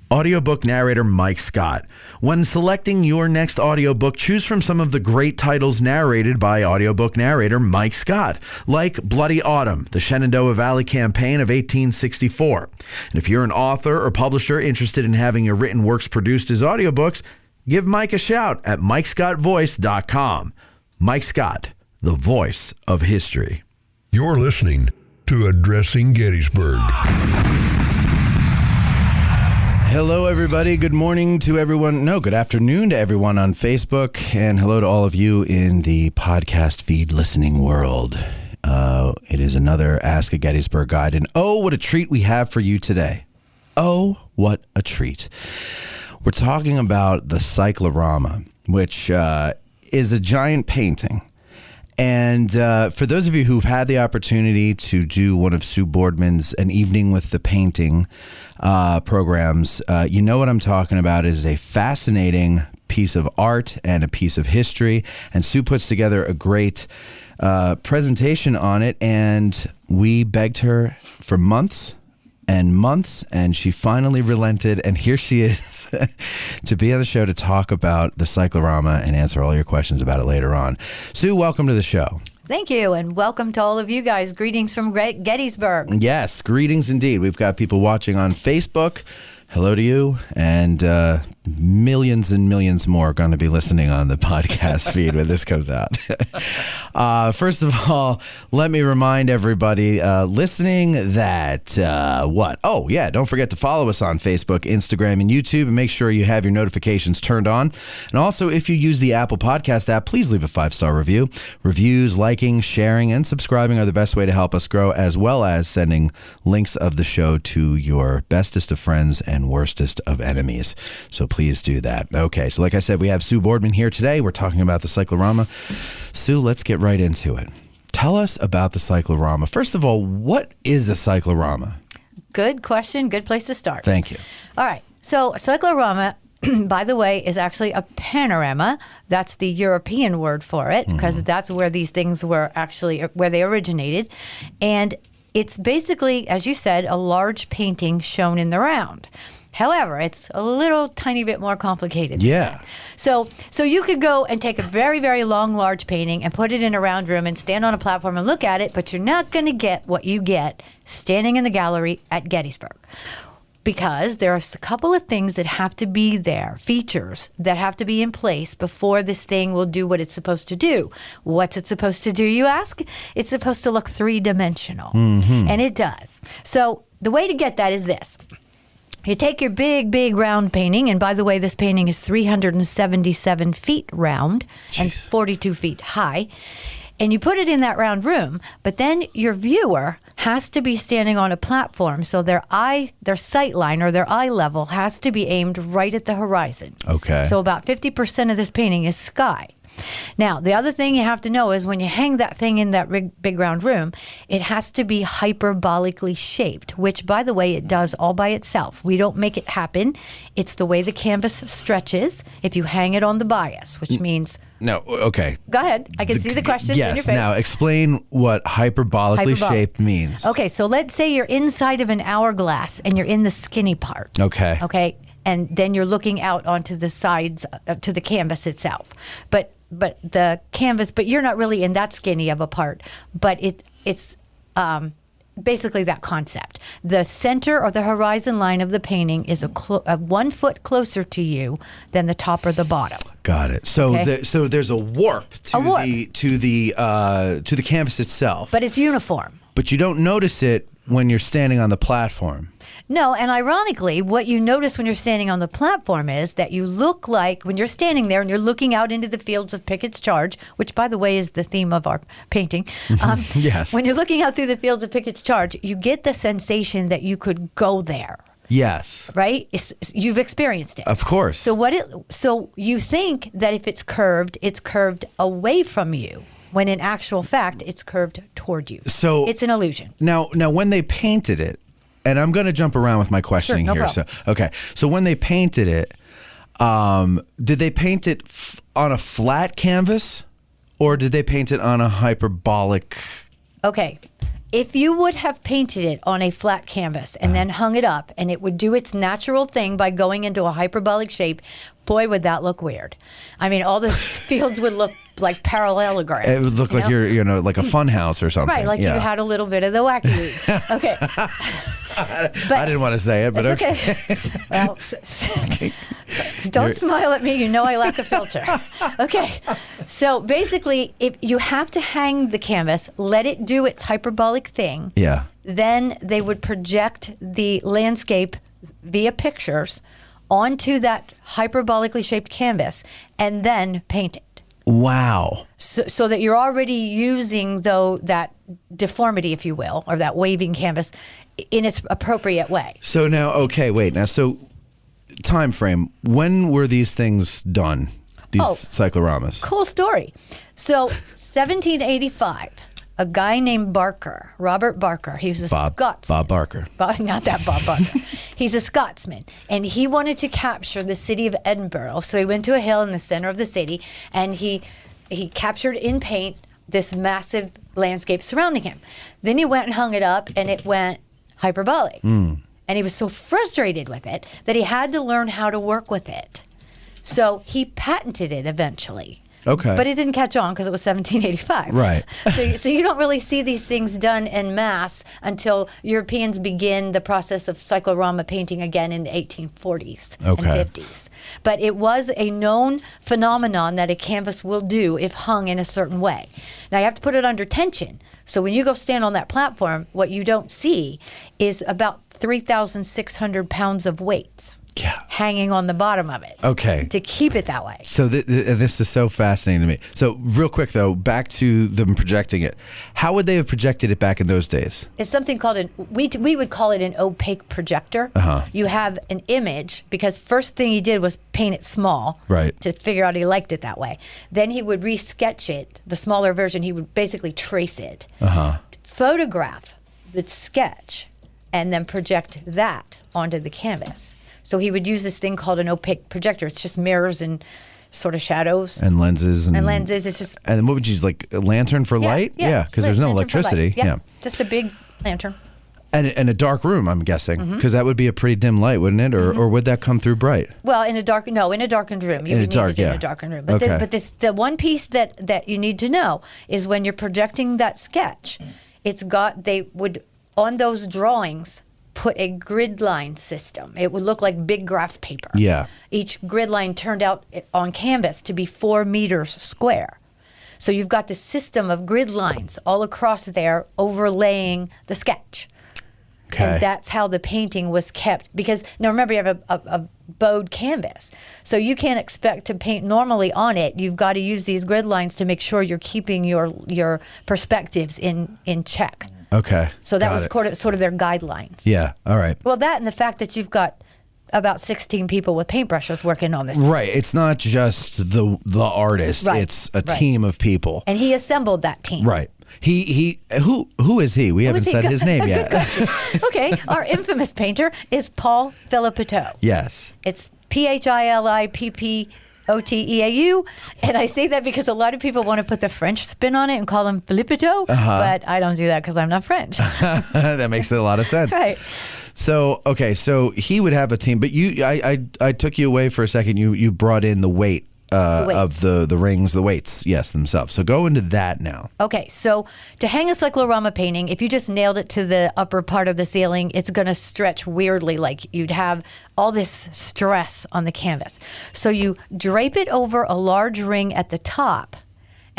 Audiobook narrator Mike Scott. When selecting your next audiobook, choose from some of the great titles narrated by audiobook narrator Mike Scott, like Bloody Autumn, the Shenandoah Valley Campaign of 1864. And if you're an author or publisher interested in having your written works produced as audiobooks, give Mike a shout at MikeScottVoice.com. Mike Scott, the voice of history. You're listening to Addressing Gettysburg. Hello, everybody. Good morning to everyone. No, good afternoon to everyone on Facebook. And hello to all of you in the podcast feed listening world. It is another Ask a Gettysburg guide. And oh, what a treat we have for you today. Oh, what a treat. We're talking about the Cyclorama, which is a giant painting. And for those of you who've had the opportunity to do one of Sue Boardman's An Evening with the Painting programs, you know what I'm talking about. It is a fascinating piece of art and a piece of history. And Sue puts together a great presentation on it. And we begged her for months and months, and she finally relented, and here she is to be on the show to talk about the Cyclorama and answer all your questions about it later on. Sue, welcome to the show. Thank you, and welcome to all of you guys. Greetings from Gettysburg. Yes, greetings indeed. We've got people watching on Facebook. Hello to you, and millions and millions more are going to be listening on the podcast feed when this comes out. First of all, let me remind everybody listening that what? Oh, yeah, don't forget to follow us on Facebook, Instagram, and YouTube, and make sure you have your notifications turned on. And also, if you use the Apple Podcast app, please leave a 5-star review. Reviews, liking, sharing, and subscribing are the best way to help us grow, as well as sending links of the show to your bestest of friends and worstest of enemies. So please do that. Okay, so like I said, we have Sue Boardman here today. We're talking about the Cyclorama. Sue, let's get right into it. Tell us about the Cyclorama. First of all, what is a Cyclorama? Good question. Good place to start. Thank you. All right. So Cyclorama, by the way, is actually a panorama. That's the European word for it, because that's where these things were actually, where they originated. And it's basically, as you said, a large painting shown in the round. However, it's a little tiny bit more complicated. Yeah. So you could go and take a very, very long, large painting and put it in a round room and stand on a platform and look at it, but you're not going to get what you get standing in the gallery at Gettysburg. Because there are a couple of things that have to be there, features that have to be in place before this thing will do what it's supposed to do. What's it supposed to do, you ask? It's supposed to look three-dimensional, and it does. So the way to get that is this. You take your big, big round painting, and by the way, this painting is 377 feet round and 42 feet high, and you put it in that round room, but then your viewer has to be standing on a platform, so their sight line or their eye level has to be aimed right at the horizon. Okay. So about 50% of this painting is sky. Now, the other thing you have to know is when you hang that thing in that big round room, it has to be hyperbolically shaped, which, by the way, it does all by itself. We don't make it happen. It's the way the canvas stretches if you hang it on the bias, which means... No, okay. Go ahead. I can see the questions in your face. Yes, now explain what hyperbolically shaped means. Okay, so let's say you're inside of an hourglass and you're in the skinny part. Okay. Okay, and then you're looking out onto the sides, to the canvas itself. But the canvas, but you're not really in that skinny of a part, but it's basically that concept. The center or the horizon line of the painting is a 1 foot closer to you than the top or the bottom. Got it. So Okay. so there's a warp to the canvas itself. But it's uniform. But you don't notice it when you're standing on the platform. No, and ironically, what you notice when you're standing on the platform is that you look like, when you're standing there and you're looking out into the fields of Pickett's Charge, which, by the way, is the theme of our painting. Yes. When you're looking out through the fields of Pickett's Charge, you get the sensation that you could go there. Yes. Right? You've experienced it. Of course. So you think that if it's curved away from you, when in actual fact, it's curved toward you. So it's an illusion. Now, when they painted it, and I'm going to jump around with my questioning here. Problem. So when they painted it, did they paint it on a flat canvas, or did they paint it on a hyperbolic? Okay. If you would have painted it on a flat canvas and then hung it up, and it would do its natural thing by going into a hyperbolic shape, boy, would that look weird. I mean, all the fields would look like parallelograms. It would look like you're, like a fun house or something. Right, like you had a little bit of the wacky league. Okay. I didn't want to say it, but okay. Well, don't smile at me. You know I lack a filter. Okay. So basically, if you have to hang the canvas, let it do its hyperbolic thing. Yeah. Then they would project the landscape via pictures onto that hyperbolically shaped canvas and then paint it. Wow. So that you're already using, though, that deformity, if you will, or that waving canvas in its appropriate way. So now, okay, wait. Now, so time frame. When were these things done? These cycloramas? Cool story. So 1785, a guy named Barker, Robert Barker, he was a Scotsman. Bob Barker. Not that Bob Barker. He's a Scotsman, and he wanted to capture the city of Edinburgh. So he went to a hill in the center of the city, and he captured in paint this massive landscape surrounding him. Then he went and hung it up, and it went hyperbolic. And he was so frustrated with it that he had to learn how to work with it. So he patented it eventually. Okay. But it didn't catch on because it was 1785. Right. So you don't really see these things done en masse until Europeans begin the process of cyclorama painting again in the 1840s and 50s. But it was a known phenomenon that a canvas will do if hung in a certain way. Now you have to put it under tension. So when you go stand on that platform, what you don't see is about 3,600 pounds of weights. Yeah. Hanging on the bottom of it. Okay. To keep it that way. So this is so fascinating to me. So real quick, though, back to them projecting it. How would they have projected it back in those days? It's something called we would call it an opaque projector. You have an image, because first thing he did was paint it small. Right. To figure out he liked it that way. Then he would re-sketch it, the smaller version. He would basically trace it. Photograph the sketch, and then project that onto the canvas. So he would use this thing called an opaque projector. It's just mirrors and sort of shadows. And lenses. And lenses. It's just... And what would you use, like a lantern for light? Yeah, because there's no electricity. Yeah, just a big lantern. And a dark room, I'm guessing, because that would be a pretty dim light, wouldn't it? Or would that come through bright? Well, in a darkened room. You would need it in a darkened room. But, the one piece that you need to know is when you're projecting that sketch, they would, on those drawings, put a grid line system. It would look like big graph paper. Yeah. Each grid line turned out on canvas to be 4 meters square. So you've got this system of grid lines all across there overlaying the sketch. Okay. And that's how the painting was kept. Because now remember, you have a bowed canvas. So you can't expect to paint normally on it. You've got to use these grid lines to make sure you're keeping your perspectives in check. Okay. So that was sort of their guidelines. Yeah. All right. Well, that and the fact that you've got about 16 people with paintbrushes working on this. Right. It's not just the artist. Right. It's a team of people. And he assembled that team. Right. Who is he? We haven't said his name yet. Okay. Our infamous painter is Paul Felipe. Yes. It's Philippoteau. And I say that because a lot of people want to put the French spin on it and call him Filipito, but I don't do that because I'm not French. That makes a lot of sense. Right. So, okay, so he would have a team, but I took you away for a second. You brought in the weight of the rings, the weights, yes, themselves. So go into that now. Okay, so to hang a cyclorama painting, if you just nailed it to the upper part of the ceiling, it's going to stretch weirdly, like you'd have all this stress on the canvas. So you drape it over a large ring at the top,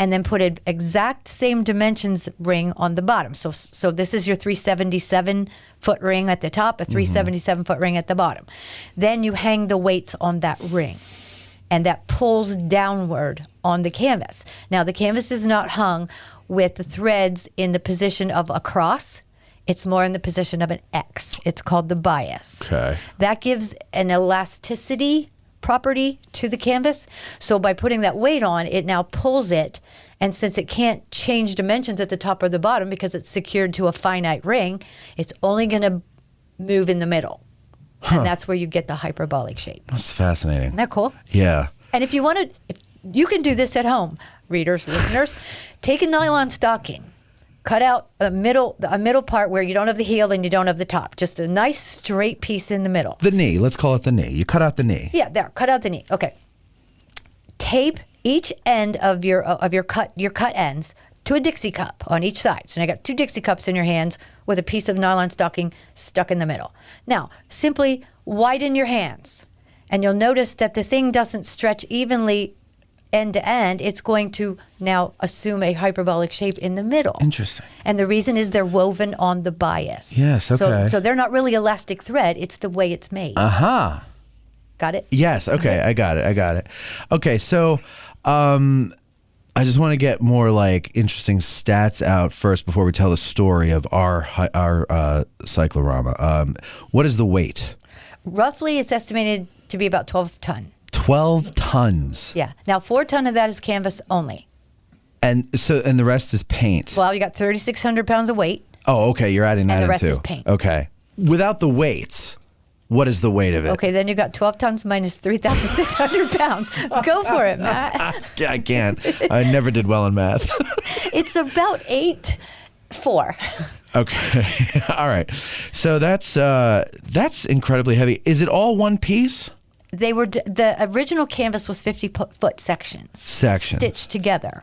and then put an exact same dimensions ring on the bottom. So this is your 377-foot ring at the top, a 377-foot ring at the bottom. Then you hang the weights on that ring, and that pulls downward on the canvas. Now, the canvas is not hung with the threads in the position of a cross. It's more in the position of an X. It's called the bias. Okay. That gives an elasticity property to the canvas. So by putting that weight on, it now pulls it, and since it can't change dimensions at the top or the bottom because it's secured to a finite ring, it's only going to move in the middle. And that's where you get the hyperbolic shape. That's fascinating. Isn't that cool? Yeah. And if you you can do this at home, readers, listeners. Take a nylon stocking, cut out a middle part where you don't have the heel and you don't have the top. Just a nice straight piece in the middle. The knee. Let's call it the knee. You cut out the knee. Yeah, there. Cut out the knee. Okay. Tape each end of your cut ends to a Dixie cup on each side. So now you got 2 Dixie cups in your hands with a piece of nylon stocking stuck in the middle. Now, simply widen your hands, and you'll notice that the thing doesn't stretch evenly end to end. It's going to now assume a hyperbolic shape in the middle. Interesting. And the reason is they're woven on the bias. Yes, okay. So they're not really elastic thread. It's the way it's made. Uh-huh. Got it? Yes. Okay. I got it. Okay. So, I just want to get more like interesting stats out first before we tell the story of our cyclorama. What is the weight? Roughly, it's estimated to be about 12 ton. 12 tons. Yeah. Now, 4 ton of that is canvas only. And the rest is paint. Well, you got 3,600 pounds of weight. Oh, okay. You're adding that And the in rest too. is paint. Okay. Without the weights, what is the weight of it? Okay, then you got 12 tons minus 3,600 pounds. Go for it, Matt. Yeah, I can't. I never did well in math. It's about 8'4". Okay. All right. So that's incredibly heavy. Is it all one piece? They were the original canvas was 50-foot sections. Stitched together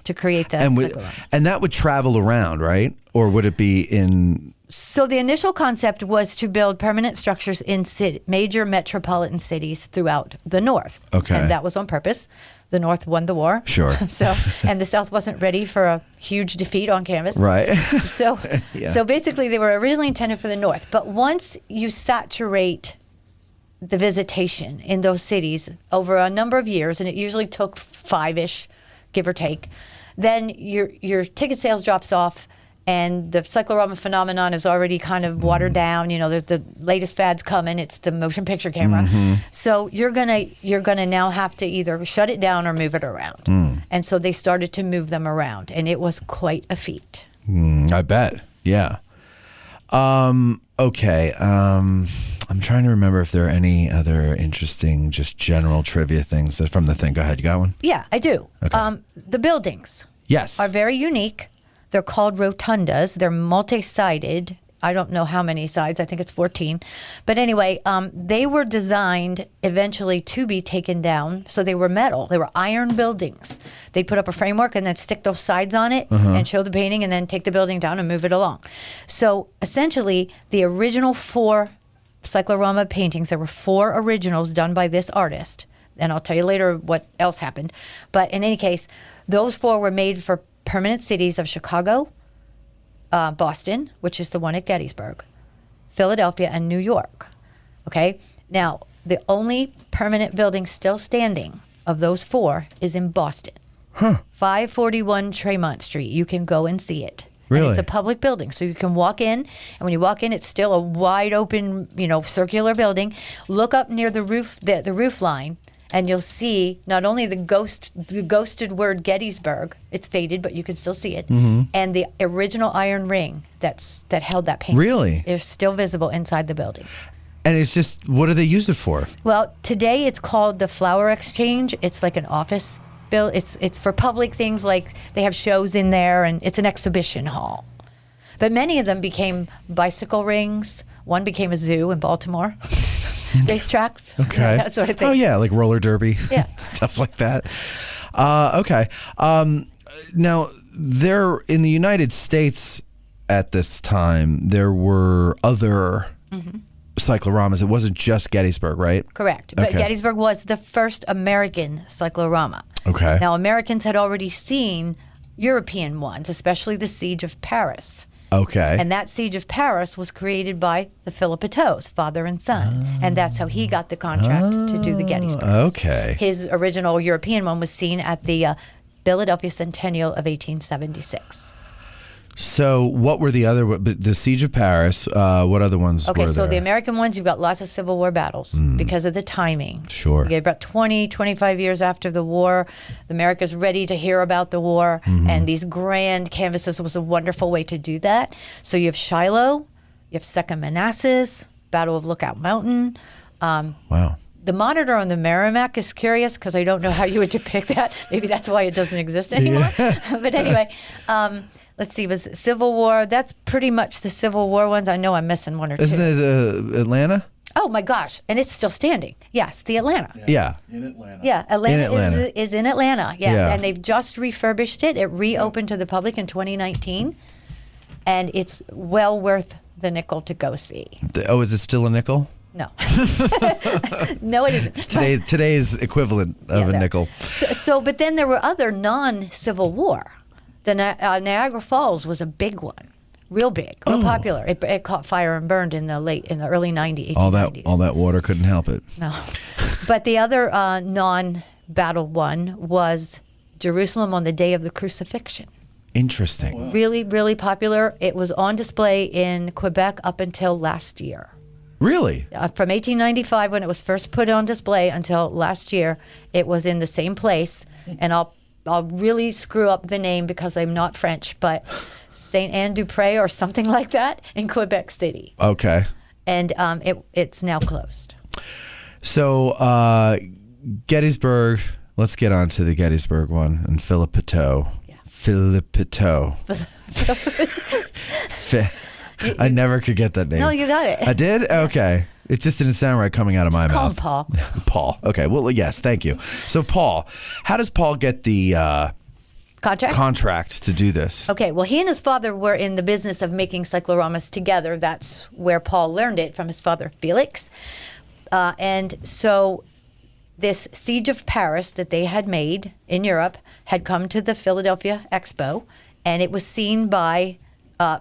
to create that. And that would travel around, right? Or would it be in? So the initial concept was to build permanent structures in major metropolitan cities throughout the North. Okay. And that was on purpose. The North won the war. Sure. And the South wasn't ready for a huge defeat on canvas. Right. So Yeah. So basically they were originally intended for the North. But once you saturate the visitation in those cities over a number of years, and it usually took 5-ish, give or take, then your ticket sales drops off, and the cyclorama phenomenon is already kind of watered down. You know, the latest fad's coming. It's the motion picture camera. Mm-hmm. So you're gonna now have to either shut it down or move it around. And so they started to move them around, and it was quite a feat. I bet. Yeah. Okay. I'm trying to remember if there are any other interesting, just general trivia things from the thing. Go ahead. You got one? Yeah, I do. Okay. The buildings Yes. are very unique. They're called rotundas. They're multi-sided. I don't know how many sides. I think it's 14. But anyway, they were designed eventually to be taken down. So they were metal. They were iron buildings. They'd put up a framework and then stick those sides on it and show the painting and then take the building down and move it along. So essentially, the original 4 cyclorama paintings, there were 4 originals done by this artist. And I'll tell you later what else happened. But in any case, those 4 were made for permanent cities of Chicago, Boston, which is the one at Gettysburg, Philadelphia, and New York. Okay? Now, the only permanent building still standing of those 4 is in Boston. 541 Tremont Street. You can go and see it. Really? And it's a public building, so you can walk in, and when you walk in, it's still a wide open, circular building. Look up near the roof, the roof line, and you'll see not only the ghosted word Gettysburg, it's faded, but you can still see it, and the original iron ring that held that painting. Really? Is still visible inside the building. And it's just, what do they use it for? Well, today it's called the Flower Exchange. It's like an office build. It's for public things, like they have shows in there, and it's an exhibition hall. But many of them became bicycle rings. One became a zoo in Baltimore. Racetracks. Okay. That sort of thing. Oh, yeah, like roller derby. Yeah. Stuff like that. Okay. Now, there in the United States at this time, there were other cycloramas. It wasn't just Gettysburg, right? Correct. But Okay. Gettysburg was the first American cyclorama. Okay. Now, Americans had already seen European ones, especially the Siege of Paris. Okay. And that Siege of Paris was created by the Philippe's father and son. And that's how he got the contract to do the Gettysburg. Okay. His original European one was seen at the Philadelphia Centennial of 1876. So what were the other, the Siege of Paris, what other ones Okay, were so there? the American ones, you've got lots of Civil War battles because of the timing. Sure. You get about 25 years after the war, America's ready to hear about the war, and these grand canvases was a wonderful way to do that. So you have Shiloh, you have Second Manassas, Battle of Lookout Mountain. Wow. The monitor on the Merrimack is curious because I don't know how you would depict that. Maybe that's why it doesn't exist anymore. But anyway, let's see, was it Civil War? That's pretty much the Civil War ones. I know I'm missing one or two. Isn't it Atlanta? Oh my gosh, and it's still standing. Yes, the Atlanta. Yeah. In Atlanta. Yeah, Atlanta, In Atlanta. Is in Atlanta. Yes, Yeah. and they've just refurbished it. It reopened to the public in 2019, and it's well worth the nickel to go see. Oh, is it still a nickel? No, no, it isn't. Today's equivalent of a there. nickel. So, but then there were other non-Civil War. The Niagara Falls was a big one, real big, real popular. It caught fire and burned in the early 90s, 1890s. All that water couldn't help it. No. But the other non-battle one was Jerusalem on the day of the Crucifixion. Interesting. Really, really popular. It was on display in Quebec up until last year. Really? From 1895, when it was first put on display, until last year, it was in the same place. And I'll really screw up the name because I'm not French, but Saint Anne du Pré or something like that in Quebec City. Okay. And it's now closed. So Gettysburg. Let's get on to the Gettysburg one and Felipe. Yeah. Felipe. I never could get that name. No, you got it. I did? Okay. It just didn't sound right coming out of my Just call mouth. him Paul. Paul. Okay. Well, yes. Thank you. So, Paul, how does Paul get the contract to do this? Okay, well, he and his father were in the business of making cycloramas together. That's where Paul learned it from his father, Felix. And so this Siege of Paris that they had made in Europe had come to the Philadelphia Expo, and it was seen by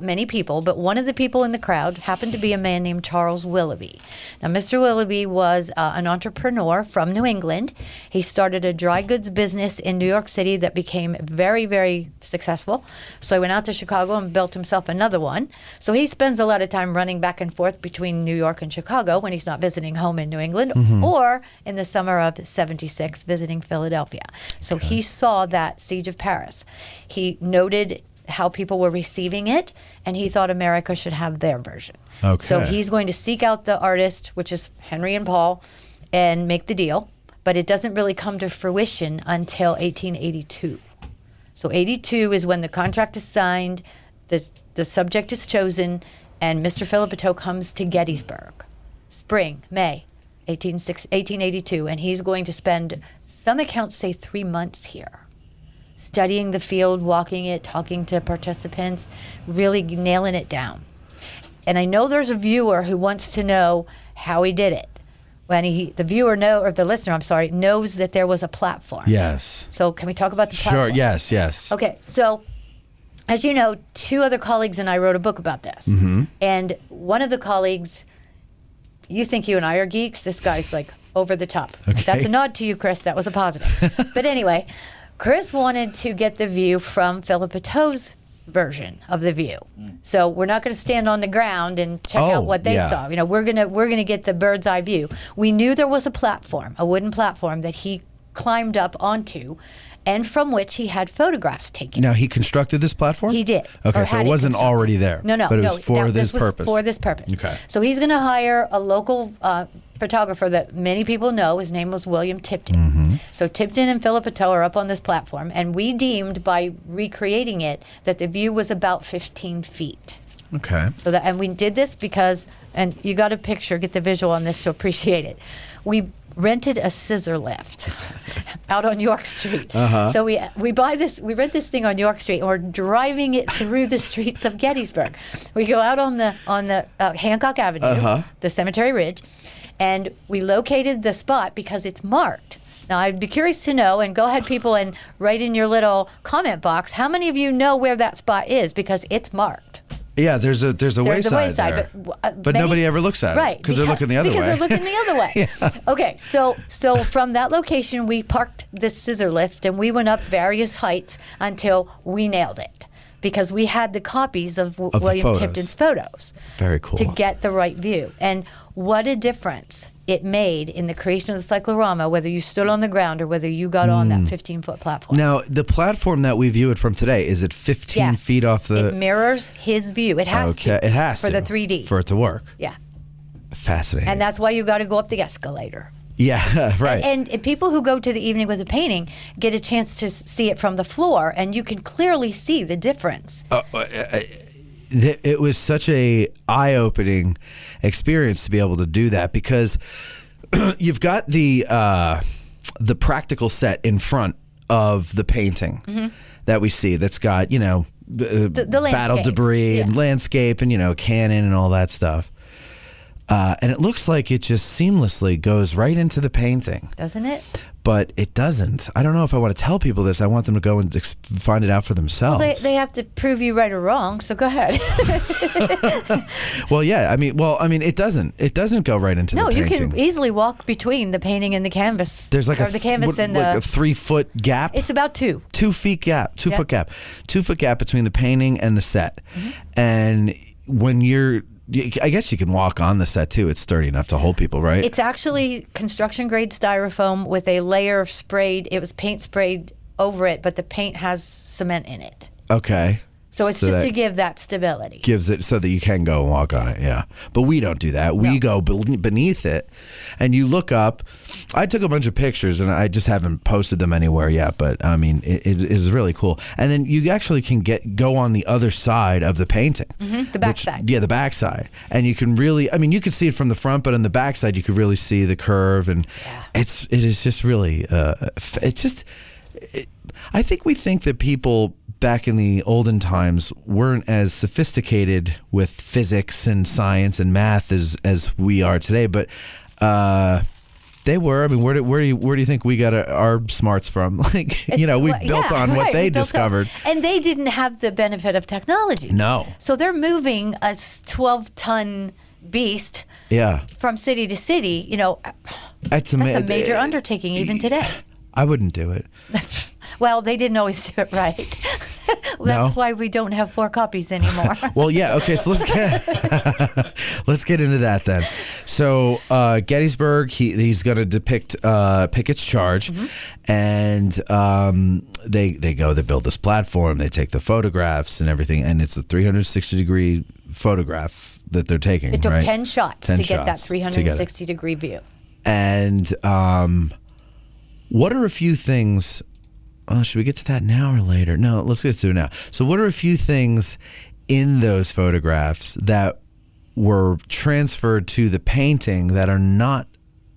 many people, but one of the people in the crowd happened to be a man named Charles Willoughby. Now, Mr. Willoughby was an entrepreneur from New England. He started a dry goods business in New York City that became very, very successful. So he went out to Chicago and built himself another one. So he spends a lot of time running back and forth between New York and Chicago when he's not visiting home in New England, or in the summer of '76 visiting Philadelphia. So he saw that Siege of Paris. He noted how people were receiving it, and he thought America should have their version. Okay. So he's going to seek out the artist, which is Henry and Paul, and make the deal. But it doesn't really come to fruition until 1882. So 82 is when the contract is signed, the subject is chosen, and Mr. Felipe comes to Gettysburg, spring, May 1882, and he's going to spend, some accounts say, 3 months here, studying the field, walking it, talking to participants, really nailing it down. And I know there's a viewer who wants to know how he did it. When the listener knows that there was a platform. Yes. So can we talk about the platform? Sure. Yes. Okay, so as you know, 2 other colleagues and I wrote a book about this. And one of the colleagues, you think you and I are geeks, this guy's like over the top. Okay. That's a nod to you, Chris. That was a positive. But anyway, Chris wanted to get the view from Felipe version of the view. So we're not going to stand on the ground and check out what they saw. You know, we're gonna get the bird's eye view. We knew there was a platform, a wooden platform that he climbed up onto, and from which he had photographs taken. Now, he constructed this platform? He did. Okay, or so had it wasn't constructed. already there. No. But it was for this this purpose. For this purpose. Okay. So he's going to hire a local photographer that many people know. His name was William Tipton. So Tipton and Felipe are up on this platform, and we deemed by recreating it that the view was about 15 feet. Okay. So that, and we did this because, and you got a picture, get the visual on this to appreciate it. We rented a scissor lift out on York Street. So we rent this thing on York Street, and we're driving it through the streets of Gettysburg. We go out on the Hancock Avenue, the Cemetery Ridge, and we located the spot because it's marked. Now, I'd be curious to know, and go ahead, people, and write in your little comment box, how many of you know where that spot is, because it's marked. Yeah, there's a wayside there. But nobody ever looks at it because they're looking the other way. Because they're looking the other way. Yeah. Okay, so from that location, we parked this scissor lift, and we went up various heights until we nailed it, because we had the copies of William Tipton's photos. Very cool. To get the right view. And what a difference it made in the creation of the cyclorama, whether you stood on the ground or whether you got on that 15-foot platform. Now, the platform that we view it from today, is it 15 feet off the... It mirrors his view. It has to. It has for to. the 3D. For it to work. Yeah. Fascinating. And that's why you got to go up the escalator. Yeah, right. And people who go to the evening with a painting get a chance to see it from the floor, and you can clearly see the difference. It was such a eye-opening experience to be able to do that, because you've got the practical set in front of the painting that we see that's got, the battle debris and landscape and, cannon and all that stuff. And it looks like it just seamlessly goes right into the painting. Doesn't it? But it doesn't. I don't know if I want to tell people this. I want them to go and find it out for themselves. Well, they have to prove you right or wrong, so go ahead. Well, yeah. I mean, it doesn't. It doesn't go right into the painting. No, you can easily walk between the painting and the canvas. There's like the canvas and a 3-foot gap. It's about 2. 2 feet gap. 2 foot gap. 2 foot gap between the painting and the set. And when I guess you can walk on the set too. It's sturdy enough to hold people, right? It's actually construction grade styrofoam with a layer of sprayed. It was paint sprayed over it, but the paint has cement in it. Okay. So it's just to give that stability. Gives it so that you can go and walk on it, yeah. But we don't do that. We go beneath it, and you look up. I took a bunch of pictures, and I just haven't posted them anywhere yet, but I mean, it is really cool. And then you actually can go on the other side of the painting. The back side. Yeah, the back side. And you can really, you can see it from the front, but on the back side, you can really see the curve, and it is just really, I think we think that people back in the olden times weren't as sophisticated with physics and science and math as we are today, but they were. I mean, where do you think we got our smarts from? We built on what they discovered, and they didn't have the benefit of technology. No, so they're moving a 12-ton beast. Yeah. From city to city. That's a major undertaking even today. I wouldn't do it. Well, they didn't always do it right. That's why we don't have 4 copies anymore. Well, yeah. Okay, so let's get into that then. So Gettysburg, he's going to depict Pickett's charge, and they build this platform, they take the photographs and everything, and it's a 360-degree photograph that they're taking. It took right? 10 shots to get that 360-degree view. And what are a few things? Oh, should we get to that now or later? No, let's get to it now. So what are a few things in those photographs that were transferred to the painting that are not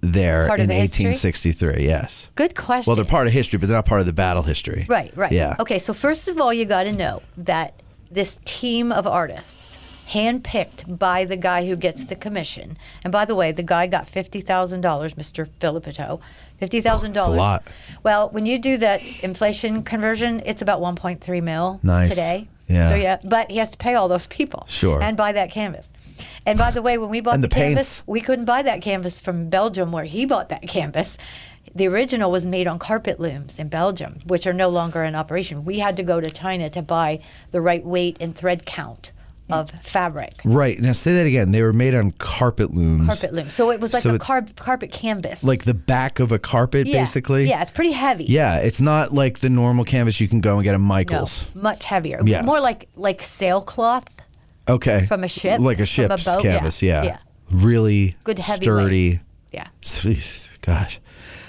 there in 1863? Yes. Good question. Well, they're part of history, but they're not part of the battle history. Right. Yeah. Okay, so first of all, you got to know that this team of artists, handpicked by the guy who gets the commission, and by the way, the guy got $50,000, Mr. Felipe, $50,000. That's a lot. Well, when you do that inflation conversion, it's about 1.3 mil today. Yeah. So but he has to pay all those people. Sure. And buy that canvas. And by the way, when we bought the canvas, paints. we couldn't buy that canvas from Belgium where he bought that canvas. The original was made on carpet looms in Belgium, which are no longer in operation. We had to go to China to buy the right weight and thread count of fabric. Right. Now say that again. They were made on carpet looms. Carpet looms. So it was like a carpet canvas. Like the back of a carpet, basically? Yeah, it's pretty heavy. Yeah, it's not like the normal canvas you can go and get at Michael's. No, much heavier. Yes. More like sailcloth. Okay. From a ship. Like a ship's from a boat. canvas, yeah. Really good, heavy sturdy. weight. Yeah. Gosh.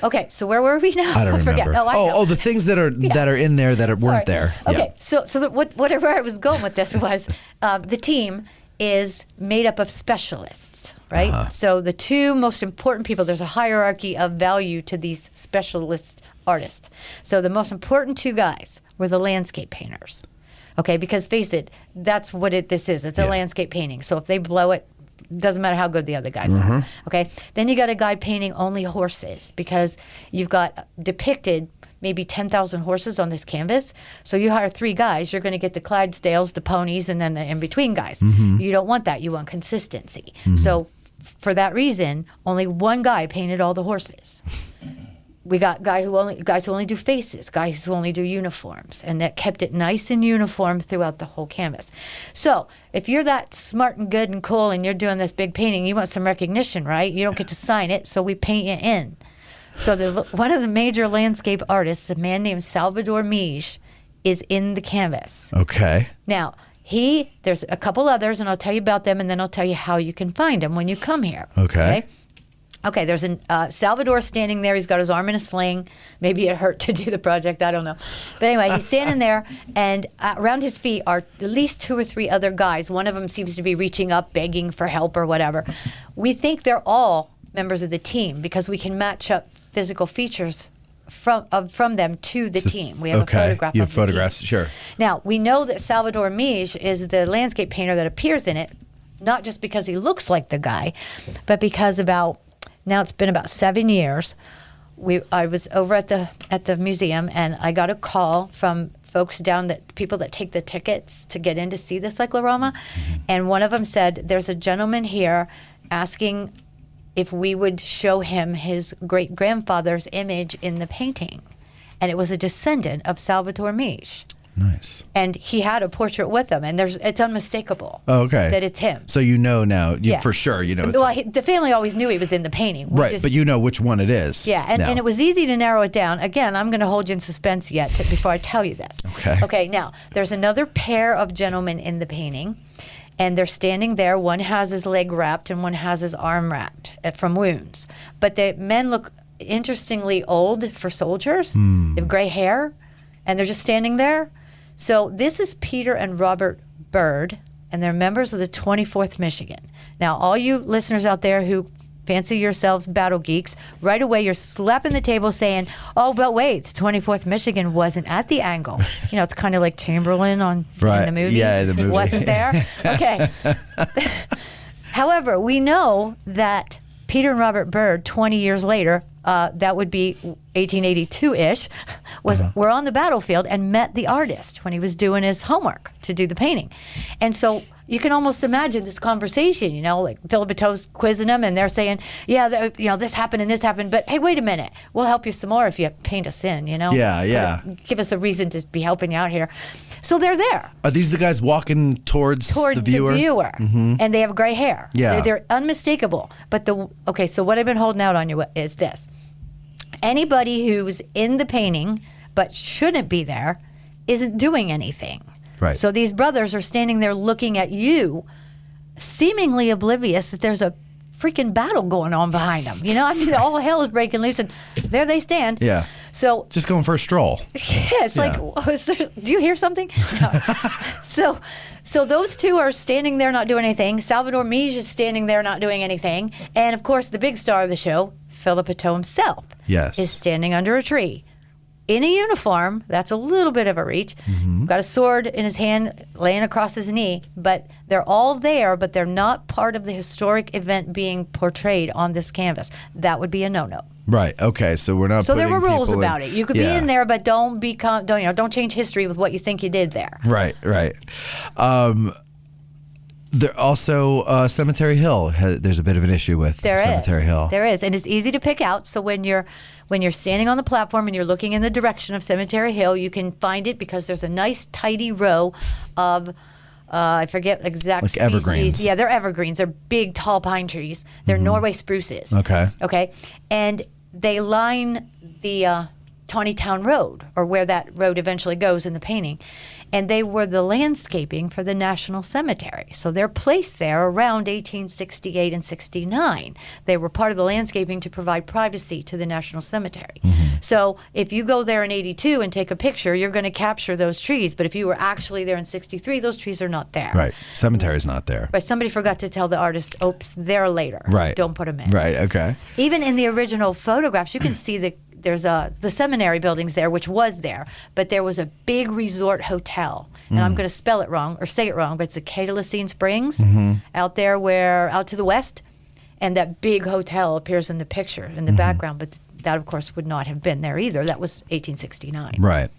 Okay, so where were we now? I don't remember. Oh, the things that are in there that weren't there. Okay, yeah. so whatever I was going with this was the team is made up of specialists, right? So the 2 most important people, there's a hierarchy of value to these specialist artists. So the most important 2 guys were the landscape painters. Okay, because face it, that's what this is. It's a landscape painting. So if they blow it, doesn't matter how good the other guys are. Okay, then you got a guy painting only horses because you've got depicted maybe 10,000 horses on this canvas. So you hire 3 guys, you're going to get the Clydesdales, the ponies, and then the in-between guys. You don't want that. You want consistency. So for that reason, only 1 guy painted all the horses. We got guys who only do faces, guys who only do uniforms, and that kept it nice and uniform throughout the whole canvas. So if you're that smart and good and cool and you're doing this big painting, you want some recognition, right? You don't get to sign it, so we paint you in. So one of the major landscape artists, a man named Salvador Mij, is in the canvas. Okay. Now, there's a couple others, and I'll tell you about them, and then I'll tell you how you can find them when you come here. Okay. Okay, there's Salvador standing there. He's got his arm in a sling. Maybe it hurt to do the project. I don't know. But anyway, he's standing there, and around his feet are at least 2 or 3 other guys. One of them seems to be reaching up, begging for help or whatever. We think they're all members of the team because we can match up physical features from them to the team. We have a photograph You of have the photographs, team. sure. Now, we know that Salvador Mij is the landscape painter that appears in it, not just because he looks like the guy, but because now it's been about 7 years. I was over at the museum, and I got a call from folks people that take the tickets to get in to see the cyclorama, and one of them said, "There's a gentleman here asking if we would show him his great grandfather's image in the painting," and it was a descendant of Salvador Mij. Nice. And he had a portrait with him, and it's unmistakable. Oh, okay. That it's him. So you know now, Yeah. for sure, you know. It's Well, the family always knew he was in the painting. right, but you know which one it is. Yeah, and now. it was easy to narrow it down. Again, I'm going to hold you in suspense before I tell you this. Okay. Okay, now, there's another pair of gentlemen in the painting, and they're standing there. One has his leg wrapped, and one has his arm wrapped from wounds. But the men look interestingly old for soldiers. They have gray hair, and they're just standing there. So this is Peter and Robert Byrd, and they're members of the 24th Michigan. Now, all you listeners out there who fancy yourselves battle geeks, right away you're slapping the table saying, "Oh, but wait, the 24th Michigan wasn't at the angle." You know, it's kind of like Chamberlain in the movie. Yeah, the movie. Wasn't there? Okay. However, we know that Peter and Robert Byrd, 20 years later, that would be 1882-ish, were on the battlefield and met the artist when he was doing his homework to do the painting. And so you can almost imagine this conversation, like Felipe quizzing them, and they're saying, this happened and this happened, but hey, wait a minute, we'll help you some more if you paint us in, Yeah. Give us a reason to be helping you out here. So they're there. Are these the guys walking towards the viewer? And they have gray hair. Yeah. They're unmistakable. But so what I've been holding out on you is this. Anybody who's in the painting but shouldn't be there isn't doing anything. Right. So these brothers are standing there looking at you, seemingly oblivious that there's a freaking battle going on behind them. All hell is breaking loose, and there they stand. Yeah. So just going for a stroll. Yeah, it's like, do you hear something? No. So those two are standing there not doing anything. Salvador Mij is standing there not doing anything. And of course, the big star of the show, Felipe himself, is standing under a tree. In a uniform, that's a little bit of a reach. Got a sword in his hand laying across his knee, but they're all there, but they're not part of the historic event being portrayed on this canvas. That would be a no-no. Right. Okay. So we're not. So there were rules people about it. You could be in there, but don't change history with what you think you did there. Right. Right. There also Cemetery Hill. There's a bit of an issue with Cemetery Hill. There is, and it's easy to pick out. So when you're standing on the platform and you're looking in the direction of Cemetery Hill, you can find it because there's a nice tidy row of I forget exact like species. Evergreens. Yeah, they're evergreens. They're big, tall pine trees. They're Norway spruces. Okay. And they line the Tawny Town Road, or where that road eventually goes in the painting. And they were the landscaping for the National Cemetery. So they're placed there around 1868 and 69. They were part of the landscaping to provide privacy to the National Cemetery. So if you go there in 82 and take a picture, you're going to capture those trees. But if you were actually there in 63, those trees are not there. Right. Cemetery's not there. But somebody forgot to tell the artist, oops, they're later. Right. Don't put them in. Right. Okay. Even in the original photographs, you can see there's the seminary buildings there, which was there, but there was a big resort hotel. And I'm going to spell it wrong or say it wrong, but it's the Catalysine Springs out there out to the west. And that big hotel appears in the picture in the background, but that, of course, would not have been there either. That was 1869. Right.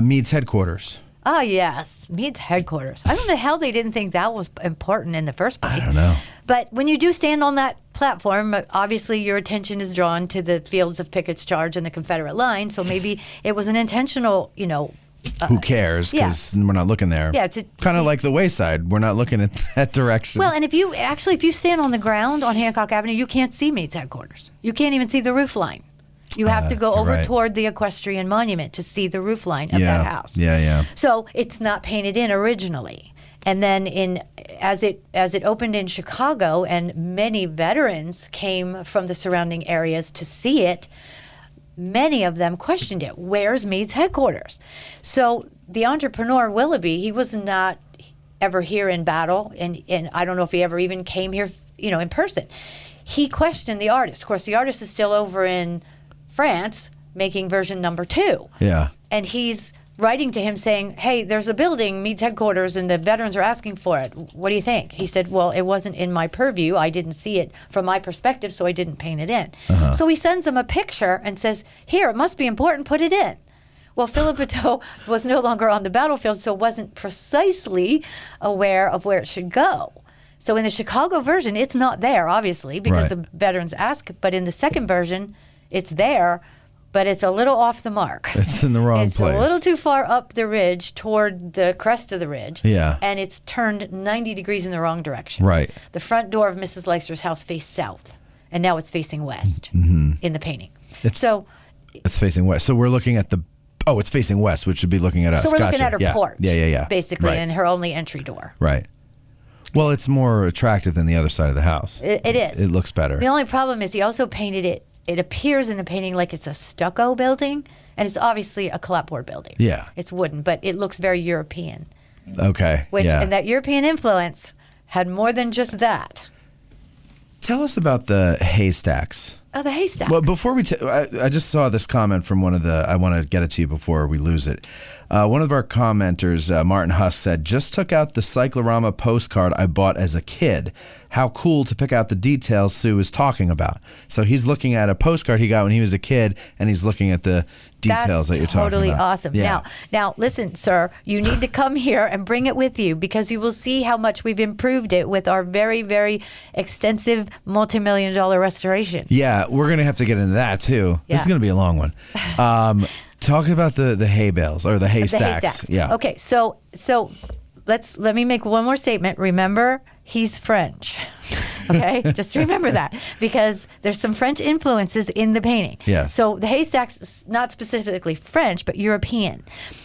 Meade's headquarters. Oh, yes. Meade's headquarters. I don't know how they didn't think that was important in the first place. I don't know. But when you do stand on that platform, obviously your attention is drawn to the fields of Pickett's charge and the Confederate line. So maybe it was an intentional, who cares? Because we're not looking there. Yeah, it's kind of like the Wayside. We're not looking at that direction. Well, and if you stand on the ground on Hancock Avenue, you can't see Meade's headquarters. You can't even see the roof line. You have to go over toward the equestrian monument to see the roof line of that house. Yeah. So it's not painted in originally. And then as it opened in Chicago, and many veterans came from the surrounding areas to see it, many of them questioned it. Where's Meade's headquarters? So the entrepreneur Willoughby, he was not ever here in battle, and I don't know if he ever even came here, in person. He questioned the artist. Of course, the artist is still over in France making version number 2. Yeah. And he's writing to him saying, hey, there's a building, Meade's headquarters, and the veterans are asking for it. What do you think? He said, well, it wasn't in my purview. I didn't see it from my perspective, so I didn't paint it in. So he sends him a picture and says, here, it must be important, put it in. Well, Felipe was no longer on the battlefield, so wasn't precisely aware of where it should go. So in the Chicago version, it's not there, obviously, because the veterans ask. But in the second version, it's there, but it's a little off the mark. It's in the wrong place. It's a little too far up the ridge toward the crest of the ridge. Yeah. And it's turned 90 degrees in the wrong direction. Right. The front door of Mrs. Leicester's house faced south, and now it's facing west in the painting. It's facing west. So we're looking at it's facing west, which should be looking at us. So we're looking at her porch. Yeah. Basically, Right. and her only entry door. Right. Well, it's more attractive than the other side of the house. It is. It looks better. The only problem is he also painted it. It appears in the painting like it's a stucco building, and it's obviously a clapboard building. Yeah. It's wooden, but it looks very European. Okay. And that European influence had more than just that. Tell us about the haystacks. Oh, the haystacks. Well, before we, I just saw this comment from one of I want to get it to you before we lose it. One of our commenters, Martin Huss, said, just took out the Cyclorama postcard I bought as a kid. How cool to pick out the details Sue is talking about. So he's looking at a postcard he got when he was a kid, and he's looking at the details that you're talking about. That's totally awesome. Yeah. Now, listen, sir, you need to come here and bring it with you, because you will see how much we've improved it with our very, very extensive multi-million-dollar restoration. Yeah, we're going to have to get into that, too. This is Yeah. going to be a long one. Talk about the hay bales or the haystacks. The haystacks. Yeah. Okay, so let me make one more statement. Remember, he's French. Okay, just remember that, because there's some French influences in the painting. Yeah. So the haystacks is not specifically French, but European.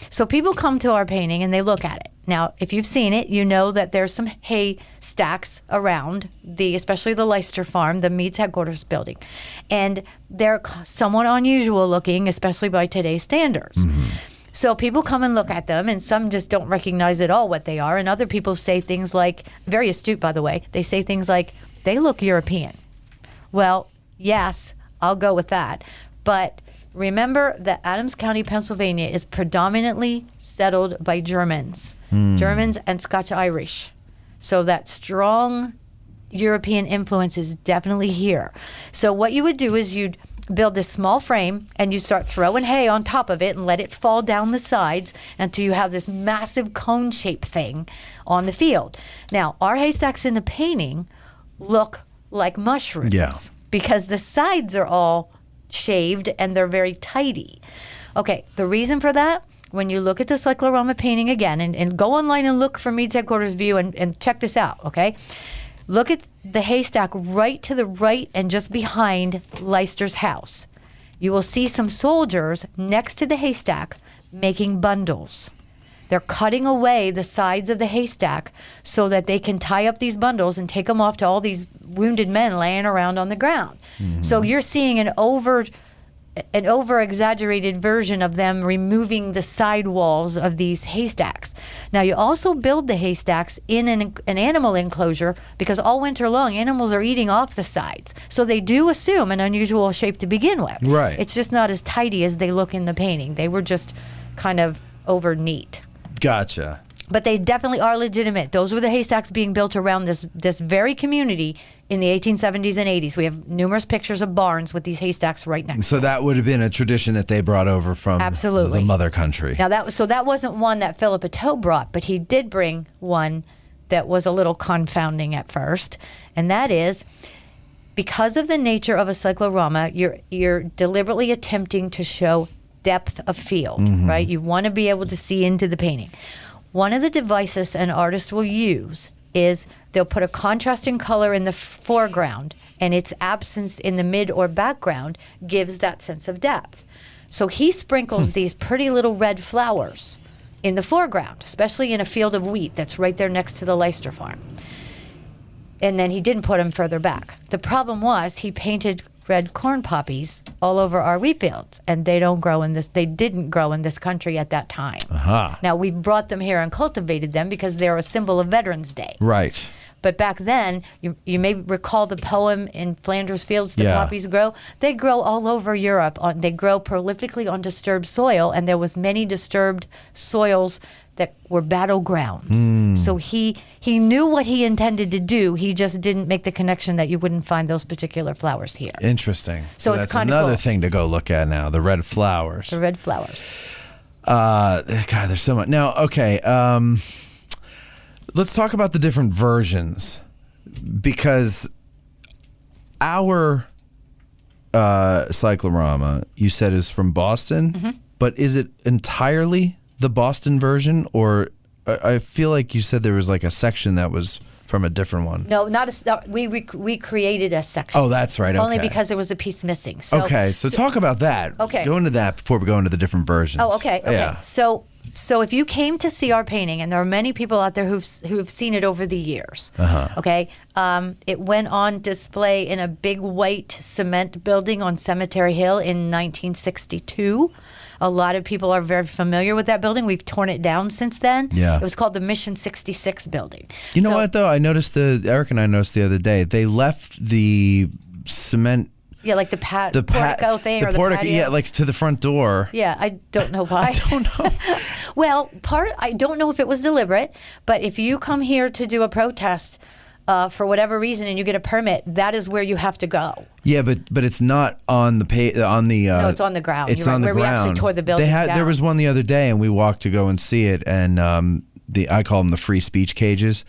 So people come to our painting and they look at it. Now, if you've seen it, you know that there's some haystacks around especially the Leicester farm, the Meade's headquarters building, and they're somewhat unusual looking, especially by today's standards. Mm-hmm. So people come and look at them, and some just don't recognize at all what they are, and other people say things like, very astute by the way, they say things like, they look European. Well, yes, I'll go with that. But remember that Adams County, Pennsylvania is predominantly settled by Germans. Germans and Scotch-Irish. So that strong European influence is definitely here. So what you would do is you'd build this small frame, and you start throwing hay on top of it and let it fall down the sides until you have this massive cone-shaped thing on the field. Now, our haystacks in the painting look like mushrooms because the sides are all shaved and they're very tidy. Okay, the reason for that, when you look at the Cyclorama painting again, and go online and look for Meade's headquarters view and check this out, okay? Look at the haystack right to the right and just behind Leicester's house. You will see some soldiers next to the haystack making bundles. They're cutting away the sides of the haystack so that they can tie up these bundles and take them off to all these wounded men laying around on the ground. Mm-hmm. So you're seeing an over-exaggerated version of them removing the side walls of these haystacks. Now, you also build the haystacks in an animal enclosure, because all winter long, animals are eating off the sides. So they do assume an unusual shape to begin with. Right. It's just not as tidy as they look in the painting. They were just kind of over neat. Gotcha. But they definitely are legitimate. Those were the haystacks being built around this very community in the 1870s and 80s. We have numerous pictures of barns with these haystacks right next to So them. that would have been a tradition that they brought over from Absolutely. the mother country. Now that wasn't one that Felipe brought, but he did bring one that was a little confounding at first, and that is, because of the nature of a cyclorama, you're deliberately attempting to show depth of field, right? You want to be able to see into the painting. One of the devices an artist will use is they'll put a contrasting color in the foreground, and its absence in the mid or background gives that sense of depth. So he sprinkles these pretty little red flowers in the foreground, especially in a field of wheat that's right there next to the Leicester farm. And then he didn't put them further back. The problem was he painted red corn poppies all over our wheat fields, and they didn't grow in this country at that time. Now, we brought them here and cultivated them because they're a symbol of Veterans Day. Right. But back then, you may recall the poem "In Flanders Fields the Yeah. Poppies Grow." They grow all over Europe. They grow prolifically on disturbed soil, and there was many disturbed soils that were battlegrounds. So he knew what he intended to do. He just didn't make the connection that you wouldn't find those particular flowers here. Interesting. So it's that's kinda another cool. thing to go look at now, the red flowers. The red flowers. God, there's so much. Now, okay, let's talk about the different versions, because our cyclorama, you said, is from Boston, but is it entirely the Boston version, or I feel like you said there was like a section that was from a different one? No, we created a section. Oh, that's right. Only okay. because there was a piece missing. So, So talk about that. Okay. Go into that before we go into the different versions. Oh, okay. Yeah. So if you came to see our painting, and there are many people out there who've seen it over the years, okay, it went on display in a big white cement building on Cemetery Hill in 1962. A lot of people are very familiar with that building. We've torn it down since then. Yeah. It was called the Mission 66 building. You know what, though? I noticed Eric and I noticed the other day, they left the cement. Yeah, like the portico thing, or the portico, patio. yeah, like to the front door. Yeah, I don't know why. I don't know. Well, I don't know if it was deliberate, but if you come here to do a protest for whatever reason and you get a permit, that is where you have to go. Yeah, but it's not on the No, it's on the ground. It's You're on right, the where ground. we actually tore the building down. There was one the other day, and we walked to go and see it, and I call them the free speech cages.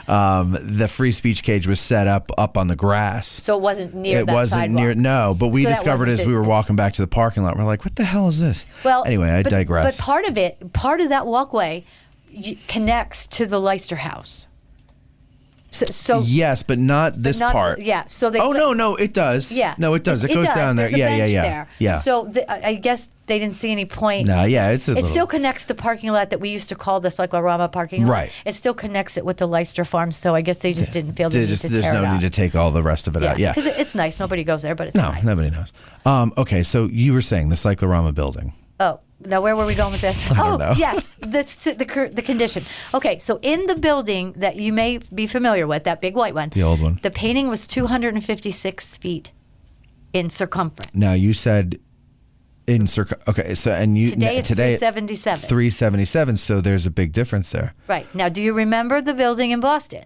The free speech cage was set up on the grass. So it wasn't near It that wasn't sidewalk. near. No, but we So that discovered wasn't as we were walking back to the parking lot, we're like, "What the hell is this?" Well, anyway, I digress. But part of that walkway connects to the Leicester house. So yes, but not this part. Yeah. So they. Oh no, it does. Yeah. No, it does. It goes down there. There's a bench Yeah. there. Yeah. So I guess they didn't see any point. No, yeah, it still connects the parking lot that we used to call the Cyclorama parking lot. Right. It still connects it with the Leicester farm. So I guess they just didn't feel the need to tear There's it no out. need to take all the rest of it out. Yeah. Because it's nice. Nobody goes there, but it's No, nice. nobody knows. Okay, so you were saying the Cyclorama building. Oh, now where were we going with this? I don't know. Yes, the condition. Okay, so in the building that you may be familiar with, that big white one, The old one. the painting was 256 feet in circumference. Now you said okay, so and you Today it's 377. 377, so there's a big difference there. Right. Now, do you remember the building in Boston?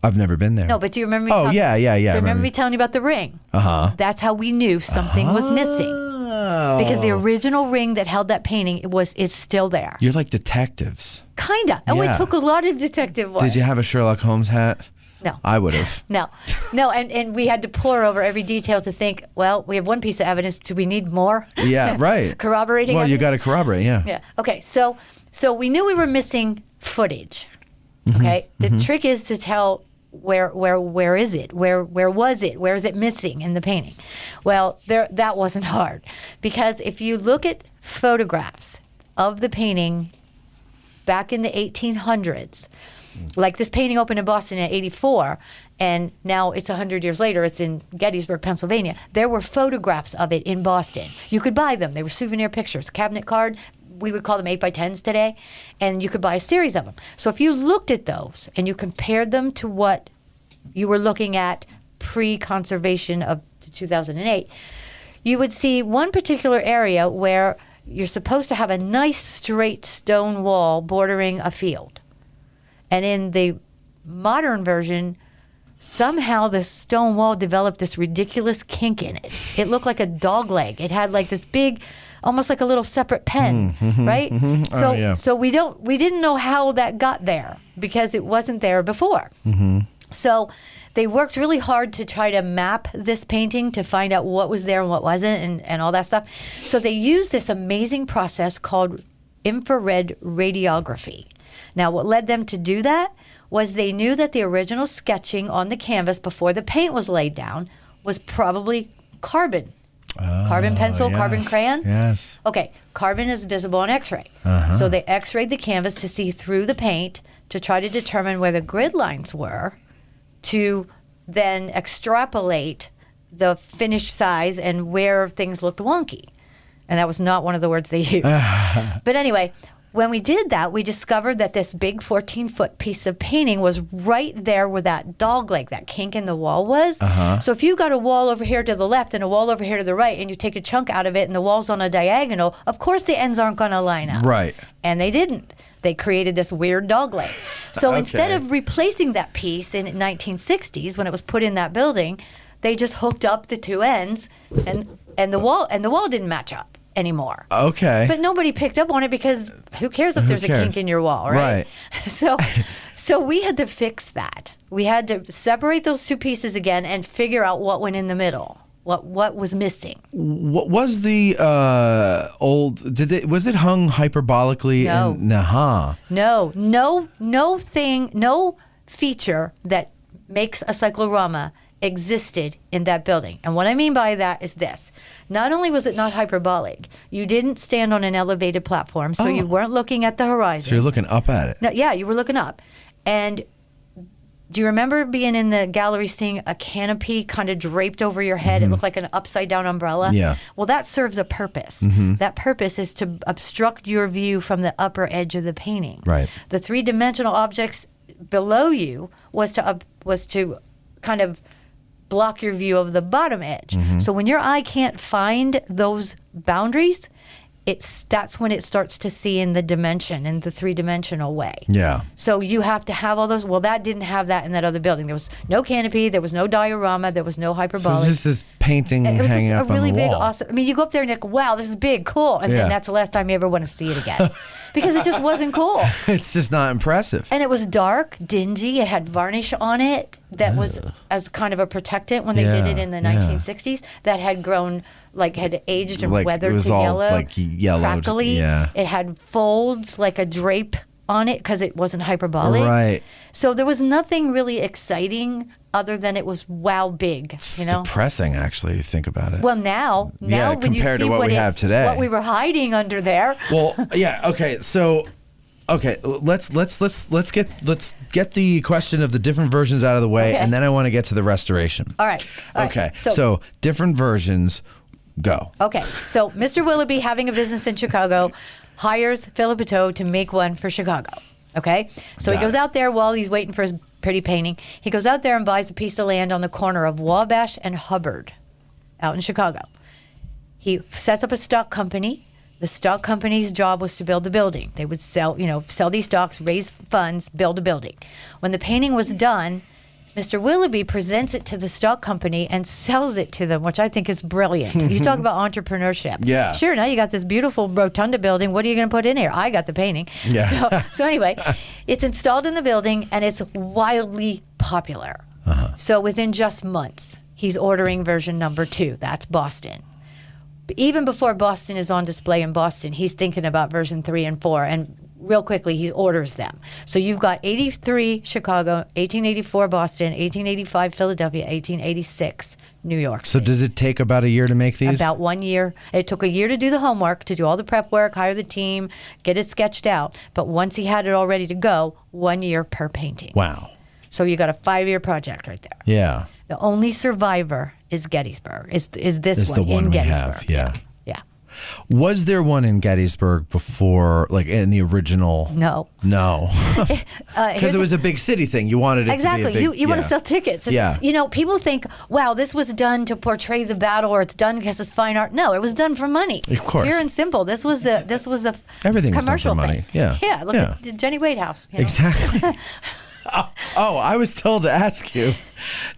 I've never been there. No, but do you remember me Oh, yeah. So I remember me telling you about the ring? Uh-huh. That's how we knew something was missing. Oh. Because the original ring that held that painting is still there. You're like detectives. Kinda. Oh, Yeah. it took a lot of detective work. Did you have a Sherlock Holmes hat? No. I would have. No, and we had to pore over every detail to think, well, we have one piece of evidence. Do we need more? Yeah, right. Corroborating Well, you evidence? got to corroborate, yeah. Yeah. Okay, so we knew we were missing footage. Mm-hmm. Okay? The trick is to tell where is it? Where was it? Where is it missing in the painting? Well, that wasn't hard, because if you look at photographs of the painting back in the 1800s, like this painting opened in Boston in 84, and now it's 100 years later, it's in Gettysburg, Pennsylvania. There were photographs of it in Boston. You could buy them. They were souvenir pictures, cabinet card. We would call them 8x10s today, and you could buy a series of them. So if you looked at those and you compared them to what you were looking at pre-conservation of 2008, you would see one particular area where you're supposed to have a nice straight stone wall bordering a field. And in the modern version, somehow the stone wall developed this ridiculous kink in it. It looked like a dog leg. It had like this big, almost like a little separate pen, right? So, yeah. so we didn't know how that got there because it wasn't there before. So they worked really hard to try to map this painting to find out what was there and what wasn't, and all that stuff. So they used this amazing process called infrared radiography. Now, what led them to do that was they knew that the original sketching on the canvas before the paint was laid down was probably carbon Carbon pencil, yes. carbon crayon. Yes. Okay, carbon is visible on X-ray. So they X-rayed the canvas to see through the paint to try to determine where the grid lines were, to then extrapolate the finished size and where things looked wonky. And that was not one of the words they used. But anyway, when we did that, we discovered that this big 14-foot piece of painting was right there where that dog leg, that kink in the wall was. So if you got a wall over here to the left and a wall over here to the right, and you take a chunk out of it and the wall's on a diagonal, of course the ends aren't going to line up. Right. And they didn't. They created this weird dog leg. So instead of replacing that piece in 1960s when it was put in that building, they just hooked up the two ends, and the wall didn't match up anymore. Okay. But nobody picked up on it because who cares if there's a kink in your wall, right? So we had to fix that. We had to separate those two pieces again and figure out what went in the middle. What was missing? What was the old? Was it hung hyperbolically? No. No feature that makes a cyclorama existed in that building. And what I mean by that is this. Not only was it not hyperbolic, you didn't stand on an elevated platform, so you weren't looking at the horizon. So you're looking up at it. No, yeah, you were looking up. And do you remember being in the gallery seeing a canopy kind of draped over your head? It looked like an upside-down umbrella. Yeah. Well, that serves a purpose. That purpose is to obstruct your view from the upper edge of the painting. Right. The three-dimensional objects below you was to kind of block your view of the bottom edge. So when your eye can't find those boundaries, that's when it starts to see in the dimension, in the three-dimensional way. Yeah. So you have to have all those. Well, that didn't have that in that other building. There was no canopy. There was no diorama. There was no hyperbolic. So this is painting it was hanging just up a really on the big, wall. awesome. I mean, you go up there and you're like, wow, this is big, cool. And then that's the last time you ever want to see it again. Because it just wasn't cool. It's just not impressive. And it was dark, dingy. It had varnish on it that was as kind of a protectant when they did it in the 1960s. That had grown, had aged and weathered it was to all yellow. Yellowed. Crackly. Yeah. It had folds like a drape on it because it wasn't hyperbolic. Right. So there was nothing really exciting other than it was big. It's depressing, actually, if you think about it. Well, now when you compared see to what we have today, what we were hiding under there. Well, yeah. Okay. So, let's get the question of the different versions out of the way, and then I want to get to the restoration. All right. Okay. So different versions. Go. Okay. So Mr. Willoughby, having a business in Chicago, hires Felipe to make one for Chicago. Okay. So he goes out there while he's waiting for his pretty painting. He goes out there and buys a piece of land on the corner of Wabash and Hubbard out in Chicago. He sets up a stock company. The stock company's job was to build the building. They would sell these stocks, raise funds, build a building. When the painting was done, Mr. Willoughby presents it to the stock company and sells it to them, which I think is brilliant. You talk about entrepreneurship. Yeah. Sure, now you got this beautiful rotunda building. What are you going to put in here? I got the painting. Yeah. So anyway, it's installed in the building, and it's wildly popular. So within just months, he's ordering version number 2. That's Boston. But even before Boston is on display in Boston, he's thinking about version 3 and 4, and real quickly, he orders them. So you've got 83 Chicago, 1884 Boston, 1885 Philadelphia, 1886 New York So City. does it take about a year to make these? About 1 year. It took a year to do the homework, to do all the prep work, hire the team, get it sketched out. But once he had it all ready to go, 1 year per painting. Wow. So you got a 5-year project right there. Yeah. The only survivor is Gettysburg. Is this Is one the one in we Gettysburg? have, yeah. Yeah. Was there one in Gettysburg before, in the original? No. Because it was a big city thing. You wanted it exactly. to be a big... You want to sell tickets. People think, wow, this was done to portray the battle, or it's done because it's fine art. No, it was done for money. Of course. Pure and simple. This was a Everything commercial was done for money. thing. Yeah. Yeah. Look at the Jenny Wade House. Exactly. Oh, I was told to ask you,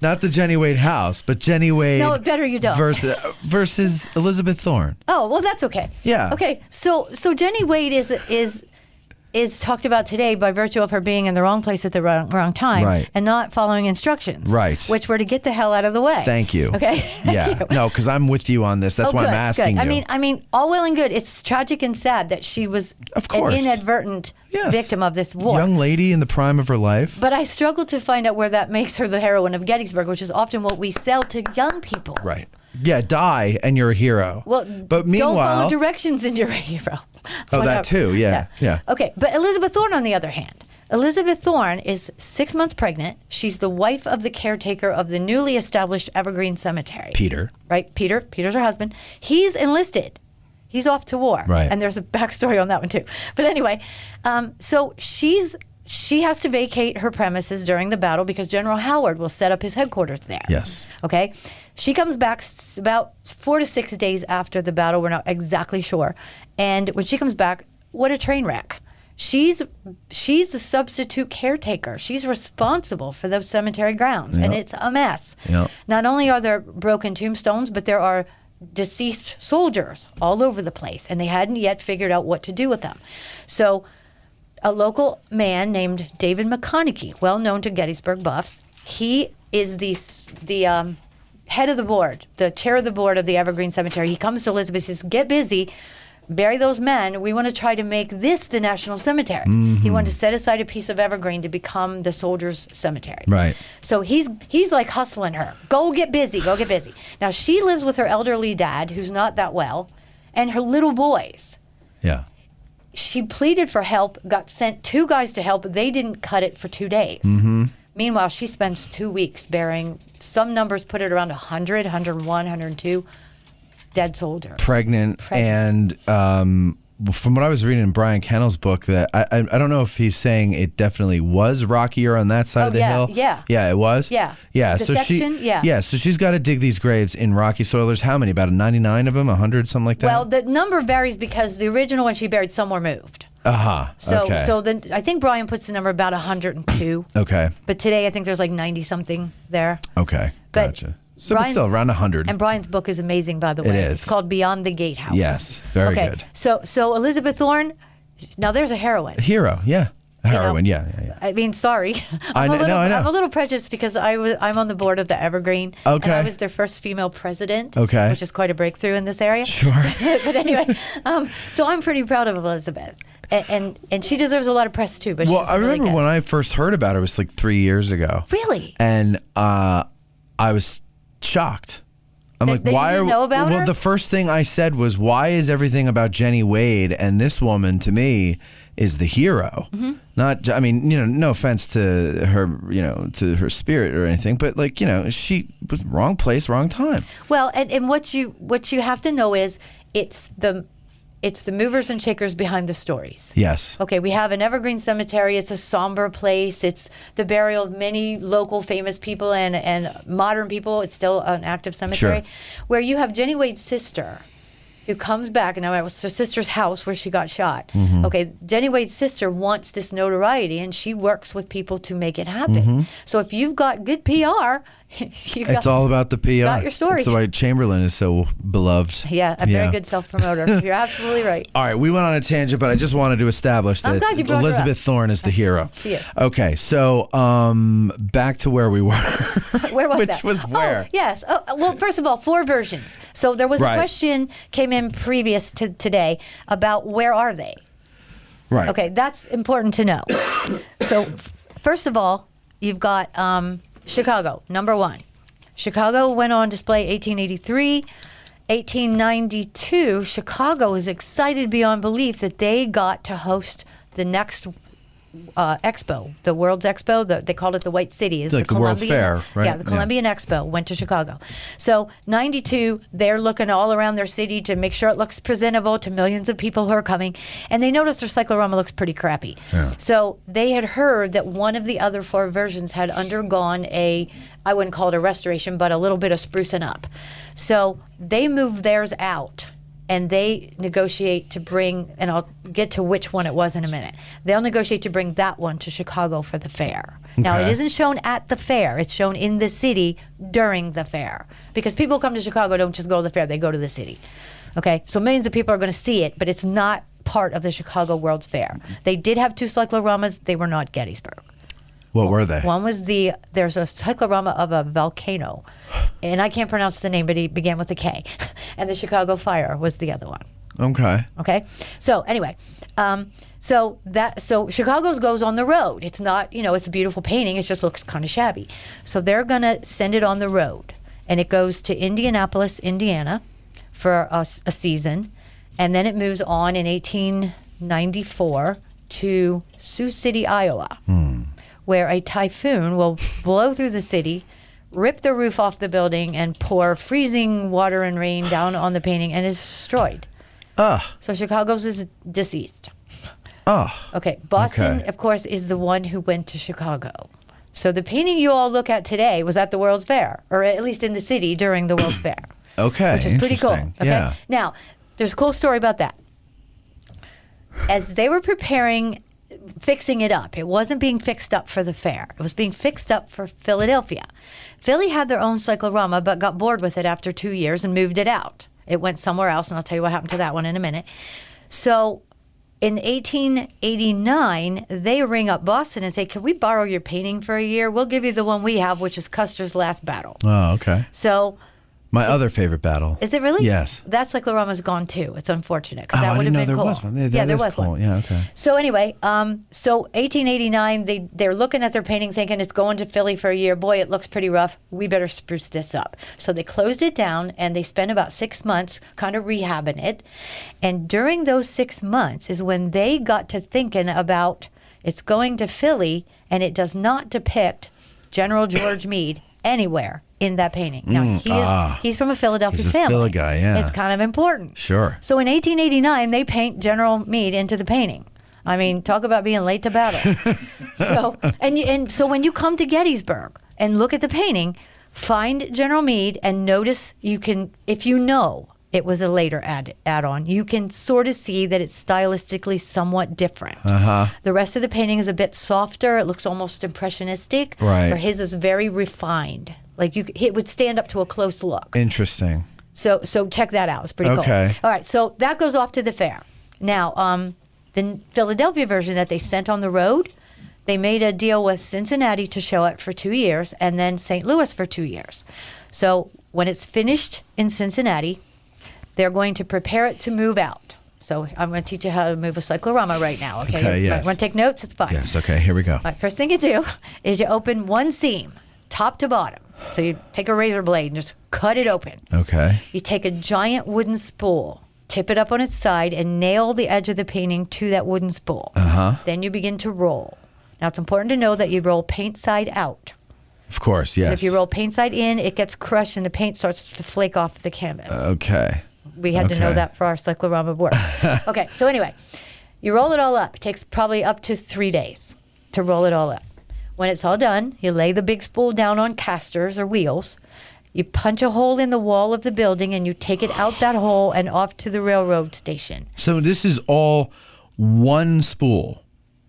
not the Jenny Wade house, but Jenny Wade. No, better you don't. Versus Elizabeth Thorne. Oh, well, that's okay. Yeah. Okay, so Jenny Wade is talked about today by virtue of her being in the wrong place at the wrong time, right, and not following instructions, right, which were to get the hell out of the way. Thank you. Okay. Yeah. No, because I'm with you on this. That's why I'm asking you. I mean, all well and good. It's tragic and sad that she was an inadvertent victim of this war. Young lady in the prime of her life. But I struggle to find out where that makes her the heroine of Gettysburg, which is often what we sell to young people. Right. Yeah, die and you're a hero. Well, but meanwhile, don't follow directions and you're a hero. Oh, that too. Yeah. Okay, but Elizabeth Thorne, on the other hand, Elizabeth Thorne is 6 months pregnant. She's the wife of the caretaker of the newly established Evergreen Cemetery. Peter. Right? Peter's her husband. He's enlisted. He's off to war. Right. And there's a backstory on that one too. But anyway, so she has to vacate her premises during the battle because General Howard will set up his headquarters there. Yes. Okay. She comes back about 4 to 6 days after the battle. We're not exactly sure. And when she comes back, what a train wreck. She's the substitute caretaker. She's responsible for those cemetery grounds, and it's a mess. Yep. Not only are there broken tombstones, but there are deceased soldiers all over the place, and they hadn't yet figured out what to do with them. So a local man named David McConaughey, well known to Gettysburg buffs, he is the head of the board, the chair of the board of the Evergreen Cemetery. He comes to Elizabeth and says, get busy. Bury those men. We want to try to make this the national cemetery. He wanted to set aside a piece of Evergreen to become the soldiers' cemetery. Right. So he's like hustling her. Go get busy. Go get busy. Now she lives with her elderly dad, who's not that well, and her little boys. Yeah. She pleaded for help. Got sent 2 guys to help. They didn't cut it for 2 days. Meanwhile, she spends 2 weeks burying. Some numbers put it around 100, 101, 102. Dead soldier. Pregnant. And from what I was reading in Brian Kennel's book, that I don't know if he's saying it definitely was rockier on that side of the hill. Yeah, it was. Yeah. So section, so she's got to dig these graves in rocky soil. There's how many? About 99 of them, 100, something like that. Well, the number varies because the original one she buried, some were moved. So then I think Brian puts the number about 102. Okay. But today I think there's like 90 something there. Okay. Gotcha. So it's still around 100. And Brian's book is amazing, by the way. It is. It's called Beyond the Gatehouse. Yes, very good. So Elizabeth Thorne, now there's a heroine. Hero, yeah. A heroine, yeah. I mean, sorry. I know. I'm a little prejudiced because I'm on the board of the Evergreen. Okay. And I was their first female president. Okay. Which is quite a breakthrough in this area. Sure. But anyway, so I'm pretty proud of Elizabeth. And she deserves a lot of press too. But well, she's I remember really good. when I first heard about her, it was like 3 years ago. Really? And I was shocked. I'm like, that why you didn't know about well, her? the first thing I said was, why is everything about Jenny Wade and this woman to me is the hero? Not, I mean, no offense to her, to her spirit or anything, but like, she was wrong place, wrong time. Well, and what you have to know is it's the movers and shakers behind the stories. Yes. Okay, we have an Evergreen Cemetery. It's a somber place. It's the burial of many local famous people and modern people. It's still an active cemetery. Sure. Where you have Jenny Wade's sister, who comes back, and now it was her sister's house where she got shot. Okay, Jenny Wade's sister wants this notoriety, and she works with people to make it happen. So if you've got good PR, it's all about the PR. Got your story. That's why Chamberlain is so beloved. Yeah, a very good self-promoter. You're absolutely right. All right, we went on a tangent, but I just wanted to establish I'm that glad you brought her Elizabeth up. Thorne is the hero. She is. Okay, so back to where we were. Where was Which that? was where? Oh, yes. Well, first of all, 4 versions. So there was Right. a question came in previous to today about where are they? Right. Okay, that's important to know. So first of all, you've got Chicago, number 1. Chicago went on display 1883. 1892, Chicago is excited beyond belief that they got to host the next expo, the World's Expo. They called it the White City. It's like the World's Fair, right? Yeah, the Columbian Expo went to Chicago. So 92, they're looking all around their city to make sure it looks presentable to millions of people who are coming. And they noticed their cyclorama looks pretty crappy. Yeah. So they had heard that one of the other 4 versions had undergone I wouldn't call it a restoration, but a little bit of sprucing up. So they moved theirs out. And they negotiate to bring, and I'll get to which one it was in a minute. They'll negotiate to bring that one to Chicago for the fair. Now, it isn't shown at the fair. It's shown in the city during the fair. Because people come to Chicago, don't just go to the fair, they go to the city. Okay? So millions of people are going to see it, but it's not part of the Chicago World's Fair. They did have 2 cycloramas. They were not Gettysburg. What were they? One was there's a cyclorama of a volcano, and I can't pronounce the name, but it began with a K. And the Chicago Fire was the other one. Okay. So anyway, so Chicago's goes on the road. It's not, it's a beautiful painting. It just looks kind of shabby. So they're gonna send it on the road, and it goes to Indianapolis, Indiana, for a season, and then it moves on in 1894 to Sioux City, Iowa, where a typhoon will blow through the city, rip the roof off the building, and pour freezing water and rain down on the painting, and is destroyed. So Chicago's is deceased. Okay, Boston, of course, is the one who went to Chicago. So the painting you all look at today was at the World's Fair, or at least in the city during the World's Fair. Okay, which is pretty cool. interesting. Okay? Yeah. Now, there's a cool story about that. As they were fixing it up, it wasn't being fixed up for the fair. It was being fixed up for Philadelphia. Philly had their own cyclorama, but got bored with it after 2 years and moved it out. It went somewhere else, and I'll tell you what happened to that one in a minute. So in 1889, they ring up Boston and say, can we borrow your painting for a year? We'll give you the one we have, which is Custer's Last Battle. Oh, okay. So... My other favorite battle. Is it really? Yes. That cyclorama's gone too. It's unfortunate because Oh, that I would have didn't been know cool. there was one. Yeah, there is was cool. one. Yeah, okay. So anyway, so 1889, they're looking at their painting thinking it's going to Philly for a year. Boy, it looks pretty rough. We better spruce this up. So they closed it down and they spent about 6 months kind of rehabbing it. And during those 6 months is when they got to thinking about it's going to Philly and it does not depict General George Meade anywhere in that painting. Now, he's from a Philadelphia He's a family. Philly guy, yeah. It's kind of important. Sure. So in 1889, they paint General Meade into the painting. I mean, talk about being late to battle. So so when you come to Gettysburg and look at the painting, find General Meade and notice if you know it was a later add-on, you can sort of see that it's stylistically somewhat different. The rest of the painting is a bit softer. It looks almost impressionistic. Right. Where his is very refined. Like it would stand up to a close look. Interesting. So check that out. It's pretty Okay. cool. All right, so that goes off to the fair. Now, the Philadelphia version that they sent on the road, they made a deal with Cincinnati to show it for 2 years and then St. Louis for 2 years. So when it's finished in Cincinnati, they're going to prepare it to move out. So I'm going to teach you how to move a cyclorama right now, okay? Okay, yes. Want to take notes? It's fine. Yes, okay, here we go. All right, first thing you do is you open one seam, top to bottom. So you take a razor blade and just cut it open. Okay. You take a giant wooden spool, tip it up on its side, and nail the edge of the painting to that wooden spool. Then you begin to roll. Now, it's important to know that you roll paint side out. Of course, yes. If you roll paint side in, it gets crushed and the paint starts to flake off the canvas. Okay. We had to know that for our cyclorama work. Okay, so anyway, you roll it all up. It takes probably up to 3 days to roll it all up. When it's all done, you lay the big spool down on casters or wheels. You punch a hole in the wall of the building and you take it out that hole and off to the railroad station. So this is all one spool.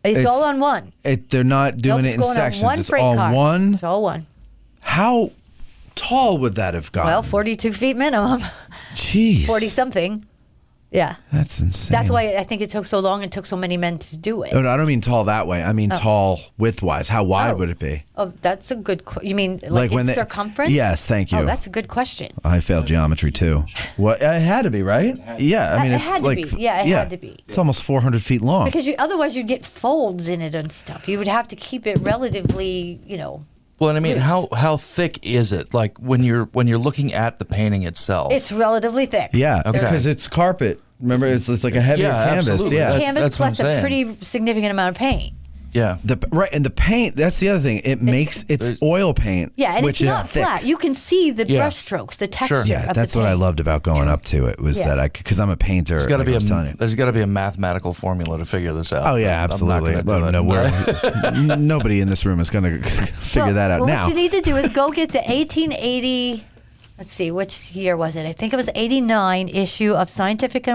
It's all on one. They're not doing it in Nope, it's going on sections. one It's freight all car. one. It's all one. How tall would that have gotten? Well, 42 feet minimum. Jeez. 40 something. Yeah. That's insane. That's why I think it took so long and took so many men to do it. No, I don't mean tall that way. I mean tall width-wise. How wide would it be? Oh, that's a good You mean like in circumference? Yes, thank you. Oh, that's a good question. I failed geometry too. What? It had to be, right? Yeah, I mean, It it's had to like be. Yeah, it had to be. It's almost 400 feet long. Because otherwise you'd get folds in it and stuff. You would have to keep it relatively, Well, and I mean, how thick is it? Like when you're looking at the painting itself. It's relatively thick. Yeah, Okay. because it's carpet. Remember, it's like a heavier canvas. absolutely. Yeah, Canvas That's what plus I'm a saying. pretty significant amount of paint. Yeah. and the paint. That's the other thing. It's oil paint. Yeah, and which it's is not thick. flat. You can see the Yeah. brush strokes, the texture. Sure. Yeah, of that's the what I paint. loved about going up to it was Yeah. that because I'm a painter. There's got to like I was telling you. there's got to be a mathematical formula to figure this out. Oh yeah, I'm not absolutely. gonna do Well, it. no, nobody in this room is going to figure that out well, now. What you need to do is go get the 1880. Let's see, which year was it? I think it was 89 issue of Scientific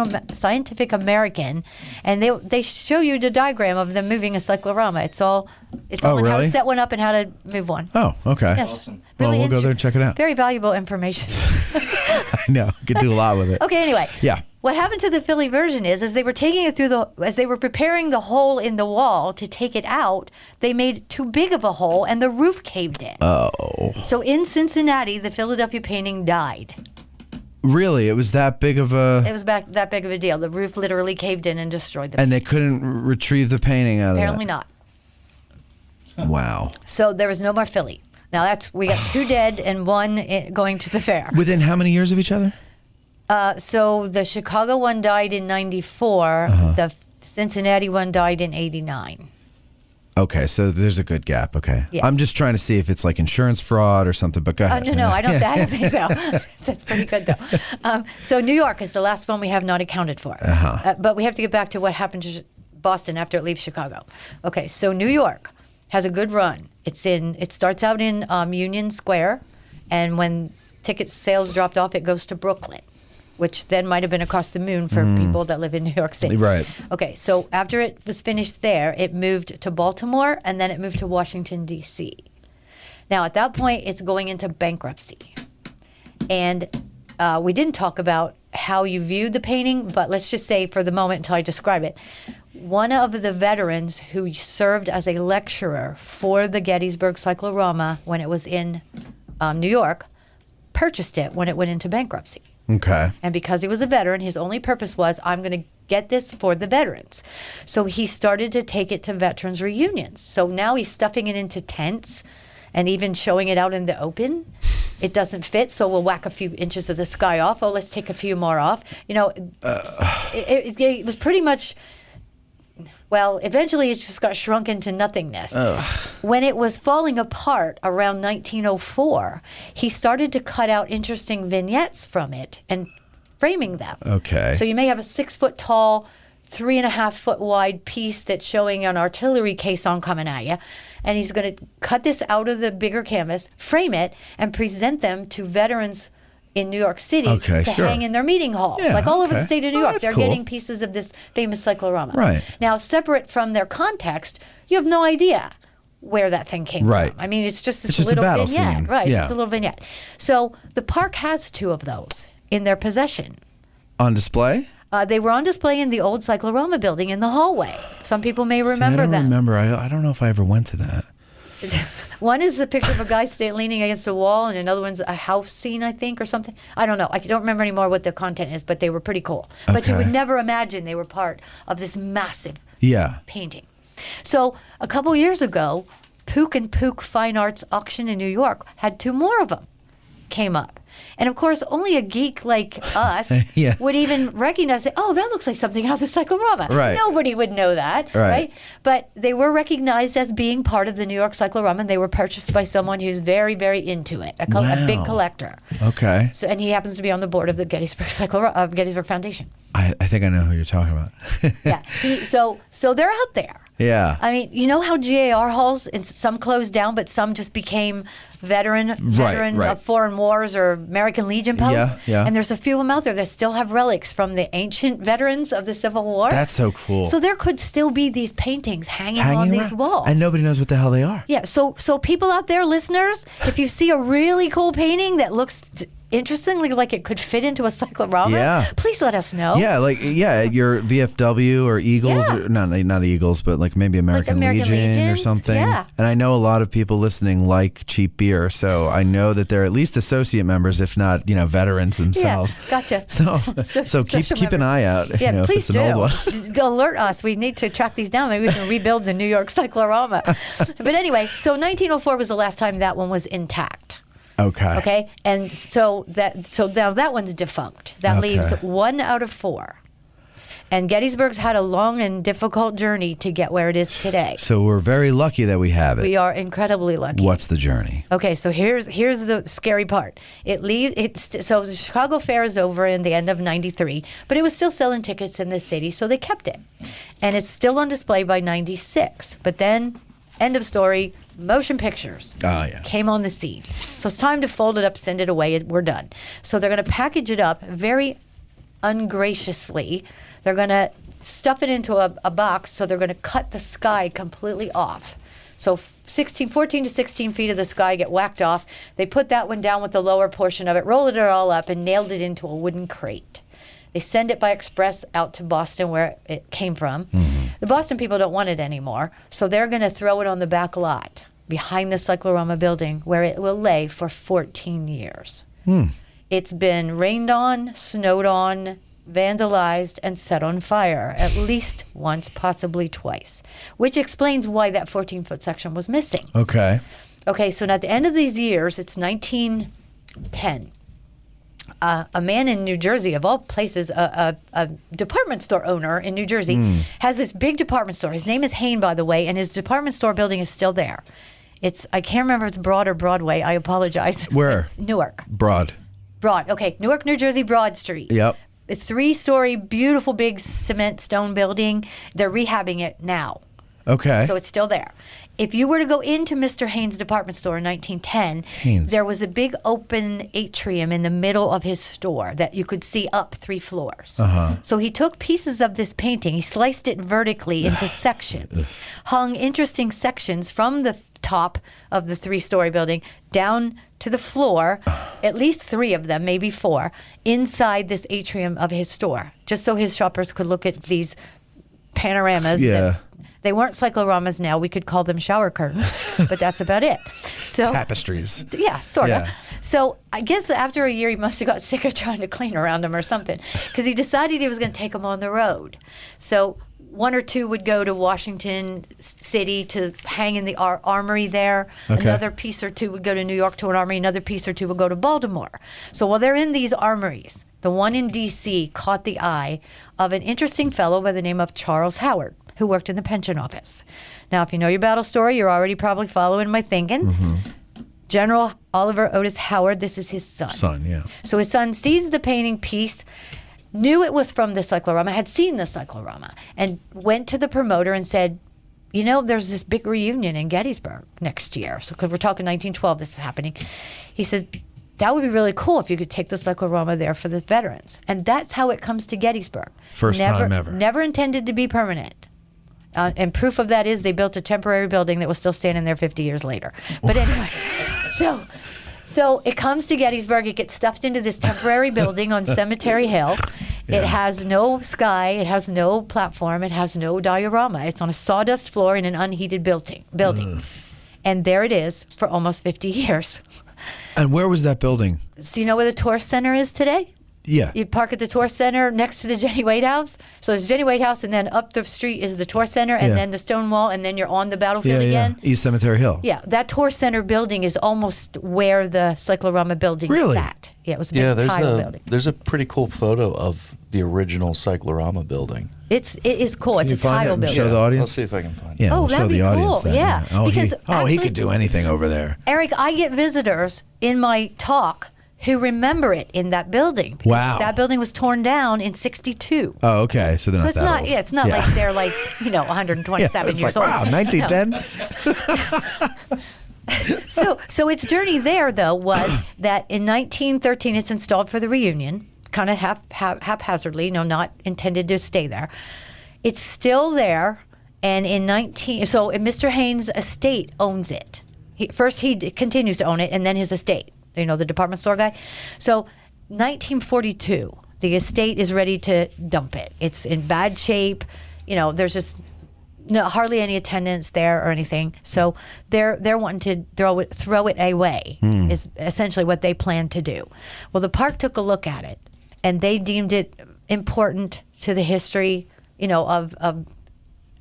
American, and they show you the diagram of them moving a cyclorama. It's all on how really? to set one up and how to move one. Oh, okay. Yes. Well, we'll go there and check it out. Very valuable information. I know. Could do a lot with it. Okay, anyway. Yeah. What happened to the Philly version is, as they were taking it through as they were preparing the hole in the wall to take it out, they made too big of a hole and the roof caved in. Oh. So in Cincinnati, the Philadelphia painting died. Really? It was that big of a... It was that big of a deal. The roof literally caved in and destroyed the And they couldn't retrieve the painting out Apparently of not. that? Wow. So there was no more Philly. Now we got 2 dead and 1 going to the fair. Within how many years of each other? So the Chicago one died in 94. The Cincinnati one died in 89. Okay, so there's a good gap. Okay. Yeah. I'm just trying to see if it's like insurance fraud or something, but go ahead. No, I don't think so. That's pretty good, though. So New York is the last one we have not accounted for. But we have to get back to what happened to Boston after it leaves Chicago. Okay, so New York has a good run. It starts out in Union Square, and when ticket sales dropped off, it goes to Brooklyn, which then might have been across the moon for people that live in New York City. Right. Okay, so after it was finished there, it moved to Baltimore, and then it moved to Washington, D.C. Now, at that point, it's going into bankruptcy. And we didn't talk about how you viewed the painting, but let's just say for the moment until I describe it, one of the veterans who served as a lecturer for the Gettysburg Cyclorama when it was in New York purchased it when it went into bankruptcy. Okay. And because he was a veteran, his only purpose was, I'm going to get this for the veterans. So he started to take it to veterans reunions. So now he's stuffing it into tents and even showing it out in the open. It doesn't fit, so we'll whack a few inches of the sky off. Oh, let's take a few more off. It was pretty much... Well, eventually it just got shrunk into nothingness. When it was falling apart around 1904, he started to cut out interesting vignettes from it and framing them. Okay. So you may have a 6-foot tall, 3.5-foot wide piece that's showing an artillery caisson coming at you. And he's going to cut this out of the bigger canvas, frame it, and present them to veterans in New York City to hang in their meeting halls. Yeah, Like all over the state of New York, that's they're cool. getting pieces of this famous cyclorama. Right. Now, separate from their context, you have no idea where that thing came Right. from. I mean, it's just this It's just a little battle vignette. scene. Right, it's Yeah. just a little vignette. So the park has 2 of those in their possession. On display? They were on display in the old Cyclorama building in the hallway. Some people may See, remember I don't them. remember. I don't know if I ever went to that. One is the picture of a guy leaning against a wall, and another one's a house scene, I think, or something. I don't know. I don't remember anymore what the content is, but they were pretty cool. But you would never imagine they were part of this massive painting. So a couple years ago, Pook and Pook Fine Arts Auction in New York had 2 more of them came up. And of course, only a geek like us would even recognize it. Oh, that looks like something out of the Cyclorama. Right. Nobody would know that, right? But they were recognized as being part of the New York Cyclorama, and they were purchased by someone who's very, very into it, a big collector. Okay. So, and he happens to be on the board of the Gettysburg Gettysburg Foundation. I think I know who you're talking about. Yeah. So they're out there. Yeah. I mean, you know how GAR halls, and some closed down, but some just became veteran of foreign wars or American Legion posts? Yeah. And there's a few of them out there that still have relics from the ancient veterans of the Civil War. That's so cool. So there could still be these paintings hanging on these walls. And nobody knows what the hell they are. Yeah, so people out there, listeners, if you see a really cool painting that looks interestingly like it could fit into a cyclorama, please let us know. Yeah, your VFW or Eagles, or, not Eagles, but like maybe American Legion or something. Yeah. And I know a lot of people listening like cheap beer, so I know that they're at least associate members, if not, veterans themselves. Yeah, gotcha. So keep an eye out. Yeah, if please it's an old one. Alert us. We need to track these down. Maybe we can rebuild the New York Cyclorama. But anyway, so 1904 was the last time that one was intact. Okay. And so now that one's defunct. That leaves 1 out of 4. And Gettysburg's had a long and difficult journey to get where it is today. So we're very lucky that we have it. We are incredibly lucky. What's the journey? Okay, so here's the scary part. So the Chicago Fair is over in the end of '93, but it was still selling tickets in the city, so they kept it. And it's still on display by '96. But then, end of story, motion pictures came on the scene. So it's time to fold it up, send it away, we're done. So they're going to package it up very ungraciously. They're going to stuff it into a box, so they're going to cut the sky completely off. So 14 to 16 feet of the sky get whacked off. They put that one down with the lower portion of it, rolled it all up, and nailed it into a wooden crate. They send it by express out to Boston, where it came from. Mm-hmm. The Boston people don't want it anymore, so they're going to throw it on the back lot behind the Cyclorama building, where it will lay for 14 years. It's been rained on, snowed on, vandalized, and set on fire at least once, possibly twice, which explains why that 14-foot section was missing. Okay. Okay, so at the end of these years, it's 1910. A man in New Jersey, of all places, a department store owner in New Jersey, has this big department store. His name is Hain, by the way, and his department store building is still there. I can't remember if it's Broad or Broadway. I apologize. Where? Newark. Broad. Okay. Newark, New Jersey, Broad Street. Yep. A 3-story, beautiful, big cement stone building. They're rehabbing it now. Okay. So it's still there. If you were to go into Mr. Haynes' department store in 1910, Haynes. there was a big open atrium in the middle of his store that you could see up 3 floors. So he took pieces of this painting, he sliced it vertically into sections, hung interesting sections from the top of the 3-story building down to the floor, at least 3 of them, maybe 4, inside this atrium of his store, just so his shoppers could look at these panoramas. Yeah. They weren't cycloramas now. We could call them shower curtains, but that's about it. So Tapestries. yeah, sort of. Yeah. So I guess after a year, he must have got sick of trying to clean around them or something, because he decided he was going to take them on the road. So 1 or 2 would go to Washington City to hang in the armory there. Okay. Another piece or 2 would go to New York to an armory. Another piece or 2 would go to Baltimore. So while they're in these armories, the one in D.C. caught the eye of an interesting fellow by the name of Charles Howard, who worked in the pension office. Now, if you know your battle story, you're already probably following my thinking. General Oliver Otis Howard, this is his son. Son, yeah. So his son sees the painting piece, knew it was from the Cyclorama, had seen the Cyclorama, and went to the promoter and said, you know, there's this big reunion in Gettysburg next year. So, because we're talking 1912, this is happening. He says, that would be really cool if you could take the Cyclorama there for the veterans. And that's how it comes to Gettysburg. First time ever. Never intended to be permanent. And proof of that is they built a temporary building that was still standing there 50 years later. But anyway, so it comes to Gettysburg. It gets stuffed into this temporary building on Cemetery Hill. Yeah. It has no sky. It has no platform. It has no diorama. It's on a sawdust floor in an unheated building. And there it is for almost 50 years. And where was that building? So you know where the tourist center is today? Yeah. You park at the tourist center next to the Jenny Wade House. So there's Jenny Wade House, and then up the street is the tourist center, and Yeah. then the stone wall, and then you're on the battlefield again. East Cemetery Hill. Yeah, that tourist center building is almost where the Cyclorama building Really? sat. Yeah, it was a big tile building. there's a pretty cool photo of the original Cyclorama building. It is cool. It's you a find it tile and building. show the audience? Let's see if I can find it. Yeah, Oh, we'll show that'd the be audience cool. then. Yeah, Oh, because he actually- could do anything over there. Eric, I get visitors in my talk who remember it in that building. Because Wow. That building was torn down in 1962. Oh, okay. So they're So not it's that not, old. yeah, it's not like they're like, 127 it's years like, old. wow, 1910? So its journey there, though, was that in 1913 it's installed for the reunion, kind of haphazardly, not intended to stay there. It's still there, and Mr. Haynes' estate owns it. He continues to own it, and then his estate, the department store guy. So 1942, the estate is ready to dump it. It's in bad shape. There's just hardly any attendance there or anything. So they're wanting to throw it away is essentially what they plan to do. Well, the park took a look at it, and they deemed it important to the history,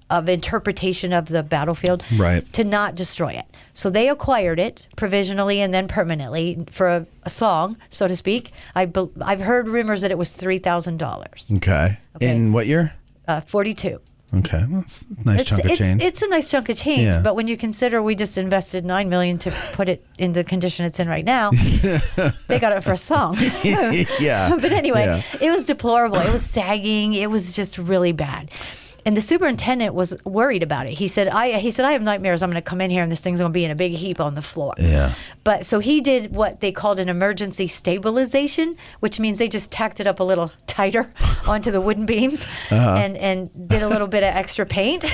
of interpretation of the battlefield, Right. to not destroy it. So they acquired it provisionally and then permanently for a song, so to speak. I've heard rumors that it was $3,000. Okay. In what year? 42. Okay. Well, that's a nice chunk of change. It's a nice chunk of change, Yeah. but when you consider we just invested $9 million to put it in the condition it's in right now, they got it for a song. Yeah. But anyway, Yeah. It was deplorable. It was sagging. It was just really bad. And the superintendent was worried about it. He said, I have nightmares. I'm going to come in here and this thing's going to be in a big heap on the floor. Yeah. But so he did what they called an emergency stabilization, which means they just tacked it up a little tighter onto the wooden beams and did a little bit of extra paint.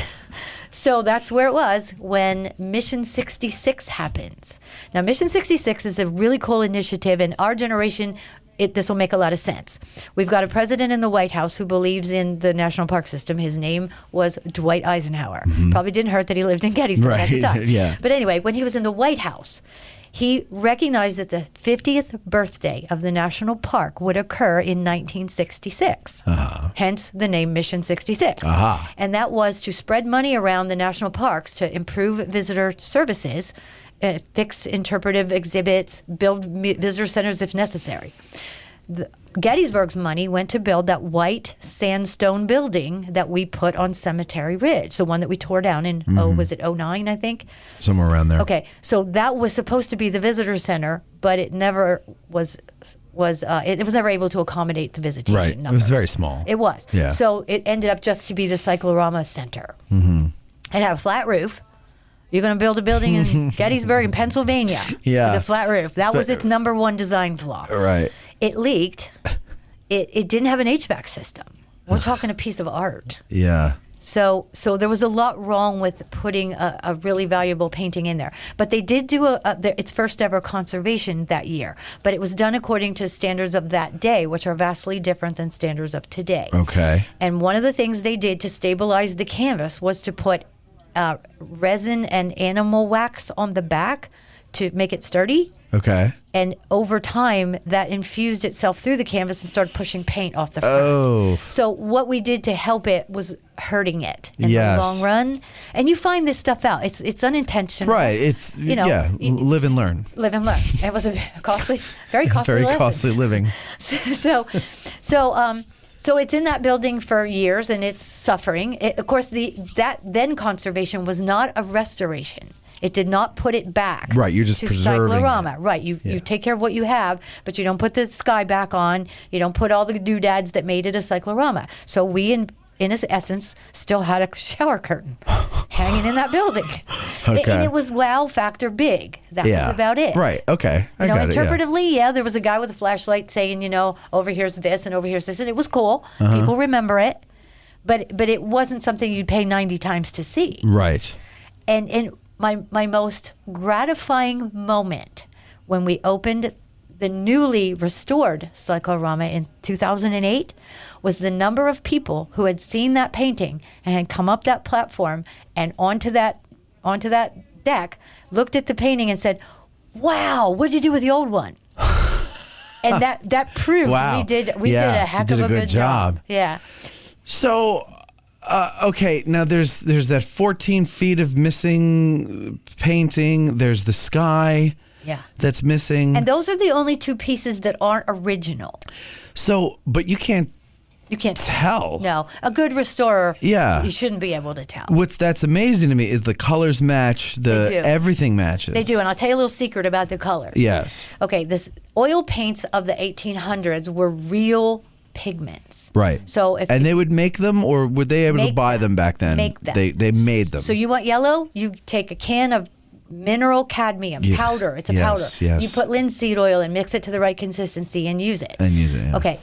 So that's where it was when Mission 66 happens. Now, Mission 66 is a really cool initiative, and our generation, this will make a lot of sense. We've got a president in the White House who believes in the national park system. His name was Dwight Eisenhower. Probably didn't hurt that he lived in Gettysburg at the Right, time. yeah. But anyway, when he was in the White House, he recognized that the 50th birthday of the national park would occur in 1966. Hence the name Mission 66. And that was to spread money around the national parks to improve visitor services fix interpretive exhibits, build visitor centers if necessary. Gettysburg's money went to build that white sandstone building that we put on Cemetery Ridge, the one that we tore down in, was it 09, I think? Somewhere around there. Okay, so that was supposed to be the visitor center, but it never was it was never able to accommodate the visitation Right. numbers. It was very small. It was. Yeah. So it ended up just to be the Cyclorama Center. Mm-hmm. It had a flat roof. You're going to build a building in Gettysburg in Pennsylvania Yeah. with a flat roof. That was its number one design flaw. Right. It leaked. It didn't have an HVAC system. We're talking a piece of art. Yeah. So there was a lot wrong with putting a really valuable painting in there. But they did do its first ever conservation that year. But it was done according to standards of that day, which are vastly different than standards of today. Okay. And one of the things they did to stabilize the canvas was to put resin and animal wax on the back to make it sturdy. Okay. And over time, that infused itself through the canvas and started pushing paint off the front. Oh. So what we did to help it was hurting it in Yes. the long run. And you find this stuff out. It's unintentional. Right. It's, live and learn. Live and learn. It was a costly, very costly Very lesson. costly living. So it's in that building for years, and it's suffering. Of course, that then conservation was not a restoration. It did not put it back. Right, you're just to preserving Cyclorama. it. Right, you take care of what you have, but you don't put the sky back on. You don't put all the doodads that made it a cyclorama. So we, in essence, still had a shower curtain hanging in that building. Okay. And it was wow factor big. That was about it. Right. Okay. I got it. Interpretively, there was a guy with a flashlight saying, over here's this and over here's this, and it was cool. People remember it, but it wasn't something you'd pay 90 times to see. Right. And my most gratifying moment when we opened the newly restored Cyclorama in 2008 was the number of people who had seen that painting and had come up that platform and onto that deck, looked at the painting and said, "Wow, what'd you do with the old one?" And that proved Wow. we did a heck of a good job. Yeah. So, okay, now there's that 14 feet of missing painting. There's the sky that's missing. And those are the only two pieces that aren't original. So, but you can't tell. No, a good restorer. Yeah. You shouldn't be able to tell. That's amazing to me is the colors match. They do. Everything matches. They do, and I'll tell you a little secret about the colors. Yes. Okay, this oil paints of the 1800s were real pigments. Right. So they would make them, or were they able to Make buy them. them back then? Make them. They made them. So you want yellow? You take a can of mineral cadmium powder. It's a powder. Yes. You put linseed oil and mix it to the right consistency and use it. Yeah. Okay.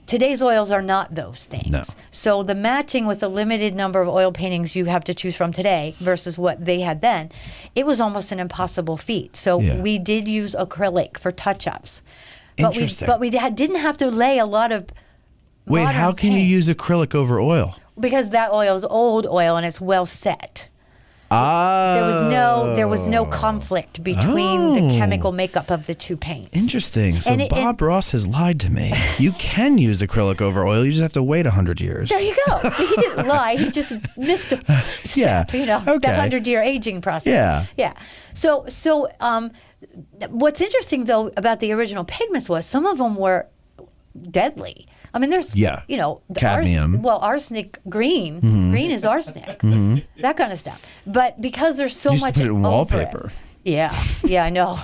Today's oils are not those things. No. So the matching with the limited number of oil paintings you have to choose from today versus what they had then, it was almost an impossible feat. So we did use acrylic for touch-ups. Interesting. But we didn't have to lay a lot of Wait, modern how can you paint. use acrylic over oil? Because that oil is old oil and it's well set. Ah. There was no conflict between the chemical makeup of the two paints. Interesting. So Bob Ross has lied to me. You can use acrylic over oil. You just have to wait 100 years. There you go. See, he didn't lie. He just missed a step, Okay. that 100-year aging process. Yeah. Yeah. So what's interesting, though, about the original pigments was some of them were deadly. I mean, there's, the cadmium. arsenic green. Green is arsenic. That kind of stuff. But because there's so You used much to put it in over wallpaper. Yeah, I know.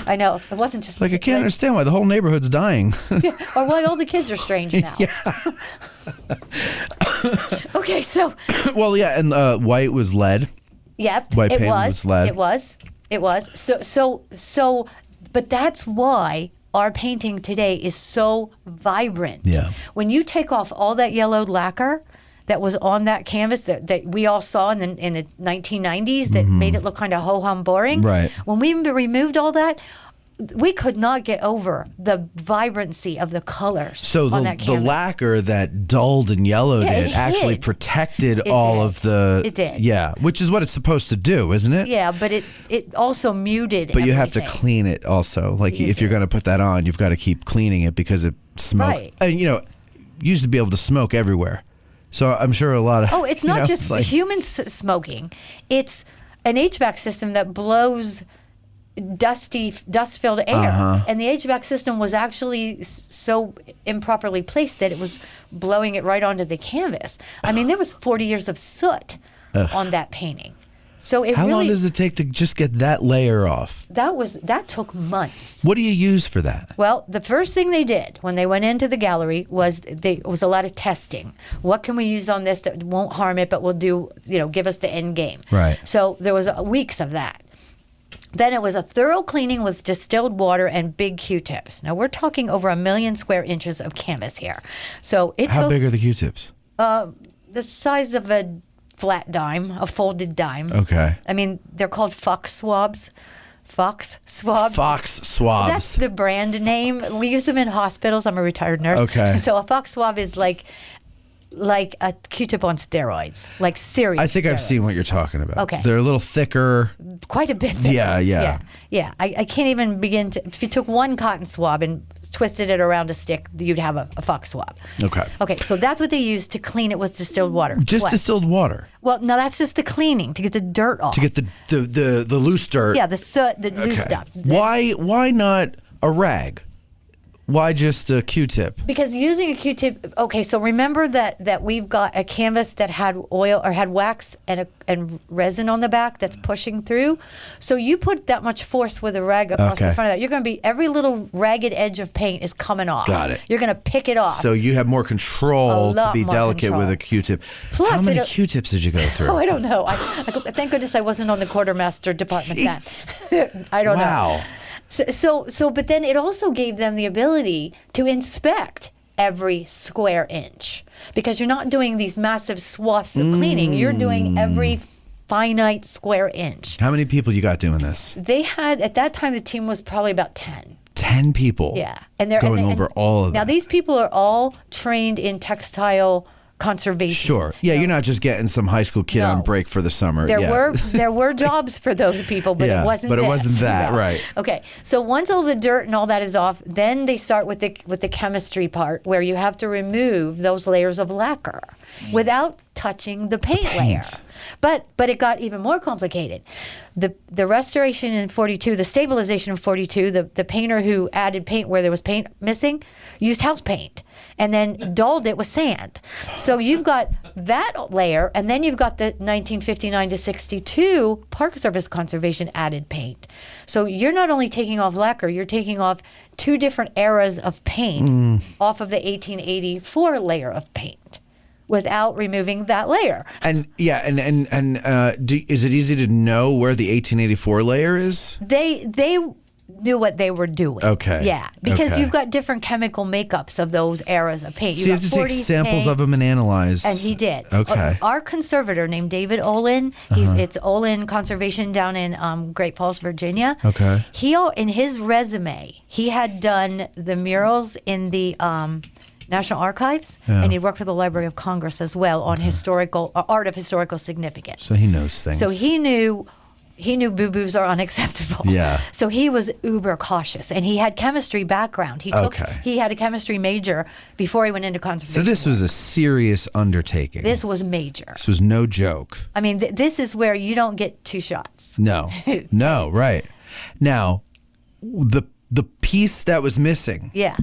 It wasn't just Like, I can't understand why the whole neighborhood's dying. or why all the kids are strange now. Okay, so. Well, yeah, and white was lead. Yep. White paint was lead. It was. So, but that's why our painting today is so vibrant. Yeah. When you take off all that yellowed lacquer that was on that canvas that we all saw in the 1990s that made it look kind of ho-hum boring. Right. When we removed all that, we could not get over the vibrancy of the colors So on that the canvas. lacquer that dulled and yellowed Yeah, it it actually hid. protected It all did. of the... It did. Yeah, which is what it's supposed to do, isn't it? Yeah, but it also muted But you have to everything. clean it also. Like, You if you're do. going to put that on, you've got to keep cleaning it because it smoked. Right. And, you used to be able to smoke everywhere. So I'm sure a lot of... Oh, it's not just it's like, humans smoking. It's an HVAC system that blows dust-filled air. And the HVAC system was actually so improperly placed that it was blowing it right onto the canvas. I mean, there was 40 years of soot on that painting. So How long does it take to just get that layer off? That took months. What do you use for that? Well, the first thing they did when they went into the gallery was a lot of testing. What can we use on this that won't harm it, but will give us the end game? Right. So there was weeks of that. Then it was a thorough cleaning with distilled water and big Q-tips. Now we're talking over 1 million square inches of canvas here. So How big are the Q-tips? The size of a flat dime, a folded dime. Okay. I mean, they're called Fox swabs. Fox swabs. Fox swabs. That's the brand name. We use them in hospitals. I'm a retired nurse. Okay. So a Fox swab is like a Q-tip on steroids, like serious. I think I've steroids. seen what you're talking about. Okay. They're a little thicker. Quite a bit thicker. Yeah. I can't even begin to. If you took one cotton swab and twisted it around a stick, you'd have a Fox swab. Okay. Okay, so that's what they use to clean it with distilled water. Just What? distilled water. Well, no, that's just the cleaning to get the dirt off. To get the loose dirt. Yeah, the soot, the loose Okay. stuff. Why not a rag? Why just a Q-tip? Because using a Q-tip, okay, so remember that we've got a canvas that had oil or had wax and resin on the back that's pushing through. So you put that much force with a rag across the Okay. front of that, you're going to be, every little ragged edge of paint is coming off. Got it. You're going to pick it off. So you have more control A lot to be more delicate control. with a Q-tip. Plus How many it- Q-tips did you go through? Oh, I don't know. I thank goodness I wasn't on the quartermaster department then. I don't know. Wow. So, but then it also gave them the ability to inspect every square inch because you're not doing these massive swaths of cleaning. You're doing every finite square inch. How many people you got doing this? They had, at that time, the team was probably about 10. 10 people. Yeah. And they're going over all of Now, that. these people are all trained in textile conservation. Sure. Yeah, you're not just getting some high school kid on No. break for the summer. There yeah. there were jobs for those people, but Yeah, it wasn't. but it this. wasn't that, No. right. Okay, so once all the dirt and all that is off, then they start with the chemistry part, where you have to remove those layers of lacquer without touching the paint layer. But it got even more complicated. The restoration in 42, the stabilization in 42, the painter who added paint where there was paint missing used house paint and then dulled it with sand. So you've got that layer, and then you've got the 1959 to 62 Park Service conservation added paint. So you're not only taking off lacquer, you're taking off two different eras of paint off of the 1884 layer of paint without removing that layer. And yeah, is it easy to know where the 1884 layer is? They knew what they were doing. Okay. Yeah, because Okay. you've got different chemical makeups of those eras of paint. So you have to take samples of them and analyze. And he did. Okay. Our conservator named David Olin, it's Olin Conservation down in Great Falls, Virginia. Okay. He, in his resume, he had done the murals in the National Archives, and he'd worked for the Library of Congress as well on art of historical significance. So he knows things. So he knew boo-boos are unacceptable. Yeah. So he was uber cautious, and he had chemistry background. He had a chemistry major before he went into conservation. So this was a serious undertaking. This was major. This was no joke. I mean, this is where you don't get two shots. No. No, right. Now, the piece that was missing. Yeah.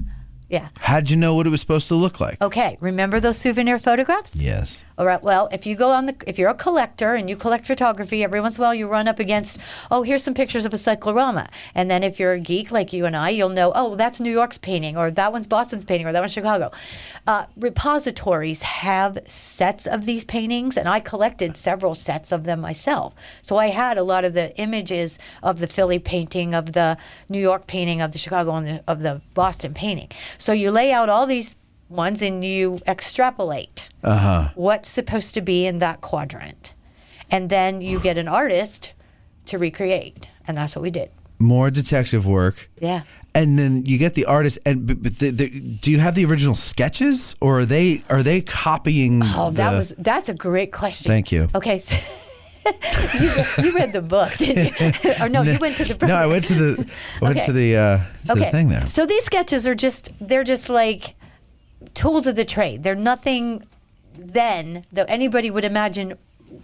Yeah. How'd you know what it was supposed to look like? Okay. Remember those souvenir photographs? Yes. All right. Well, if you're a collector and you collect photography, every once in a while you run up against, here's some pictures of a cyclorama. And then if you're a geek like you and I, you'll know, that's New York's painting, or that one's Boston's painting, or that one's Chicago. Repositories have sets of these paintings, and I collected several sets of them myself. So I had a lot of the images of the Philly painting, of the New York painting, of the Chicago, and of the Boston painting. So you lay out all these ones and you extrapolate what's supposed to be in that quadrant. And then you get an artist to recreate. And that's what we did. More detective work. Yeah. And then you get the artist. And but do you have the original sketches, or are they copying? Oh, that's a great question. Thank you. Okay. So you read the book, didn't you? Or no, you went to the. No, I went to the thing there. So these sketches are just like tools of the trade. They're nothing then that anybody would imagine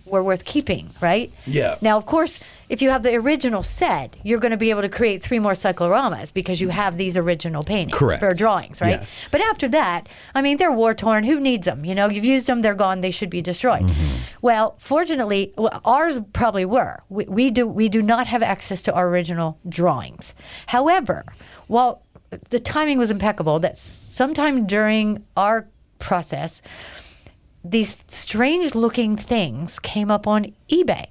were worth keeping, right? Yeah. Now, of course, if you have the original set, you're going to be able to create 3 more cycloramas because you have these original paintings Correct. or drawings, right? Yes. But after that, I mean, they're war torn. Who needs them? You know, you've used them, they're gone. They should be destroyed. Well, fortunately, ours probably were. We do not have access to our original drawings. However, while the timing was impeccable, that sometime during our process, these strange looking things came up on eBay.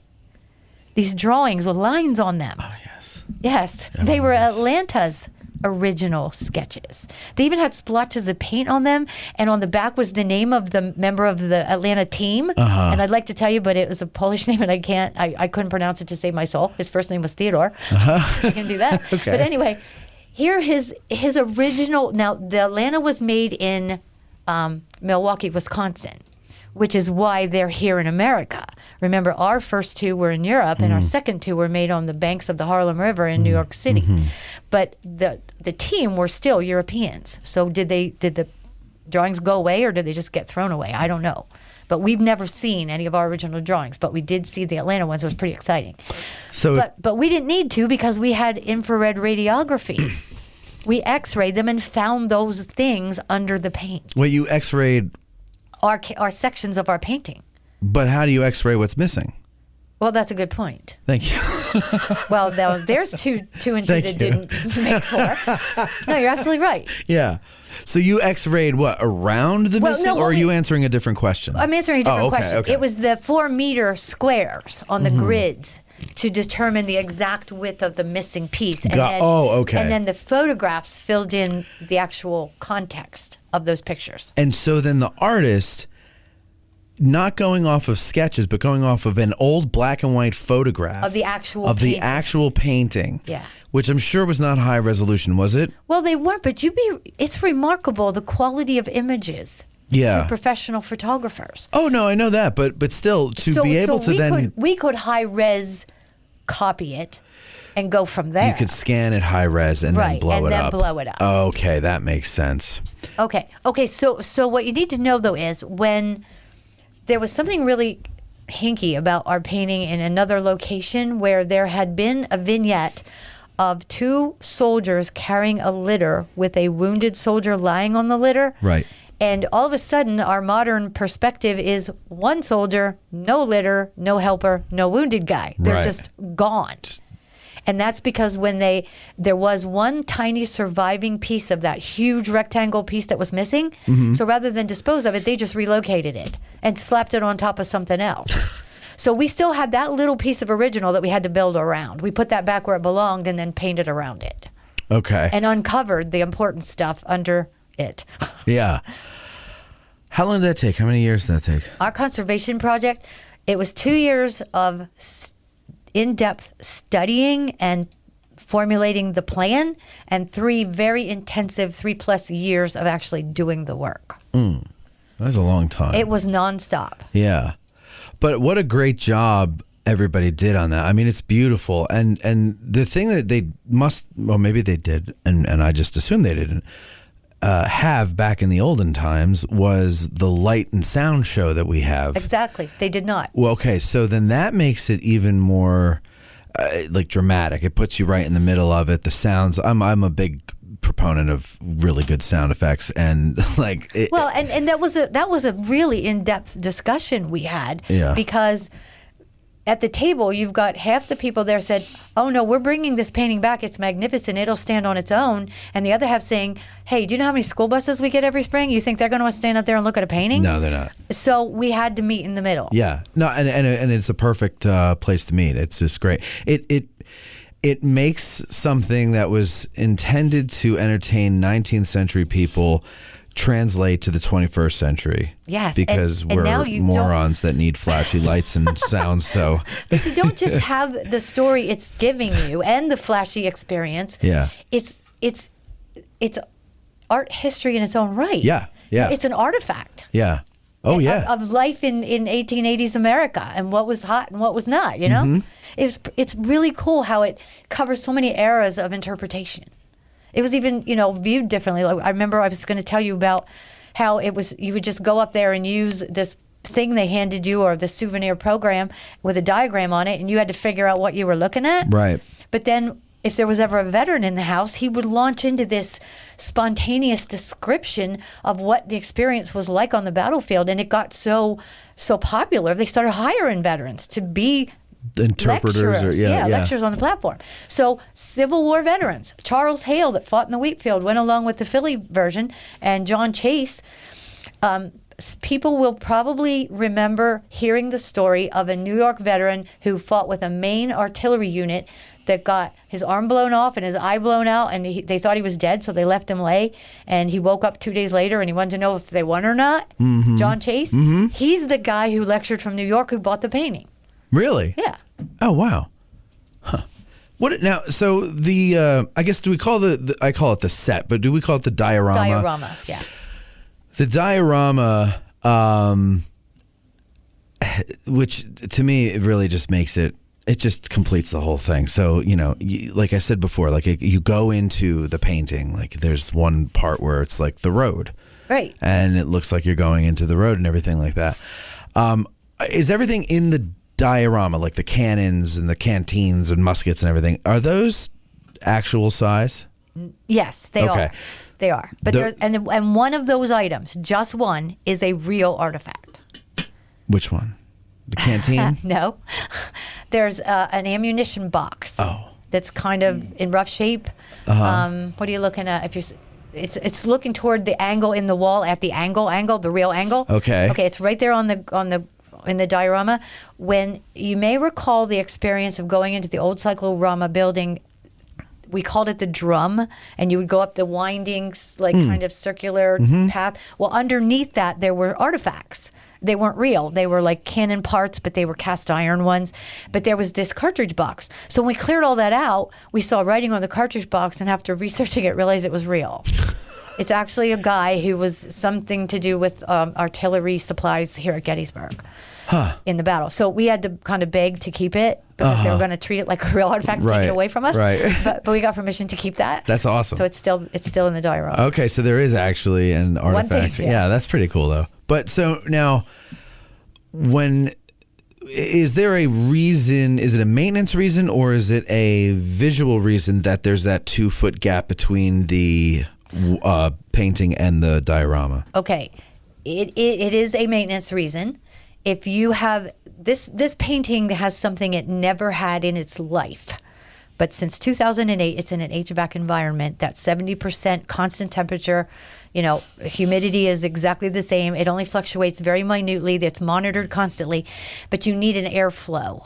These drawings with lines on them. Oh, yes. Yes. They were Atlanta's original sketches. They even had splotches of paint on them, and on the back was the name of the member of the Atlanta team. And I'd like to tell you, but it was a Polish name, and I couldn't pronounce it to save my soul. His first name was Theodore. I can do that. Okay. But anyway, here his original. Now, the Atlanta was made in Milwaukee, Wisconsin, which is why they're here in America. Remember, our first 2 were in Europe, and our second 2 were made on the banks of the Harlem River in New York City. But the team were still Europeans. So did the drawings go away, or did they just get thrown away? I don't know. But we've never seen any of our original drawings, but we did see the Atlanta ones. It was pretty exciting. So, But we didn't need to because we had infrared radiography. We x-rayed them and found those things under the paint. well, you X-rayed, Our sections of our painting. but how do you X-ray what's missing? Well, that's a good point. Thank you. Well, there's 2 and 2 Thank that you. didn't make 4. No, you're absolutely right. Yeah. So you X-rayed what, around the Well, missing, no, or are well, you answering a different question? I'm answering a different okay, question. okay. It was the 4-meter squares on the grids to determine the exact width of the missing piece. And okay. And then the photographs filled in the actual context of those pictures. And so then the artist, not going off of sketches, but going off of an old black and white photograph Of the actual painting. Yeah. Which I'm sure was not high resolution, was it? Well, they weren't, but it's remarkable the quality of images. Yeah. To professional photographers. Oh no, I know that, but still to be able to we could high res copy it and go from there. you could scan it high res and then Right, blow and it then up. blow it up. Okay, that makes sense. Okay. So what you need to know though is when there was something really hinky about our painting in another location where there had been a vignette of 2 soldiers carrying a litter with a wounded soldier lying on the litter. Right. And all of a sudden, our modern perspective is 1 soldier, no litter, no helper, no wounded guy. They're Right. just gone. And that's because there was 1 tiny surviving piece of that huge rectangle piece that was missing. So rather than dispose of it, they just relocated it and slapped it on top of something else. So we still had that little piece of original that we had to build around. We put that back where it belonged and then painted around it Okay. and uncovered the important stuff under it. Yeah. How long did that take? How many years did that take? Our conservation project, it was 2 years of in-depth studying and formulating the plan, and 3 very intensive 3+ years of actually doing the work. That was a long time. It was nonstop. Yeah. But what a great job everybody did on that. I mean, it's beautiful. And the thing that they must, well, maybe they did, and I just assumed they didn't, have back in the olden times was the light and sound show that we have. Exactly. They did not. Well, okay. So then that makes it even more like dramatic. It puts you right in the middle of it. The sounds, I'm a big proponent of really good sound effects, and like Well, and that was a really in-depth discussion we had. Yeah. Because at the table, you've got half the people there said, "Oh no, we're bringing this painting back. It's magnificent. It'll stand on its own." And the other half saying, "Hey, do you know how many school buses we get every spring? You think they're going to stand out there and look at a painting?" No, they're not. So we had to meet in the middle. Yeah, no, and it's a perfect place to meet. It's just great. It makes something that was intended to entertain 19th century people translate to the 21st century. Yes, because and now we're you morons that need flashy lights and sounds. So But you don't just have the story it's giving you and the flashy experience. Yeah. It's art history in its own right. Yeah, yeah. It's an artifact. yeah, oh yeah, Of life in 1880s America and what was hot and what was not, you know? Mm-hmm. It's really cool how it covers so many eras of interpretation. It was even, viewed differently. Like, I remember I was going to tell you about how it was, you would just go up there and use this thing they handed you or the souvenir program with a diagram on it, and you had to figure out what you were looking at. Right. But then if there was ever a veteran in the house, he would launch into this spontaneous description of what the experience was like on the battlefield. And it got so popular, they started hiring veterans to be Interpreters lecturers on the platform. So Civil War veterans, Charles Hale that fought in the wheat field, went along with the Philly version, and John Chase. People will probably remember hearing the story of a New York veteran who fought with a Maine artillery unit that got his arm blown off and his eye blown out, and they thought he was dead, so they left him lay. And he woke up 2 days later, and he wanted to know if they won or not. John Chase, he's the guy who lectured from New York who bought the painting. Really? Yeah. Oh, wow. Huh. What now? So the I guess do we call I call it the set, but do we call it the diorama? Diorama, yeah. The diorama, which to me it really just makes it just completes the whole thing. So like I said before, like you go into the painting, like there's one part where it's like the road, right? And it looks like you're going into the road and everything like that. Is everything in the diorama, like the cannons and the canteens and muskets and everything, are those actual size? Yes, they are. They are. But and one of those items, just one, is a real artifact. Which one? The canteen? No. There's an ammunition box. Oh. That's kind of in rough shape. What are you looking at? It's looking toward the angle in the wall at the angle, the real angle. Okay. Okay, it's right there in the diorama. When you may recall the experience of going into the old Cyclorama building, we called it the drum, and you would go up the winding, kind of circular path. Well, underneath that, there were artifacts. They weren't real. They were like cannon parts, but they were cast iron ones. But there was this cartridge box. So when we cleared all that out, we saw writing on the cartridge box, and after researching it, realized it was real. It's actually a guy who was something to do with artillery supplies here at Gettysburg in the battle. So we had to kind of beg to keep it because they were going to treat it like a real artifact and take it away from us. Right. But we got permission to keep that. That's awesome. So it's still in the diorama. Okay, so there is actually an artifact. One thing, yeah, that's pretty cool though. But so now, is there a reason? Is it a maintenance reason or is it a visual reason that there's that 2 foot gap between the painting and the diorama? Okay, it is a maintenance reason. If you have this painting has something it never had in its life, but since 2008, it's in an HVAC environment. That's 70% constant temperature. Humidity is exactly the same. It only fluctuates very minutely. It's monitored constantly, but you need an airflow.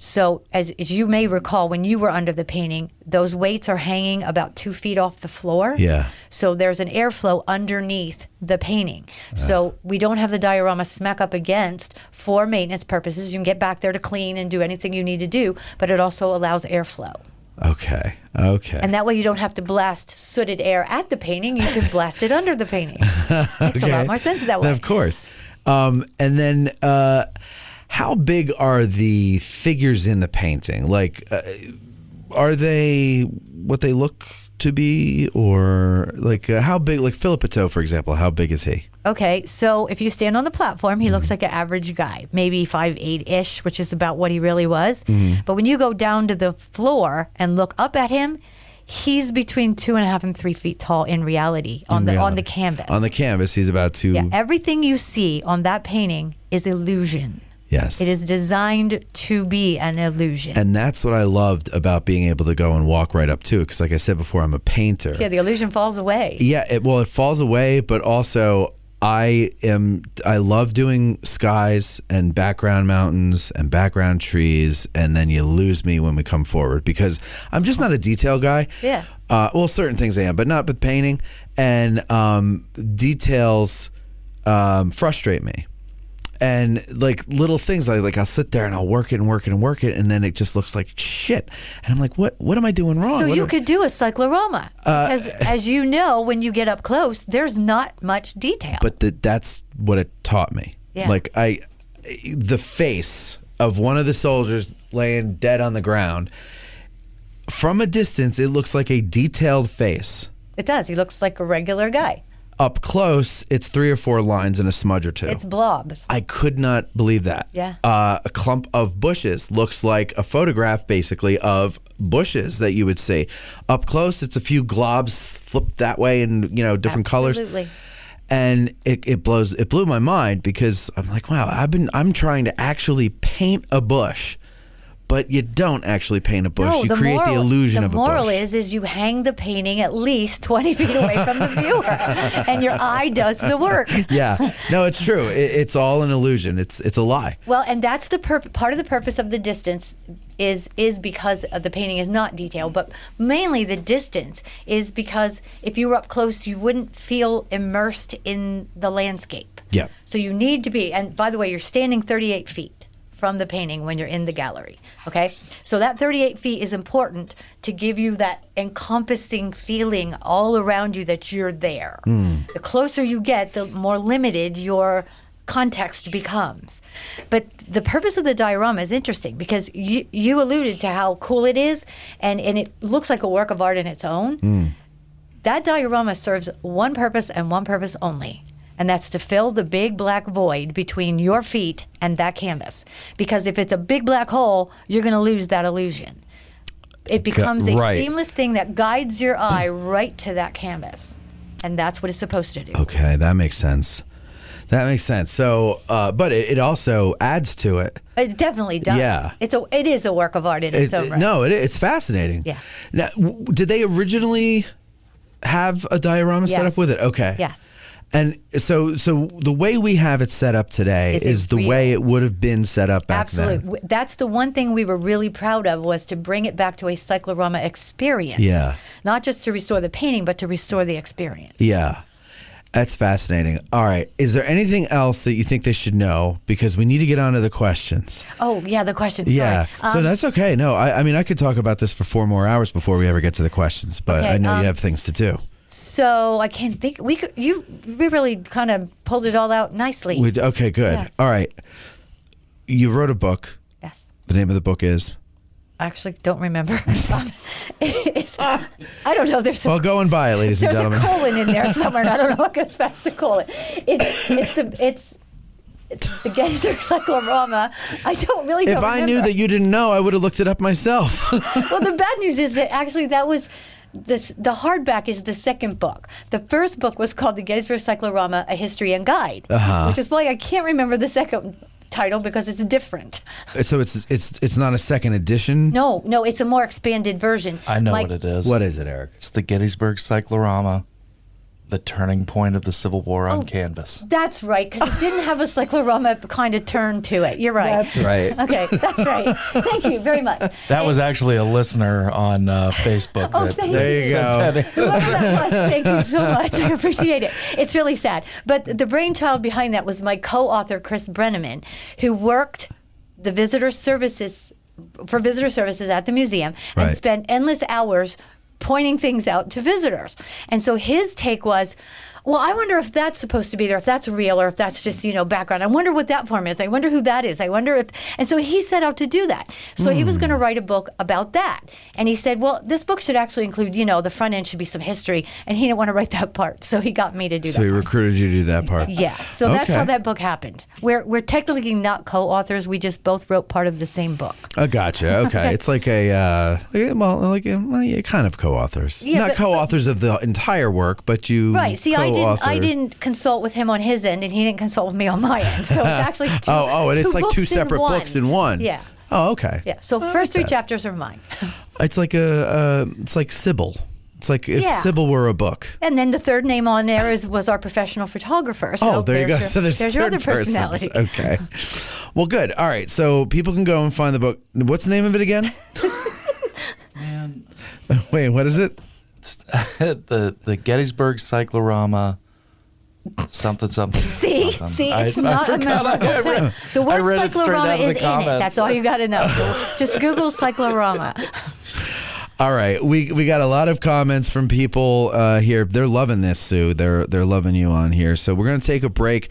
So as you may recall, when you were under the painting, those weights are hanging about 2 feet off the floor. Yeah. So there's an airflow underneath the painting. So we don't have the diorama smack up against for maintenance purposes. You can get back there to clean and do anything you need to do, but it also allows airflow. Okay. And that way you don't have to blast sooted air at the painting. You can blast it under the painting. Makes a lot more sense that way. Of course. And then how big are the figures in the painting? Like, are they what they look to be, or like how big? Like Felipe, for example, how big is he? Okay, so if you stand on the platform, he looks like an average guy, maybe 5'8"-ish, which is about what he really was. But when you go down to the floor and look up at him, he's between 2.5 and 3 feet tall in reality on the canvas. On the canvas, he's about 2. Yeah, everything you see on that painting is illusion. Yes. It is designed to be an illusion. And that's what I loved about being able to go and walk right up to it. Because like I said before, I'm a painter. Yeah, the illusion falls away. Yeah, it falls away, but also I love doing skies and background mountains and background trees, and then you lose me when we come forward because I'm just not a detail guy. Yeah. Well, certain things I am, but not with painting. And details frustrate me. And like little things, like I'll sit there and I'll work it and work it and work it, and then it just looks like shit. And I'm like, what am I doing wrong? So you could do a cyclorama because, as you know, when you get up close, there's not much detail. But that's what it taught me. Yeah. Like the face of one of the soldiers laying dead on the ground, from a distance, it looks like a detailed face. It does. He looks like a regular guy. up close, it's 3 or 4 lines and a smudge or 2. It's blobs. I could not believe that. Yeah. A clump of bushes looks like a photograph, basically, of bushes that you would see. Up close, it's a few globs flipped that way in different colors. Absolutely. And it blew my mind because I'm like, wow, I'm trying to actually paint a bush. But you don't actually paint a bush. No, you create the illusion of a bush. The moral is you hang the painting at least 20 feet away from the viewer, and your eye does the work. Yeah, no, it's true. It's all an illusion. It's a lie. Well, and that's the part of the purpose of the distance is because of the painting is not detailed, but mainly the distance is because if you were up close, you wouldn't feel immersed in the landscape. Yeah. So you need to be, and by the way, you're standing 38 feet from the painting when you're in the gallery, okay? So that 38 feet is important to give you that encompassing feeling all around you that you're there. The closer you get, the more limited your context becomes. But the purpose of the diorama is interesting because you alluded to how cool it is, and it looks like a work of art in its own. That diorama serves one purpose and one purpose only. And that's to fill the big black void between your feet and that canvas. Because if it's a big black hole, you're going to lose that illusion. It becomes a seamless thing that guides your eye right to that canvas. And that's what it's supposed to do. Okay, that makes sense. So, but it also adds to it. It definitely does. Yeah. It is a work of art in its own right. No, it's fascinating. Yeah. Now, did they originally have a diorama set up with it? Okay. Yes. And so the way we have it set up today is the way it would have been set up back then. Absolutely. That's the one thing we were really proud of, was to bring it back to a cyclorama experience. Yeah. Not just to restore the painting, but to restore the experience. Yeah. That's fascinating. All right. Is there anything else that you think they should know? Because we need to get on to the questions. Oh, yeah, the questions. Yeah. Sorry. So that's okay. No, I mean, I could talk about this for 4 more hours before we ever get to the questions, but Okay, I know you have things to do. So I can't think. We really kind of pulled it all out nicely. Okay, good. Yeah. All right. You wrote a book. Yes. The name of the book is? I actually don't remember. I don't know. Well, go and buy it, ladies and gentlemen. There's a colon in there somewhere, and I don't know what goes past the colon. It's the Gettysburg Cyclorama. I don't remember. If I knew that you didn't know, I would have looked it up myself. Well, the bad news is that actually that was the hardback is the second book. The first book was called The Gettysburg Cyclorama, A History and Guide, which is why I can't remember the second title because it's different. So it's not a second edition? No, it's a more expanded version. I know what it is. What is it, Eric? It's the Gettysburg Cyclorama, the turning point of the Civil War on canvas. That's right, because it didn't have a cyclorama kind of turn to it. You're right. That's right. Okay, that's right. Thank you very much. That was actually a listener on Facebook. Oh, thank There you go. Whoever that was, thank you so much. I appreciate it. It's really sad. But the brainchild behind that was my co-author, Chris Brenneman, who worked the visitor services at the museum and Right. spent endless hours pointing things out to visitors. And so his take was, well, I wonder if that's supposed to be there, if that's real, or if that's just, background. I wonder what that form is. I wonder who that is. I wonder if... And so he set out to do that. So he was going to write a book about that. And he said, well, this book should actually include, the front end should be some history. And he didn't want to write that part. So he got me to do that. So he part. recruited you to do that part? Yeah. So that's Okay. how that book happened. We're technically not co-authors. We just both wrote part of the same book. I gotcha. Okay. It's like kind of co-authors. Yeah, Not but- co-authors of the entire work, but you Right. See, I didn't consult with him on his end, and he didn't consult with me on my end. So it's actually two. And it's like books two in separate one. books in one. Yeah. Oh, okay. Yeah. So first 3 chapters are mine, It's like it's like Sybil. It's like if Yeah. Sybil were a book. and then the third name on there was our professional photographer. So There you go. So there's your other third person. personality. Okay. Well, good. All right. So people can go and find the book. What's the name of it again? Man, Wait, what is it? it's the Gettysburg Cyclorama. Something. See, it's not a memorable term. The I word read it straight cyclorama out of the is in it. comments. That's all you got to know. Just Google cyclorama. All right, we got a lot of comments from people here. They're loving this, Sue. They're loving you on here. So we're gonna take a break.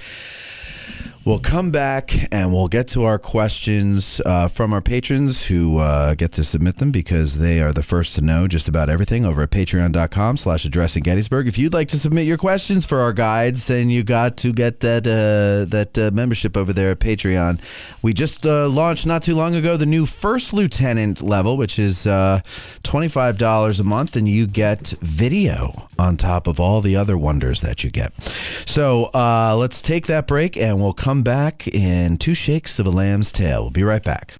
We'll come back and we'll get to our questions from our patrons who get to submit them because they are the first to know just about everything over at patreon.com/Addressing Gettysburg. If you'd like to submit your questions for our guides, then you got to get that membership over there at Patreon. We just launched not too long ago the new First Lieutenant level, which is $25 a month, and you get video on top of all the other wonders that you get. So let's take that break and we'll come back in 2 shakes of a lamb's tail. We'll be right back.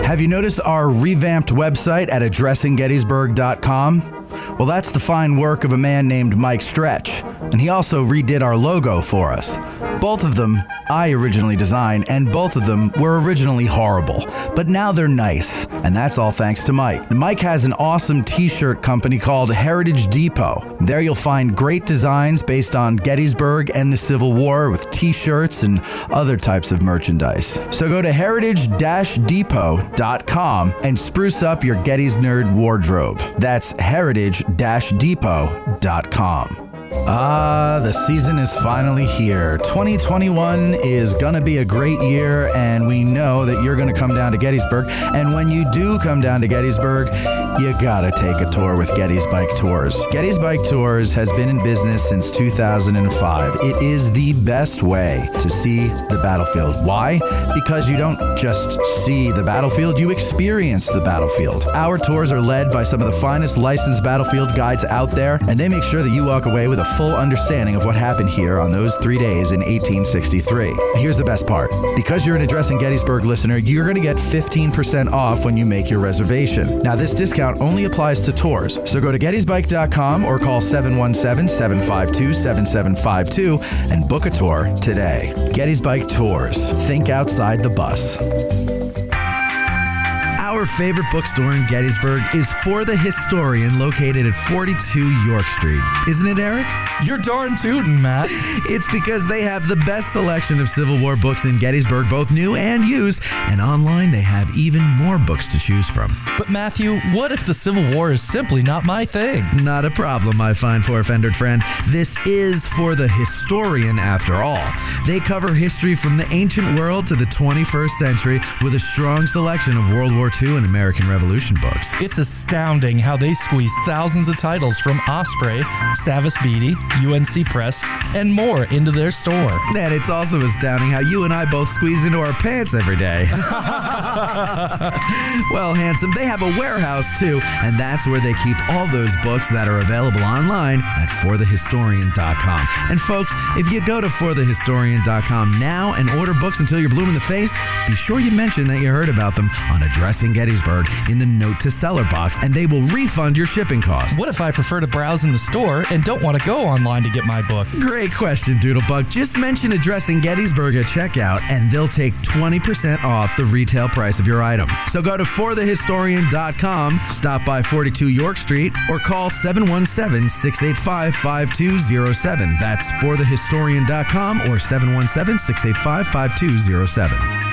Have you noticed our revamped website at addressinggettysburg.com? Well, that's the fine work of a man named Mike Stretch, and he also redid our logo for us. Both of them I originally designed, and both of them were originally horrible, but now they're nice, and that's all thanks to Mike. Mike has an awesome t-shirt company called Heritage Depot. There you'll find great designs based on Gettysburg and the Civil War with t-shirts and other types of merchandise. So go to heritage-depot.com and spruce up your Getty's Nerd wardrobe. That's heritage-depot.com. The season is finally here. 2021 is gonna be a great year, and we know that you're gonna come down to Gettysburg. And when you do come down to Gettysburg, you gotta take a tour with Getty's Bike Tours. Getty's Bike Tours has been in business since 2005. It is the best way to see the battlefield. Why? Because you don't just see the battlefield, you experience the battlefield. Our tours are led by some of the finest licensed battlefield guides out there, and they make sure that you walk away with a full understanding of what happened here on those 3 days in 1863. Here's the best part. Because you're an Addressing Gettysburg listener, you're going to get 15% off when you make your reservation. Now, this discount only applies to tours, so go to gettysbike.com or call 717-752-7752 and book a tour today. Getty's Bike Tours. Think outside the bus. Our favorite bookstore in Gettysburg is For the Historian, located at 42 York Street. Isn't it, Eric? You're darn tootin', Matt. It's because they have the best selection of Civil War books in Gettysburg, both new and used, and online they have even more books to choose from. But Matthew, what if the Civil War is simply not my thing? Not a problem, my fine four-fendered friend. This is For the Historian, after all. They cover history from the ancient world to the 21st century with a strong selection of World War II and American Revolution books. It's astounding how they squeeze thousands of titles from Osprey, Savas Beatty, UNC Press, and more into their store. And it's also astounding how you and I both squeeze into our pants every day. Well, handsome, they have a warehouse too, and that's where they keep all those books that are available online at forthehistorian.com. And folks, if you go to forthehistorian.com now and order books until you're blue in the face, be sure you mention that you heard about them on Addressing Gettysburg in the Note to Seller box, and they will refund your shipping costs. What if I prefer to browse in the store and don't want to go online to get my books? Great question, Doodlebug. Just mention Addressing Gettysburg at checkout, and they'll take 20% off the retail price of your item. So go to forthehistorian.com, stop by 42 York Street, or call 717-685-5207. That's forthehistorian.com or 717-685-5207.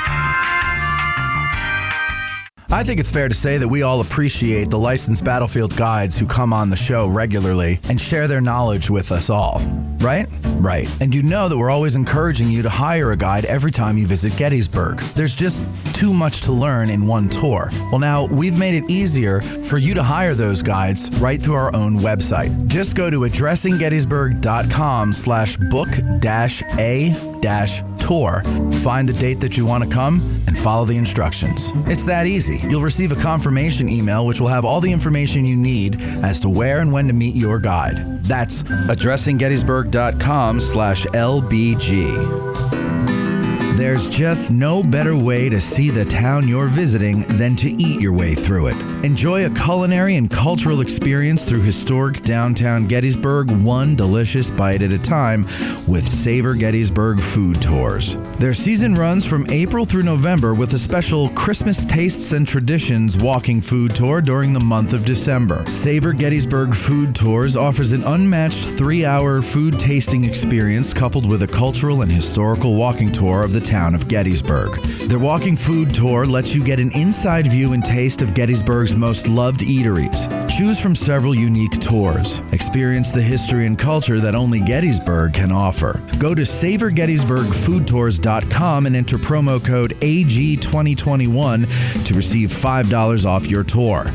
I think it's fair to say that we all appreciate the licensed battlefield guides who come on the show regularly and share their knowledge with us all, right? Right. And you know that we're always encouraging you to hire a guide every time you visit Gettysburg. There's just too much to learn in one tour. Well, now we've made it easier for you to hire those guides right through our own website. Just go to addressinggettysburg.com/book-a-tour. Find the date that you want to come and follow the instructions. It's that easy. You'll receive a confirmation email which will have all the information you need as to where and when to meet your guide. That's addressinggettysburg.com/LBG. There's just no better way to see the town you're visiting than to eat your way through it. Enjoy a culinary and cultural experience through historic downtown Gettysburg, one delicious bite at a time with Saber Gettysburg food tours. Their season runs from April through November with a special Christmas Tastes and Traditions walking food tour during the month of December. Saber Gettysburg Food Tours offers an unmatched 3-hour food tasting experience coupled with a cultural and historical walking tour of the town of Gettysburg. Their walking food tour lets you get an inside view and taste of Gettysburg's Gettysburg's most loved eateries. Choose from several unique tours. Experience the history and culture that only Gettysburg can offer. Go to SaverGettysburgFoodTours.com and enter promo code AG2021 to receive $5 off your tour.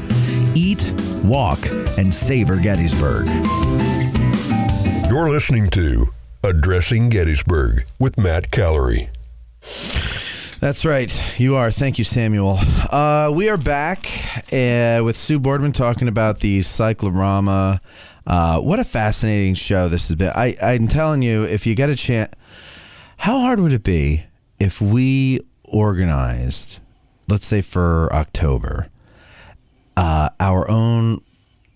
Eat, walk, and savor Gettysburg. You're listening to Addressing Gettysburg with Matt Callery. That's right. You are. Thank you, Samuel. We are back with Sue Boardman talking about the Cyclorama. What a fascinating show this has been. I'm telling you, if you get a chance, how hard would it be if we organized, let's say for October, our own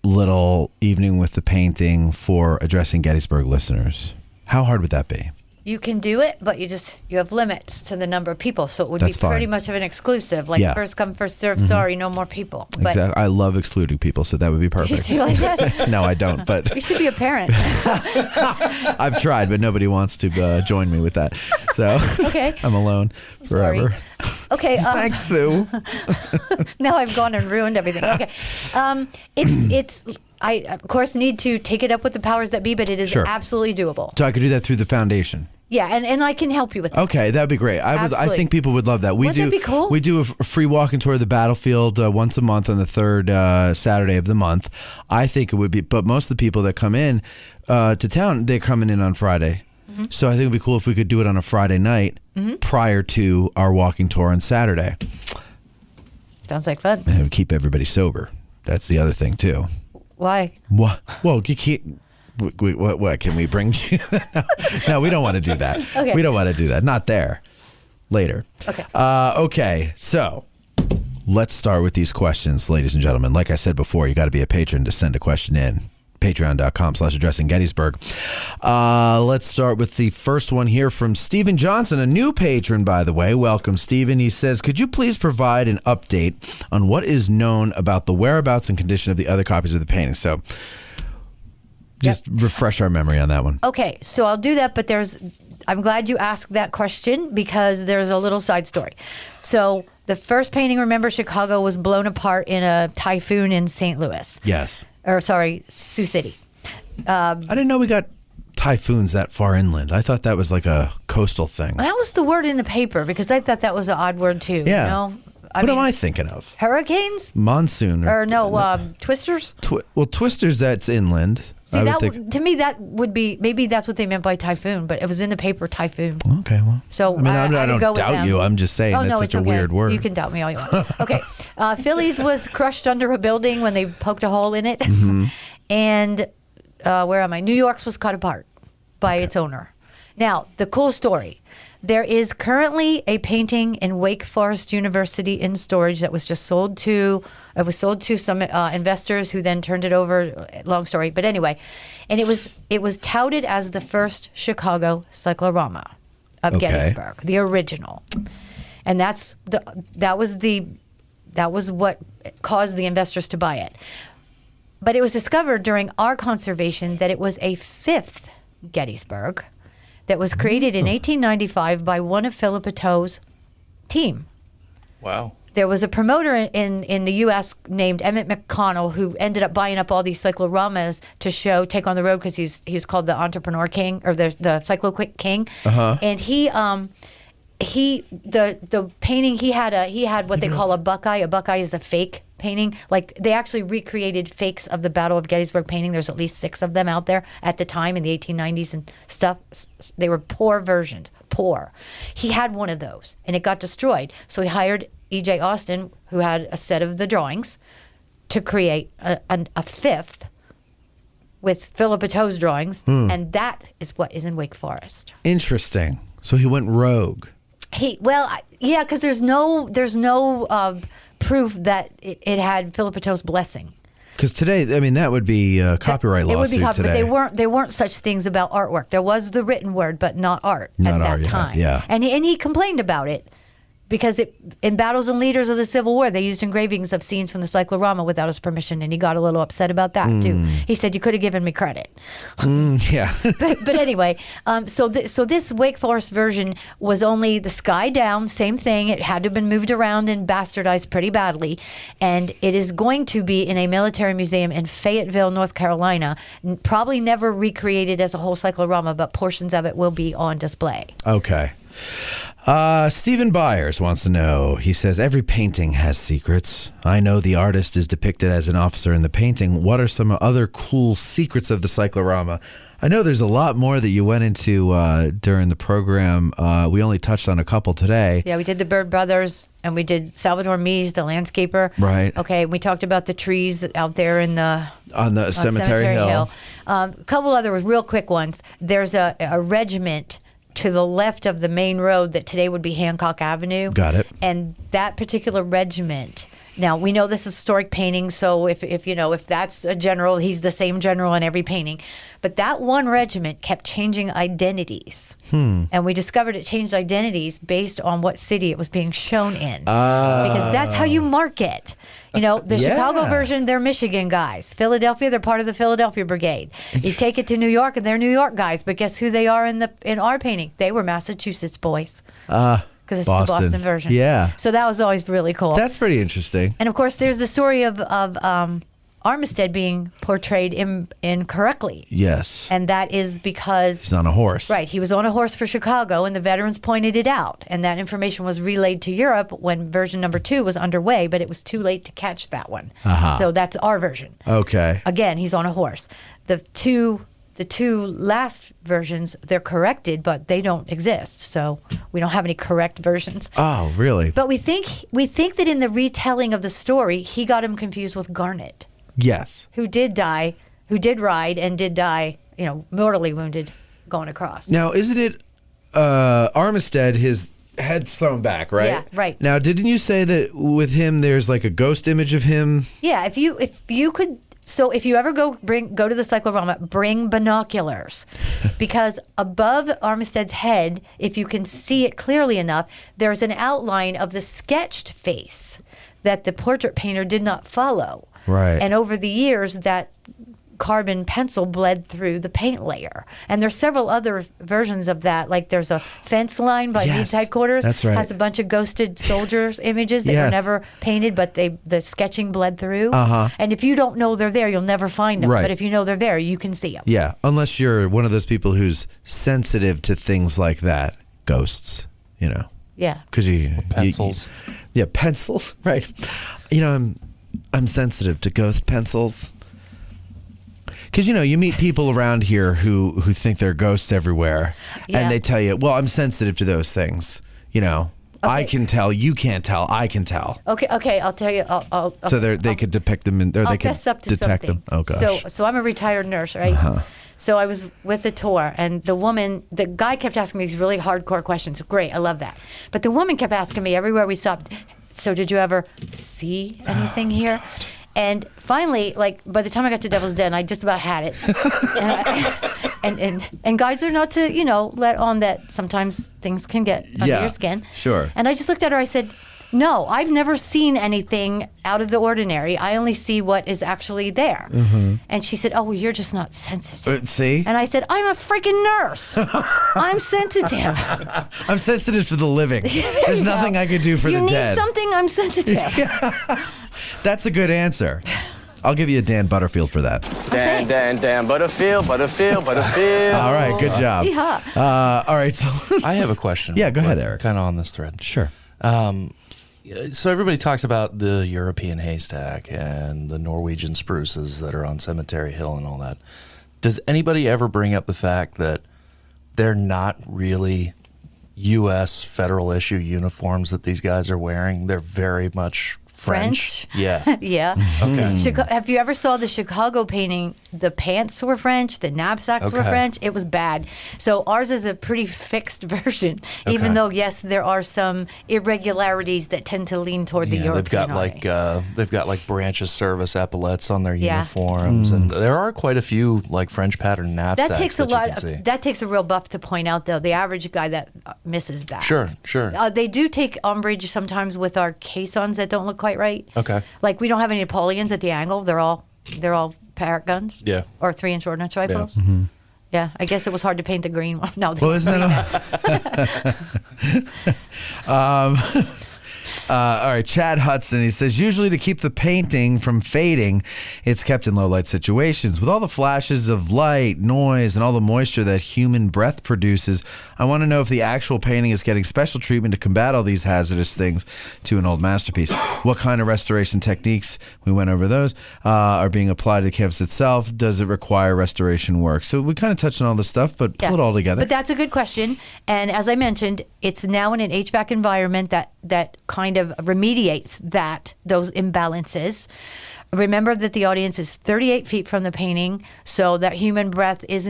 little evening with the painting for Addressing Gettysburg listeners? How hard would that be? You can do it, but you have limits to the number of people, so it would That's be pretty fine. much of an exclusive, like first come, first serve. Sorry, no more people. But Exactly. I love excluding people, so that would be perfect. do you like that? No, I don't, but You should be a parent. I've tried, but nobody wants to join me with that. So Okay. I'm alone Sorry. forever. Okay. Thanks, Sue. Now I've gone and ruined everything. Okay. I of course need to take it up with the powers that be, but it is Sure. absolutely doable. So I could do that through the foundation. Yeah, and I can help you with that. Okay, that'd be great. I Absolutely. think people would love that. Wouldn't that be cool? We do a free walking tour of the battlefield once a month on the third Saturday of the month. I think it would be, but most of the people that come in to town, they're coming in on Friday. Mm-hmm. So I think it'd be cool if we could do it on a Friday night prior to our walking tour on Saturday. Sounds like fun. And it would keep everybody sober. That's the other thing too. Why? What? Well, you can't. What can we bring to you? No, we don't want to do that. Okay. We don't want to do that. Not there. Later. Okay. Okay. So let's start with these questions, ladies and gentlemen. Like I said before, you got to be a patron to send a question in. Patreon.com/Addressing Gettysburg. Let's start with the first one here from Stephen Johnson, a new patron, by the way. Welcome, Stephen. He says, could you please provide an update on what is known about the whereabouts and condition of the other copies of the painting? So just refresh our memory on that one. Okay, so I'll do that, but I'm glad you asked that question because there's a little side story. So the first painting, remember, Chicago was blown apart in a typhoon in St. Louis. Yes. Or sorry, Sioux City. I didn't know we got typhoons that far inland. I thought that was like a coastal thing. That was the word in the paper because I thought that was an odd word too. Yeah. You know? What am I thinking of? Hurricanes? Monsoon. Or twisters? Well, twisters, that's inland. See, I would think. to me, that would be, maybe that's what they meant by typhoon, but it was in the paper, typhoon. Okay, well. So I mean, I would don't go with doubt them. you. I'm just saying that's such it's a okay. weird word. You can doubt me all you want. Okay. Phillies was crushed under a building when they poked a hole in it. Mm-hmm. And where am I? New York's was cut apart by its owner. Now, the cool story. There is currently a painting in Wake Forest University in storage that was just sold to some investors who then turned it over. Long story, but anyway, and it was touted as the first Chicago Cyclorama of Gettysburg, the original, and that was what caused the investors to buy it. But it was discovered during our conservation that it was a fifth Gettysburg that was created in 1895 by one of Felipe's team. Wow. There was a promoter in the U.S. named Emmett McConnell who ended up buying up all these cycloramas to take on the road because he's called the entrepreneur king or the cyclo king. Uh-huh. And the painting he had what they call a buckeye. A buckeye is a fake painting. Like they actually recreated fakes of the Battle of Gettysburg painting. There's at least 6 of them out there at the time in the 1890s and stuff. They were poor versions. Poor. He had one of those and it got destroyed. So he hired E.J. Austin, who had a set of the drawings, to create a fifth with Felipe's drawings, and that is what is in Wake Forest. Interesting. So he went rogue. Because there's no proof that it had Felipe's blessing. Because today, I mean, that would be a copyright It would lawsuit be today. but they weren't such things about artwork. There was the written word, but not art Not at that art, yeah, time. yeah. And he complained about it. because in Battles and Leaders of the Civil War, they used engravings of scenes from the Cyclorama without his permission, and he got a little upset about that too. He said, "You could have given me credit." Yeah. but anyway, so this Wake Forest version was only the sky down, same thing. It had to have been moved around and bastardized pretty badly, and it is going to be in a military museum in Fayetteville, North Carolina. Probably never recreated as a whole cyclorama, but portions of it will be on display. Okay. Stephen Byers wants to know, he says, every painting has secrets. I know the artist is depicted as an officer in the painting. What are some other cool secrets of the cyclorama? I know there's a lot more that you went into during the program. We only touched on a couple today. Yeah, we did the Bird Brothers, and we did Salvador Mies, the landscaper. Right. Okay, we talked about the trees out there in the... On the Cemetery Hill. A couple other real quick ones. There's a regiment to the left of the main road that today would be Hancock Avenue. Got it. And that particular regiment, now we know this is historic painting, so if that's a general, he's the same general in every painting. But that one regiment kept changing identities. And we discovered it changed identities based on what city it was being shown in. Because that's how you market. The Chicago version, they're Michigan guys. Philadelphia, they're part of the Philadelphia Brigade. You take it to New York, and they're New York guys. But guess who they are in our painting? They were Massachusetts boys. Because it's the Boston version. Yeah. So that was always really cool. That's pretty interesting. And of course, there's the story of Armistead being portrayed incorrectly. Yes. And that is because... He's on a horse. Right. He was on a horse for Chicago, and the veterans pointed it out. And that information was relayed to Europe when version number 2 was underway, but it was too late to catch that one. So that's our version. Okay. Again, he's on a horse. The two last versions, they're corrected, but they don't exist. So we don't have any correct versions. Oh, really? But we think that in the retelling of the story, he got him confused with Garnet. Yes. Who did ride and did die, mortally wounded going across. Now, isn't it Armistead, his head's thrown back, right? Yeah, right. Now, didn't you say that with him there's like a ghost image of him? Yeah, if you could... So if you ever go to the cyclorama, bring binoculars, because above Armistead's head, if you can see it clearly enough, there's an outline of the sketched face that the portrait painter did not follow. Right. And over the years, that carbon pencil bled through the paint layer. And there's several other versions of that. Like there's a fence line by Meade's headquarters. That's right. Has a bunch of ghosted soldiers images that were never painted, but the sketching bled through. And if you don't know they're there, you'll never find them. Right. But if you know they're there, you can see them. Yeah, unless you're one of those people who's sensitive to things like that, ghosts, Yeah. because Pencils. Pencils, right? I'm sensitive to ghost pencils. Because, you meet people around here who think there are ghosts everywhere. Yeah. And they tell you, well, I'm sensitive to those things. I can tell, you can't tell, I can tell. Okay, I'll tell you. So they could depict them, or they could fess up to detect something. them. Oh, gosh. So I'm a retired nurse, right? So I was with a tour, and the guy kept asking me these really hardcore questions. Great, I love that. But the woman kept asking me everywhere we stopped, so did you ever see anything here? And finally, by the time I got to Devil's Den, I just about had it. And guides are not to, let on that sometimes things can get under your skin. Sure. And I just looked at her, I said, no, I've never seen anything out of the ordinary. I only see what is actually there. And she said, oh, well, you're just not sensitive. See? And I said, I'm a freaking nurse. I'm sensitive. I'm sensitive for the living. There's nothing I could do for the dead. You need something, I'm sensitive. That's a good answer. I'll give you a Dan Butterfield for that. Dan Butterfield. All right, good job. All right, so I have a question. Yeah, go ahead, Eric. Kind of on this thread. Sure. So everybody talks about the European haystack and the Norwegian spruces that are on Cemetery Hill and all that. Does anybody ever bring up the fact that they're not really U.S. federal issue uniforms that these guys are wearing? They're very much French. Yeah. Yeah. Okay. Have you ever saw the Chicago painting? The pants were French, the knapsacks were Okay. French. It was bad. So ours is a pretty fixed version, even Okay. though, yes, there are some irregularities that tend to lean toward the Yeah, European they've got like branch of service epaulettes on their Yeah. uniforms, and there are quite a few like French pattern knapsacks. That takes a you lot. can see. That takes a real buff to point out, though. The average guy that misses that. Sure. They do take umbrage sometimes with our caissons that don't look quite right. Okay. Like we don't have any Napoleons at the angle. They're all Parrot guns. Yeah. Or 3-inch ordnance rifles. Yeah. I guess it was hard to paint the green one. No. Well, isn't that all right, Chad Hudson, he says, usually to keep the painting from fading, it's kept in low light situations. With all the flashes of light, noise, and all the moisture that human breath produces, I want to know if the actual painting is getting special treatment to combat all these hazardous things to an old masterpiece. What kind of restoration techniques, we went over those, are being applied to the canvas itself? Does it require restoration work? So we kind of touched on all this stuff, but pull it all together. But that's a good question. And as I mentioned, it's now in an HVAC environment that kind of remediates those imbalances. Remember that the audience is 38 feet from the painting, so that human breath is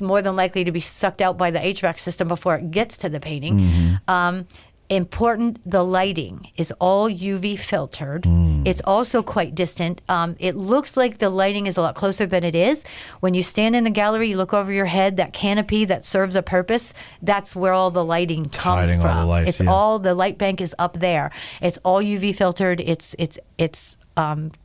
more than likely to be sucked out by the HVAC system before it gets to the painting. Important, the lighting is all UV filtered. It's also quite distant. It looks like the lighting is a lot closer than it is. When you stand in the gallery, you look over your head, that canopy that serves a purpose, that's where all the lighting comes hiding from. all the lights, It's yeah. all, the light bank is up there. It's all UV filtered.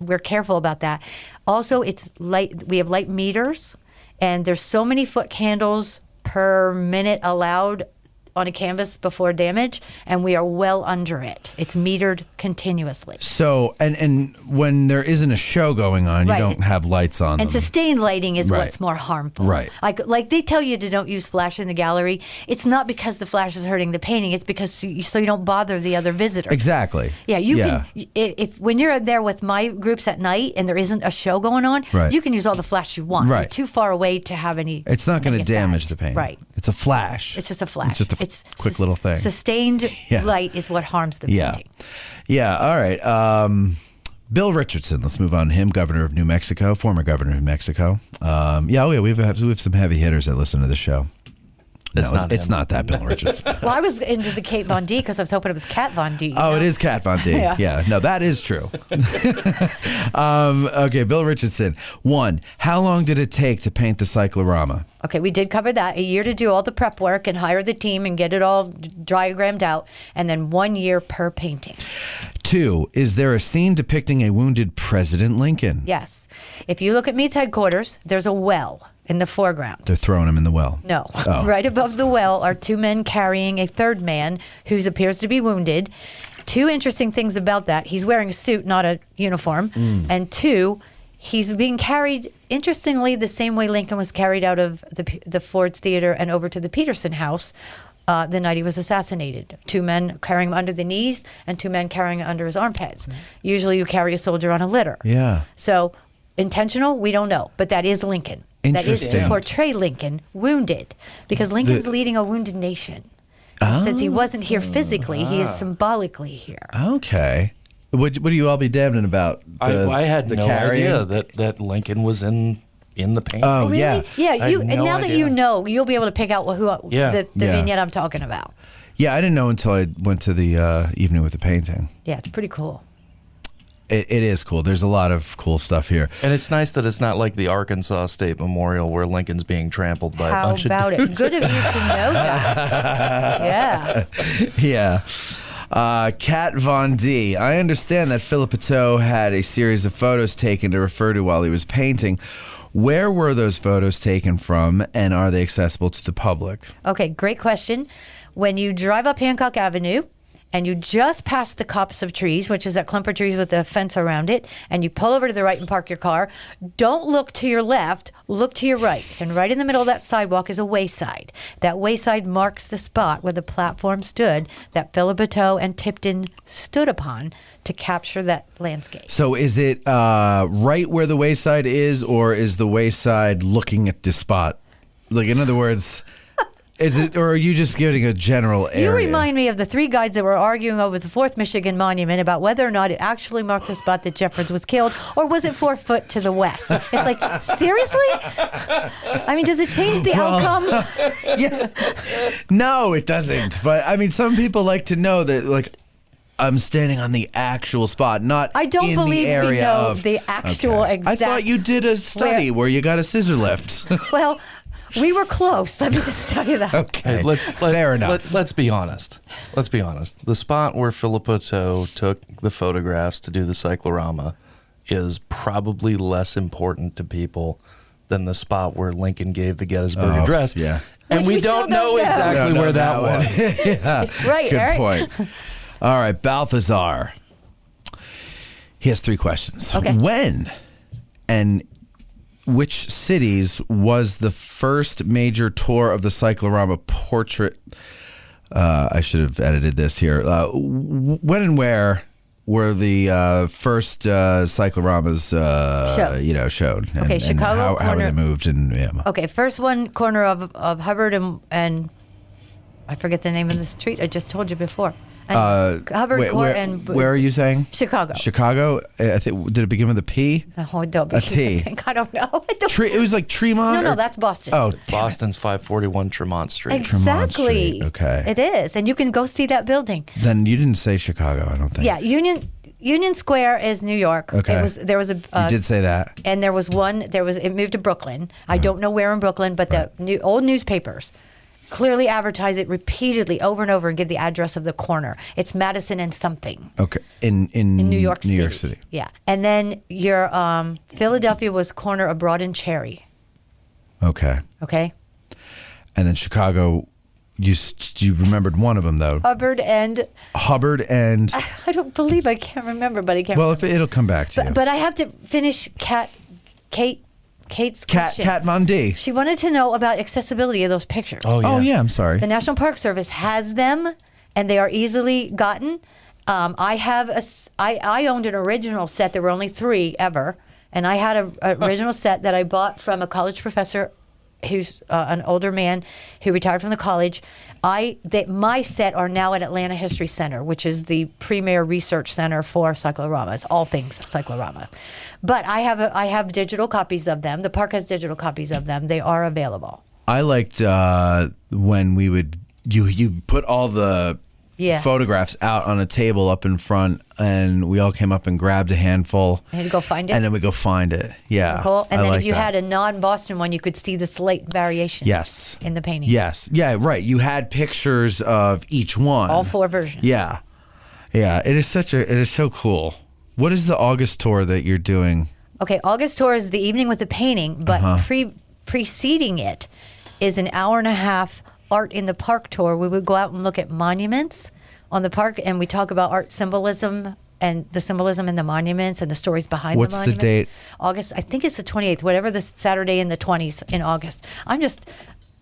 We're careful about that. Also, it's light. We have light meters, and there's so many foot candles per minute allowed on a canvas before damage, and we are well under it. It's metered continuously. So, and when there isn't a show going on, you Right. don't have lights on And them. sustained lighting is Right. what's more harmful. Right. Like they tell you to don't use flash in the gallery. It's not because the flash is hurting the painting. It's because so you don't bother the other visitors. Exactly. Yeah, you can. If when you're there with my groups at night and there isn't a show going on, Right. you can use all the flash you want. Right. You're too far away to have any. It's not going to any damage effect. the painting. Right. It's a flash. It's just a flash. It's just a quick little thing. Sustained Yeah. light is what harms the Yeah. painting. Yeah. All right. Bill Richardson. Let's move on to him. Governor of New Mexico, former governor of New Mexico. We have some heavy hitters that listen to the show. It's No, not it's him. not that Bill Richardson. Well, I was into the Kate Von D because I was hoping it was Kat Von D. Oh, it is Kat Von D. Yeah. Yeah. No, that is true. Okay, Bill Richardson. 1, how long did it take to paint the cyclorama? Okay, we did cover that. A year to do all the prep work and hire the team and get it all diagrammed out, and then 1 year per painting. 2, is there a scene depicting a wounded President Lincoln? Yes. If you look at Meade's headquarters, there's a well in the foreground. They're throwing him in the well. No. Oh. Right above the well are 2 men carrying a third man who appears to be wounded. 2 interesting things about that. He's wearing a suit, not a uniform. And 2, he's being carried, interestingly, the same way Lincoln was carried out of the Ford's Theater and over to the Peterson House the night he was assassinated. 2 men carrying him under the knees and 2 men carrying him under his armpits. Usually you carry a soldier on a litter. Yeah. So intentional, we don't know, but that is Lincoln. That is to Interesting. portray Lincoln wounded, because Lincoln's leading a wounded nation. Since he wasn't here physically, he is symbolically here. Okay. Would you all be damning about I had the no carrying? idea that Lincoln was in the painting. Oh, Really? yeah. Yeah, I had and no now that idea. you know, you'll be able to pick out the Yeah. vignette I'm talking about. Yeah, I didn't know until I went to the evening with the painting. Yeah, it's pretty cool. It is cool. There's a lot of cool stuff here. And it's nice that it's not like the Arkansas State Memorial where Lincoln's being trampled by a How bunch about of it? dudes. Good of you to know that. Yeah. Yeah. Kat Von D. I understand that Felipe had a series of photos taken to refer to while he was painting. Where were those photos taken from, and are they accessible to the public? Okay, great question. When you drive up Hancock Avenue and you just pass the copse of trees, which is that clump of trees with the fence around it, and you pull over to the right and park your car, don't look to your left, look to your right. And right in the middle of that sidewalk is a wayside. That wayside marks the spot where the platform stood that Felipe and Tipton stood upon to capture that landscape. So is it right where the wayside is, or is the wayside looking at the spot? Like, in other words, Is it, or are you just giving a general area? You remind me of the three guides that were arguing over the 4th Michigan Monument about whether or not it actually marked the spot that Jeffords was killed, or was it 4 foot to the west? It's like, seriously? I mean, does it change the outcome? Yeah. No, it doesn't. But I mean, some people like to know that, like, I'm standing on the actual spot, not I don't in believe the area we know of the actual Okay. exact. I thought you did a study where you got a scissor lift. Well, we were close. Let me just tell you that. Okay, Hey, fair enough. Let's be honest. Let's be honest. The spot where Felipe took the photographs to do the cyclorama is probably less important to people than the spot where Lincoln gave the Gettysburg Address. yeah. And Which we we still don't know don't know. exactly Don't know where that one. was. Yeah. Right, Good Eric? point. All right, Balthazar. He has 3 questions. Okay. When and which cities was the first major tour of the Cyclorama portrait? I should have edited this here. When and where were the first cycloramas, showed? And, Okay, Chicago how were corner- they moved? And yeah. Okay, first one corner of Hubbard and I forget the name of the street. I just told you before. And Hubbard wait, Court where, and where are you saying? Chicago. Chicago. I think, did it begin with a P? Oh, don't be A T. I don't know. I don't- It was like Tremont. no, or- that's Boston. Oh, damn it. Boston's 541 Tremont Street. Tremont Exactly. Street, okay. It is, and you can go see that building. Then you didn't say Chicago. I don't think. Yeah, Union Square is New York. Okay. There was a You did say that. and there was one. It moved to Brooklyn. I don't know where in Brooklyn, but the old newspapers clearly advertise it repeatedly over and over and give the address of the corner. It's Madison and something. Okay. In In New York City. New York City. Yeah. And then your Philadelphia was corner of Broad and Cherry. Okay. Okay. And then Chicago, you remembered one of them though. Hubbard and Hubbard and I don't believe I can't remember, but I can't. well, if it'll come back to you. but I have to finish Kate's question. Kat Von D. She wanted to know about accessibility of those pictures. Oh yeah, I'm sorry. The National Park Service has them, and they are easily gotten. I owned an original set. There were only 3 ever, and I had an original set that I bought from a college professor, who's an older man who retired from the college. My set are now at Atlanta History Center, which is the premier research center for cycloramas, all things cyclorama. But I have digital copies of them. The park has digital copies of them. They are available. I liked when we would you put all the photographs out on a table up in front, and we all came up and grabbed a handful. And to go find it. And then we go find it. Yeah. Cool. And I then like if you that. had a non-Boston one, you could see the slate variations. Yes. In the painting. Yes. Yeah. Right. You had pictures of each one. All 4 versions. Yeah. Yeah. It is so cool. What is the August tour that you're doing? Okay, August tour is the evening with the painting, but preceding it is an hour and a half art in the park tour. We would go out and look at monuments on the park, and we talk about art symbolism and the symbolism in the monuments and the stories behind What's the the monuments. date? August, I think it's the 28th, whatever the Saturday in the 20s in August. I'm just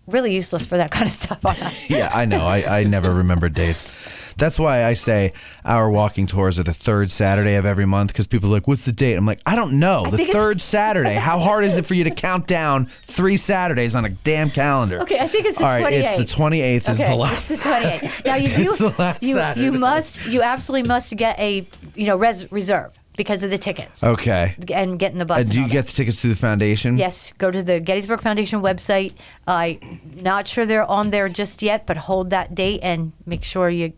really useless for that kind of stuff. Yeah, I know. I never remember dates. That's why I say our walking tours are the 3rd Saturday of every month, because people are like, what's the date? I'm like, I don't know. The think it's- 3rd Saturday. How hard is it for you to count down 3 Saturdays on a damn calendar? Okay, I think it's the 28th. All right, it's the 28th is the last. It's the 28th. Now you do. It's the last Saturday. You absolutely must get a reserve because of the tickets. Okay. And get in the bus. And do all you that. get the tickets through the foundation? Yes, go to the Gettysburg Foundation website. I'm not sure they're on there just yet, but hold that date and make sure you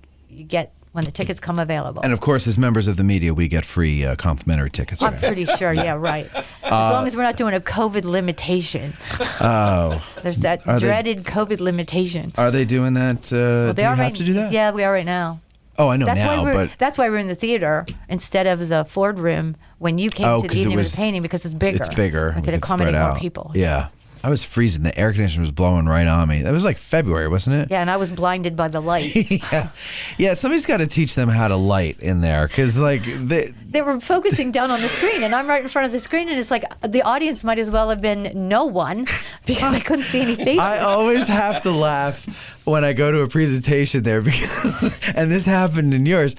get when the tickets come available. And of course, as members of the media, we get free complimentary tickets. I'm Right? pretty sure, yeah, right. As long as we're not doing a COVID limitation. Oh. There's that Are they- dreaded COVID limitation. Are they doing that? Well, do you have to do that? Yeah, we are right now. Oh, I know That's now, why but that's why we're in the theater instead of the Ford room when you came to the 'cause evening it of was- the painting, because it's bigger. It's bigger. We could spread accommodate more out. people. Yeah. I was freezing. The air conditioner was blowing right on me. That was like February, wasn't it? Yeah, and I was blinded by the light. Yeah. Somebody's got to teach them how to light in there, because like They were focusing down on the screen, and I'm right in front of the screen, and it's like the audience might as well have been no one because I couldn't see any faces. I always have to laugh when I go to a presentation there, because, and this happened in yours.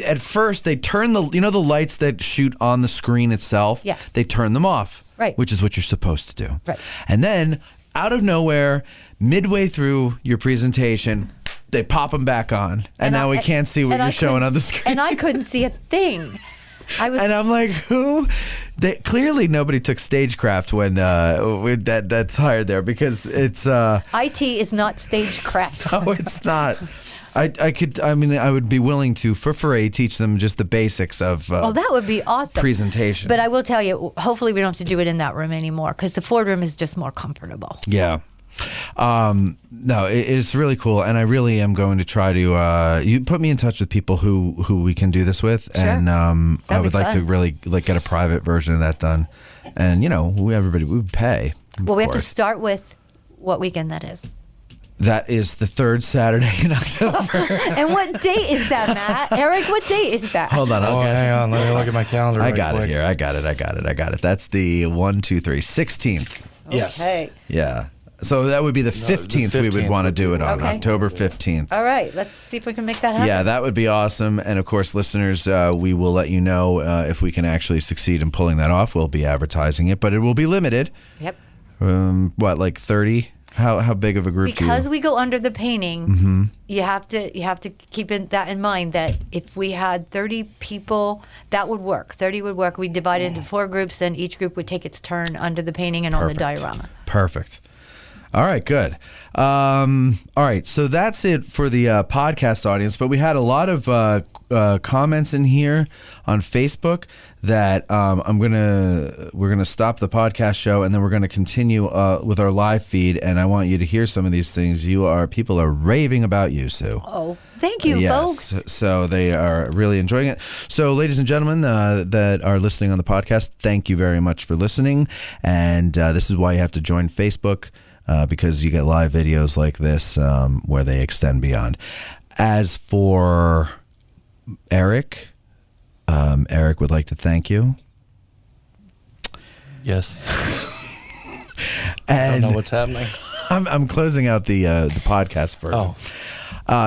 At first, they turn the lights that shoot on the screen itself. Yes. They turn them off. Right. Which is what you're supposed to do. Right. And then out of nowhere, midway through your presentation, they pop them back on, and now we can't see what you're showing on the screen. And I couldn't see a thing. And I'm like, who? Clearly nobody took stagecraft when that's hired there, because it's IT is not stagecraft. no, it's not. I would be willing to, for free, teach them just the basics of that would be awesome. Presentation. But I will tell you, hopefully we don't have to do it in that room anymore, because the Ford room is just more comfortable. Yeah. No, it's really cool, and I really am going to try to. You put me in touch with people who we can do this with, Sure. and I would like to fun. really get a private version of that done, and everybody we would pay. Well, we have to course. start with what weekend that is. That is the third Saturday in October. And what date is that, Matt? Eric, what date is that? Hold on, hang on. Let me look at my calendar. I right got it quick. here. I got it. That's the 16th. Yes. Okay. Yeah. So that would be the 15th. We would 15th want to would do it on Okay. October 15th. All right. Let's see if we can make that happen. Yeah, that would be awesome. And of course, listeners, we will let you know if we can actually succeed in pulling that off. We'll be advertising it, but it will be limited. Yep. Like 30? How big of a group do you? Because we go under the painting, you have to keep that in mind, that if we had 30 people, that would work. 30 would work. We divide it into 4 groups, and each group would take its turn under the painting and on the diorama. Perfect. All right, good. All right, so that's it for the podcast audience. But we had a lot of comments in here on Facebook that we're gonna stop the podcast show, and then we're gonna continue with our live feed. And I want you to hear some of these things. People are raving about you, Sue. Oh, thank you, Yes, folks. so they are really enjoying it. So, ladies and gentlemen that are listening on the podcast, thank you very much for listening. And this is why you have to join Facebook. Because you get live videos like this where they extend beyond. As for Eric, Eric would like to thank you. Yes. I And don't know what's happening. I'm closing out the podcast for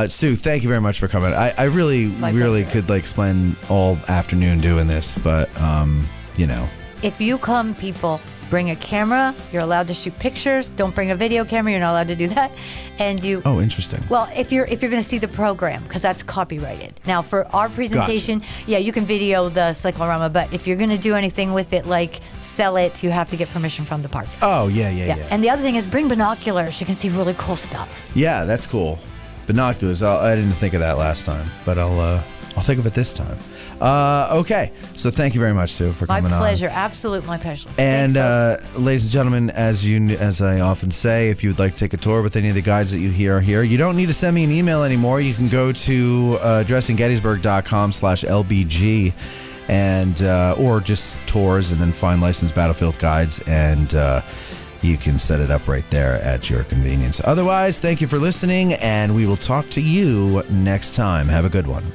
Sue, thank you very much for coming. I really pleasure. could spend all afternoon doing this, but If you come, people, bring a camera. You're allowed to shoot pictures. Don't bring a video camera. You're not allowed to do that. And you. Oh, interesting. Well, if you're going to see the program, because that's copyrighted. Now, for our presentation, yeah, you can video the cyclorama, but if you're going to do anything with it, like sell it, you have to get permission from the park. Oh, yeah. And the other thing is bring binoculars. You can see really cool stuff. Yeah, that's cool. Binoculars. I didn't think of that last time, but I'll think of it this time. Okay, so thank you very much, Sue, for coming on. My pleasure. Absolute my pleasure. And Thanks, folks. ladies and gentlemen, as I often say, if you would like to take a tour with any of the guides that you hear here, you don't need to send me an email anymore. You can go to addressinggettysburg.com/LBG and or just tours, and then find licensed battlefield guides, and you can set it up right there at your convenience. Otherwise, thank you for listening, and we will talk to you next time. Have a good one.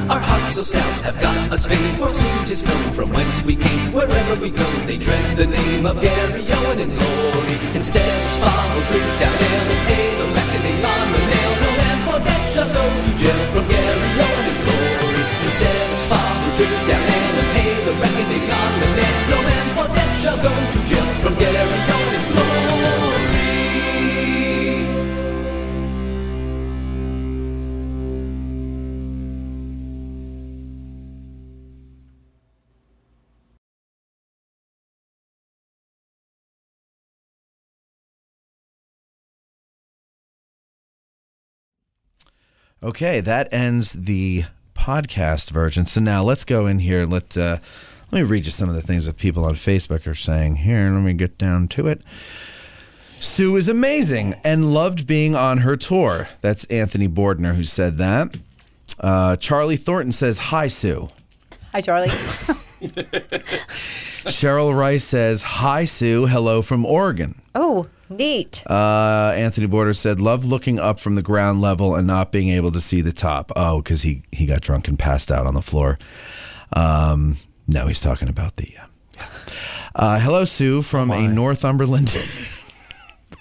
Our hearts so stout have got us fame, forsooth 'tis known from whence we came. Wherever we go, they dread the name of Gary Owen in glory. Instead of spa, we'll drink down ale and pay the reckoning on the nail. No man for debt shall go to jail from Gary Owen in glory. Instead of spa, we'll drink down ale and pay the reckoning on the nail. No man for debt shall go to jail from Gary Owen in glory. Okay, that ends the podcast version. So now let's go in here. Let me read you some of the things that people on Facebook are saying here. Let me get down to it. Sue is amazing and loved being on her tour. That's Anthony Boardner who said that. Charlie Thornton says, hi, Sue. Hi, Charlie. Cheryl Rice says, hi, Sue. Hello from Oregon. Oh, neat. Anthony Boarder said, love looking up from the ground level and not being able to see the top. Oh, because he got drunk and passed out on the floor. No, he's talking about the... hello, Sue, from a Northumberland...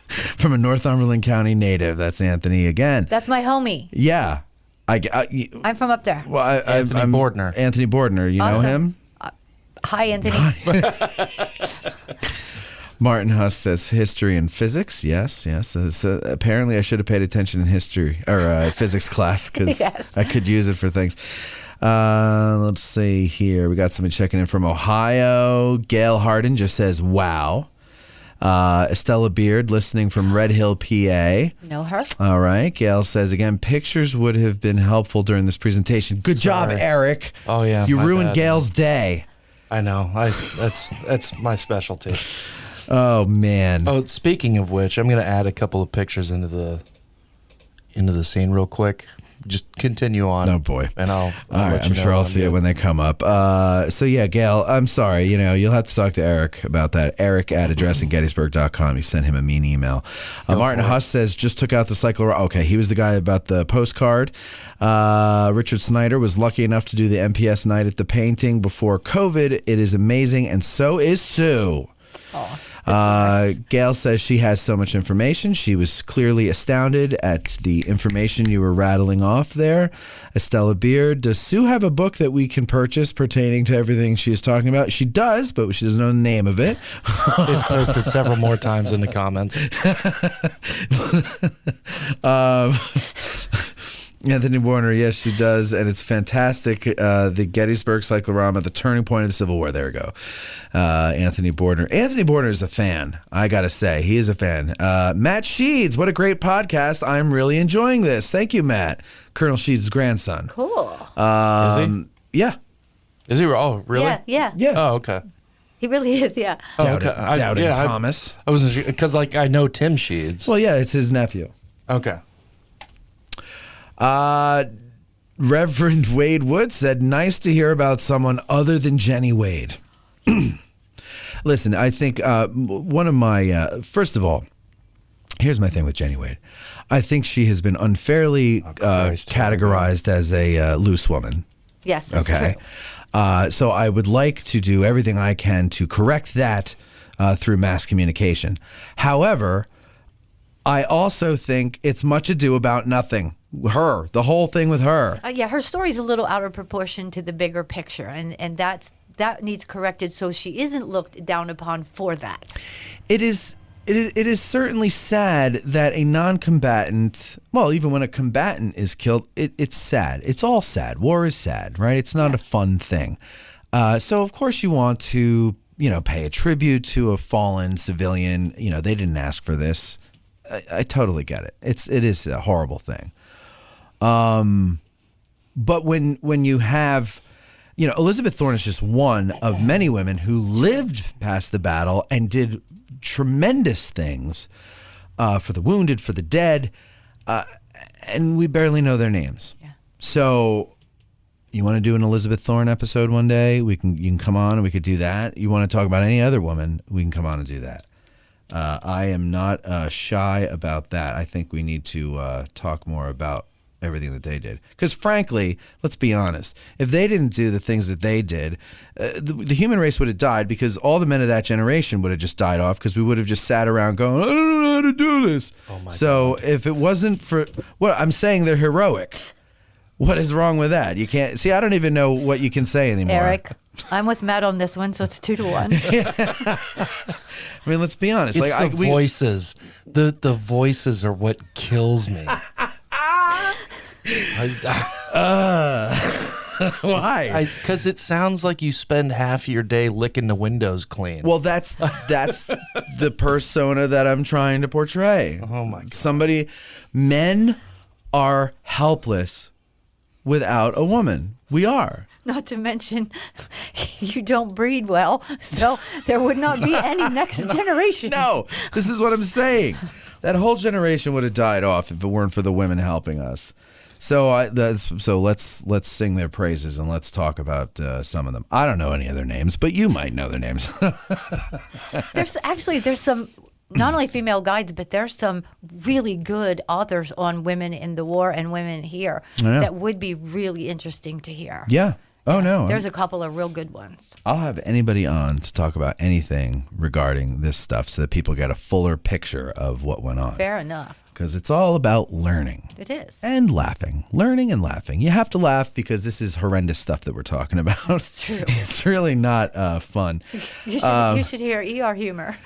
from a Northumberland County native. That's Anthony again. That's my homie. Yeah. I'm from up there. Well, Anthony Boardner. Anthony Boardner. You know Awesome. him? Hi, Anthony. Martin Huss says history and physics. Yes. So apparently, I should have paid attention in history or physics class because Yes. I could use it for things. Let's see here. We got somebody checking in from Ohio. Gail Harden just says, "Wow." Estella Beard listening from Red Hill, PA. Know her? All right. Gail says again, pictures would have been helpful during this presentation. Good job, Sorry. Eric. Oh, yeah, You my ruined bad. Gail's day. I know. That's my specialty. Oh man. Oh, speaking of which, I'm going to add a couple of pictures into the scene real quick. Just continue on. Oh boy. And I'll All right, let you I'm know sure I'll when see it I'm when they come up. So yeah, Gail, I'm sorry. You'll have to talk to Eric about that. Eric at addressinggettysburg.com. You sent him a mean email. Martin Huss says, just took out the Cyclorama. Okay, he was the guy about the postcard. Richard Snyder was lucky enough to do the MPS night at the painting before COVID. It is amazing, and so is Sue. Oh, Gail says she has so much information. She was clearly astounded at the information you were rattling off there. Estella Beard, does Sue have a book that we can purchase pertaining to everything she is talking about? She does, but she doesn't know the name of it. It's posted several more times in the comments. Anthony Warner, yes, she does, and it's fantastic. The Gettysburg Cyclorama, the turning point of the Civil War. There we go. Anthony Bordner. Anthony Bordner is a fan, I got to say. He is a fan. Matt Sheeds, what a great podcast. I'm really enjoying this. Thank you, Matt. Colonel Sheeds' grandson. cool. Is he? Yeah. Is he? Oh, really? Yeah. Oh, okay. He really is, yeah. Oh, Doubting, okay. Doubting Thomas. I wasn't sure because, I know Tim Sheeds. Well, yeah, it's his nephew. Okay. Reverend Wade Wood said, nice to hear about someone other than Jenny Wade. Listen, I think one of my, first of all, here's my thing with Jenny Wade. I think she has been unfairly categorized as a loose woman. Yes, that's Okay. true. So I would like to do everything I can to correct that through mass communication. However, I also think it's much ado about nothing. The whole thing with her. Yeah, her story's a little out of proportion to the bigger picture, and that needs corrected so she isn't looked down upon for that. It is certainly sad that a non-combatant, well, even when a combatant is killed, it's sad. It's all sad. War is sad, right? It's not a fun thing. So of course you want to, pay a tribute to a fallen civilian. They didn't ask for this. I totally get it. It is a horrible thing. But when you have, Elizabeth Thorne is just one of many women who lived past the battle and did tremendous things for the wounded, for the dead, and we barely know their names. Yeah. So you want to do an Elizabeth Thorne episode one day? You can come on and we could do that. You want to talk about any other woman? We can come on and do that. I am not shy about that. I think we need to talk more about everything that they did. Because frankly, let's be honest, if they didn't do the things that they did, the human race would have died because all the men of that generation would have just died off because we would have just sat around going, I don't know how to do this. Oh my God. If it wasn't for, I'm saying they're heroic. What is wrong with that? You can't, see, I don't even know what you can say anymore. Eric, I'm with Matt on this one, so it's 2-1. I mean, let's be honest. It's the voices. The voices are what kills me. Why? Because it sounds like you spend half your day licking the windows clean. Well, that's the persona that I'm trying to portray. Oh my God. Men are helpless without a woman. We are. Not to mention, you don't breed well, so there would not be any next generation. No, this is what I'm saying. That whole generation would have died off if it weren't for the women helping us. So let's sing their praises and let's talk about some of them. I don't know any of their names, but you might know their names. There's some not only female guides, but there's some really good authors on women in the war and women here that would be really interesting to hear. Yeah. Oh, no. There's a couple of real good ones. I'll have anybody on to talk about anything regarding this stuff so that people get a fuller picture of what went on. Fair enough. Because it's all about learning. It is. And laughing. Learning and laughing. You have to laugh because this is horrendous stuff that we're talking about. It's true. It's really not fun. You should hear ER humor.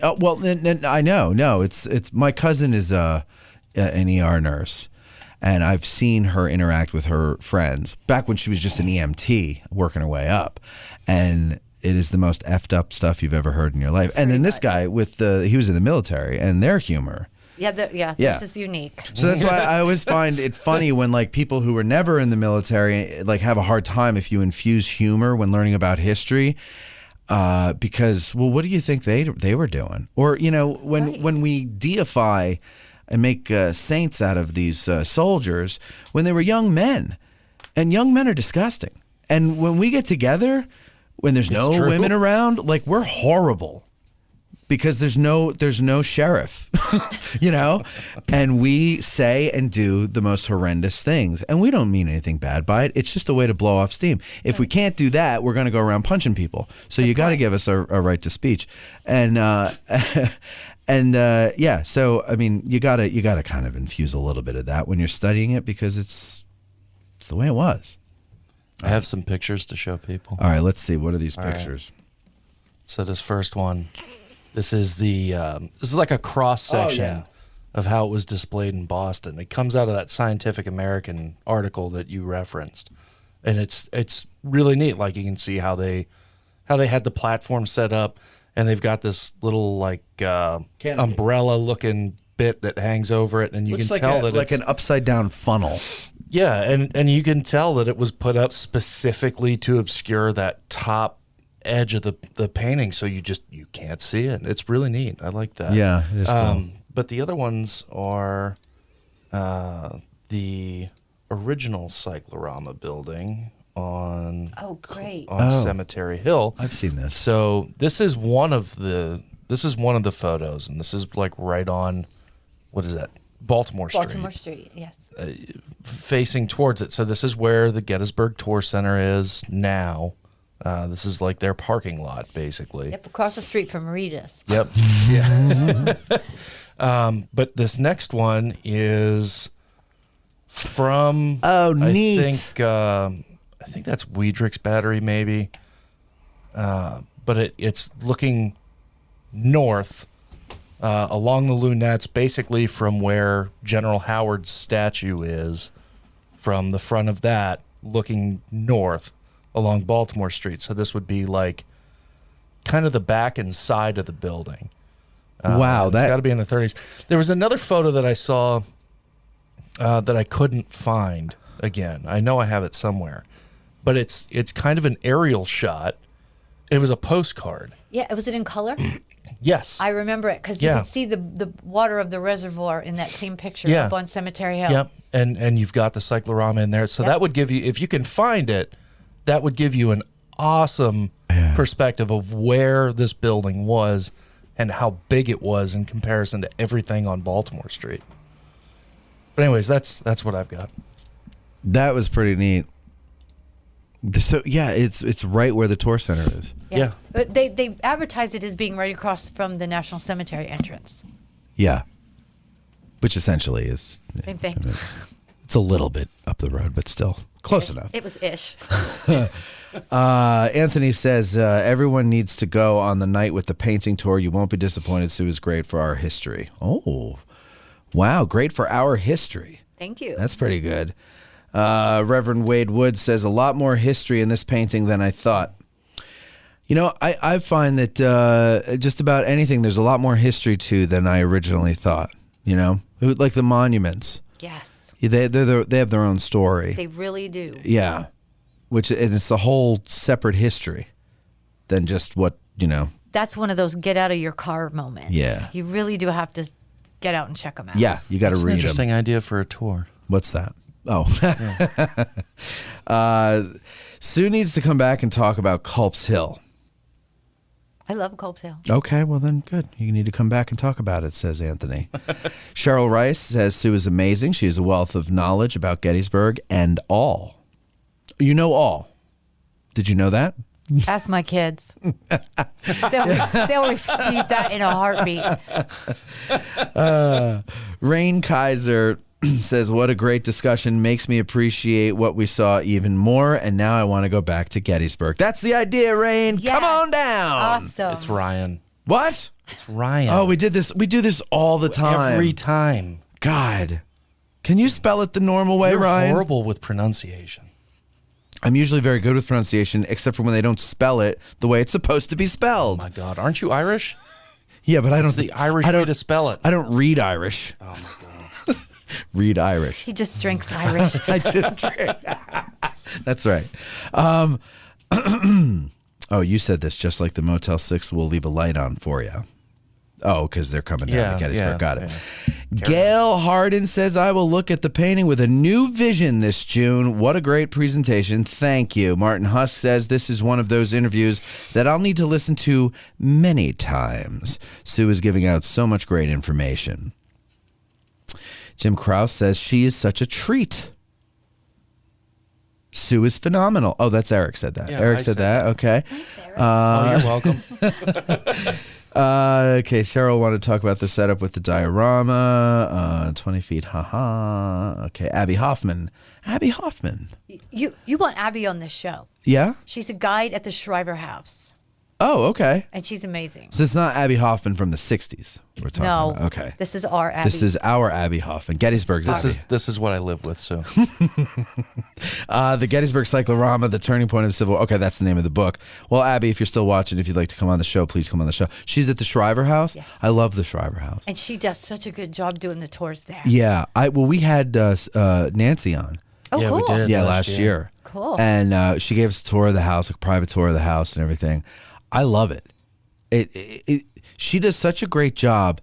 Well, I know. No, it's my cousin is an ER nurse. And I've seen her interact with her friends back when she was just an EMT working her way up. And it is the most effed up stuff you've ever heard in your life. And then this guy he was in the military and their humor. Yeah, this is unique. So that's why I always find it funny when like people who were never in the military like have a hard time if you infuse humor when learning about history. Because, well, what do you think they were doing? Or, when we deify and make saints out of these soldiers when they were young men. And young men are disgusting. And when we get together, when there's no women around, like we're horrible because there's no sheriff, and we say and do the most horrendous things. And we don't mean anything bad by it. It's just a way to blow off steam. If we can't do that, we're going to go around punching people. So you got to give us a right to speech. And, so I mean, you gotta kind of infuse a little bit of that when you're studying it because it's the way it was. I have some pictures to show people. All right, let's see. What are these pictures? Right. So this first one, this is like a cross section of how it was displayed in Boston. It comes out of that Scientific American article that you referenced, and it's really neat. Like you can see how they had the platform set up. And they've got this little like umbrella looking bit that hangs over it, and you Looks can like tell that it's like an upside down funnel. Yeah, and you can tell that it was put up specifically to obscure that top edge of the painting, so you can't see it. It's really neat. I like that. Yeah, it is cool. But the other ones are the original Cyclorama building on Cemetery Hill. I've seen this. So this is one of the photos, and this is like right on, what is that? Baltimore Street, yes. Facing towards it. So this is where the Gettysburg Tour Center is now. This is like their parking lot, basically. Yep, across the street from Rita's. Yep. Yeah. But this next one is from neat. I think that's Weidrich's Battery, maybe. But it's looking north along the lunettes, basically from where General Howard's statue is, from the front of that, looking north along Baltimore Street. So this would be like kind of the back and side of the building. Wow. It's got to be in the 30s. There was another photo that I saw that I couldn't find again. I know I have it somewhere. But it's kind of an aerial shot. It was a postcard. Yeah, was it in color? Yes. I remember it because you can see the water of the reservoir in that same picture up on Cemetery Hill. Yep, and you've got the cyclorama in there. So that would give you, if you can find it, that would give you an awesome perspective of where this building was and how big it was in comparison to everything on Baltimore Street. But anyways, that's what I've got. That was pretty neat. So it's right where the tour center is. Yeah. But they advertised it as being right across from the National Cemetery entrance. Yeah. Which essentially is same thing. It's a little bit up the road, but still close enough. It was ish. Anthony says everyone needs to go on the night with the painting tour. You won't be disappointed. Sue is great for our history. Oh, wow, great for our history. Thank you. That's pretty good. Reverend Wade Wood says a lot more history in this painting than I thought. I find that just about anything there's a lot more history to than I originally thought. Like the monuments. Yes. They have their own story. They really do. Yeah, and it's a whole separate history than just what. That's one of those get out of your car moments. Yeah. You really do have to get out and check them out. Yeah, you got to read them. Interesting idea for a tour. What's that? Oh. Sue needs to come back and talk about Culp's Hill. I love Culp's Hill. Okay, well then, good. You need to come back and talk about it, says Anthony. Cheryl Rice says Sue is amazing. She has a wealth of knowledge about Gettysburg and all. You know all. Did you know that? Ask my kids. They'll refute that in a heartbeat. Rain Kaiser says, what a great discussion. Makes me appreciate what we saw even more. And now I want to go back to Gettysburg. That's the idea, Rain. Yes. Come on down. Awesome. It's Ryan. What? It's Ryan. Oh, we did this. We do this all the time. Every time. God. Can you spell it the normal way, You're Ryan? horrible with pronunciation. I'm usually very good with pronunciation, except for when they don't spell it the way it's supposed to be spelled. Oh my God. Aren't you Irish? Yeah, but I don't. It's the Irish way to spell it. I don't read Irish. Oh my God. Read Irish. He just drinks Irish. I just. That's right. Oh, you said this. Just like the Motel 6 will leave a light on for you. Oh, because they're coming down to Gettysburg. Yeah, Got it. yeah. Gail Harden says, I will look at the painting with a new vision this June. What a great presentation. Thank you. Martin Husk says, this is one of those interviews that I'll need to listen to many times. Sue is giving out so much great information. Jim Krause says, she is such a treat. Sue is phenomenal. Oh, that's Eric said that. Yeah, Eric I said said that. Okay. Thanks, Eric. Oh, you're welcome. Okay, Cheryl wanted to talk about the setup with the diorama. 20 feet, haha. Okay, Abby Hoffman. Abby Hoffman. You want Abby on this show. Yeah? She's a guide at the Shriver House, Oh, okay. and she's amazing. So it's not Abby Hoffman from the 60s we're talking No. about. Okay. This is our Abby. This is our Abby Hoffman. Gettysburg's Abby. This is what I live with, so. The Gettysburg Cyclorama, The Turning Point of the Civil War. Okay, that's the name of the book. Well, Abby, if you're still watching, if you'd like to come on the show, please come on the show. She's at the Shriver House. Yes. I love the Shriver House. And she does such a good job doing the tours there. Yeah. We had Nancy on. Oh, Yeah, we cool. did. Yeah, last last year. year. Cool. And she gave us a tour of the house, a private tour of the house and everything. I love it. She does such a great job.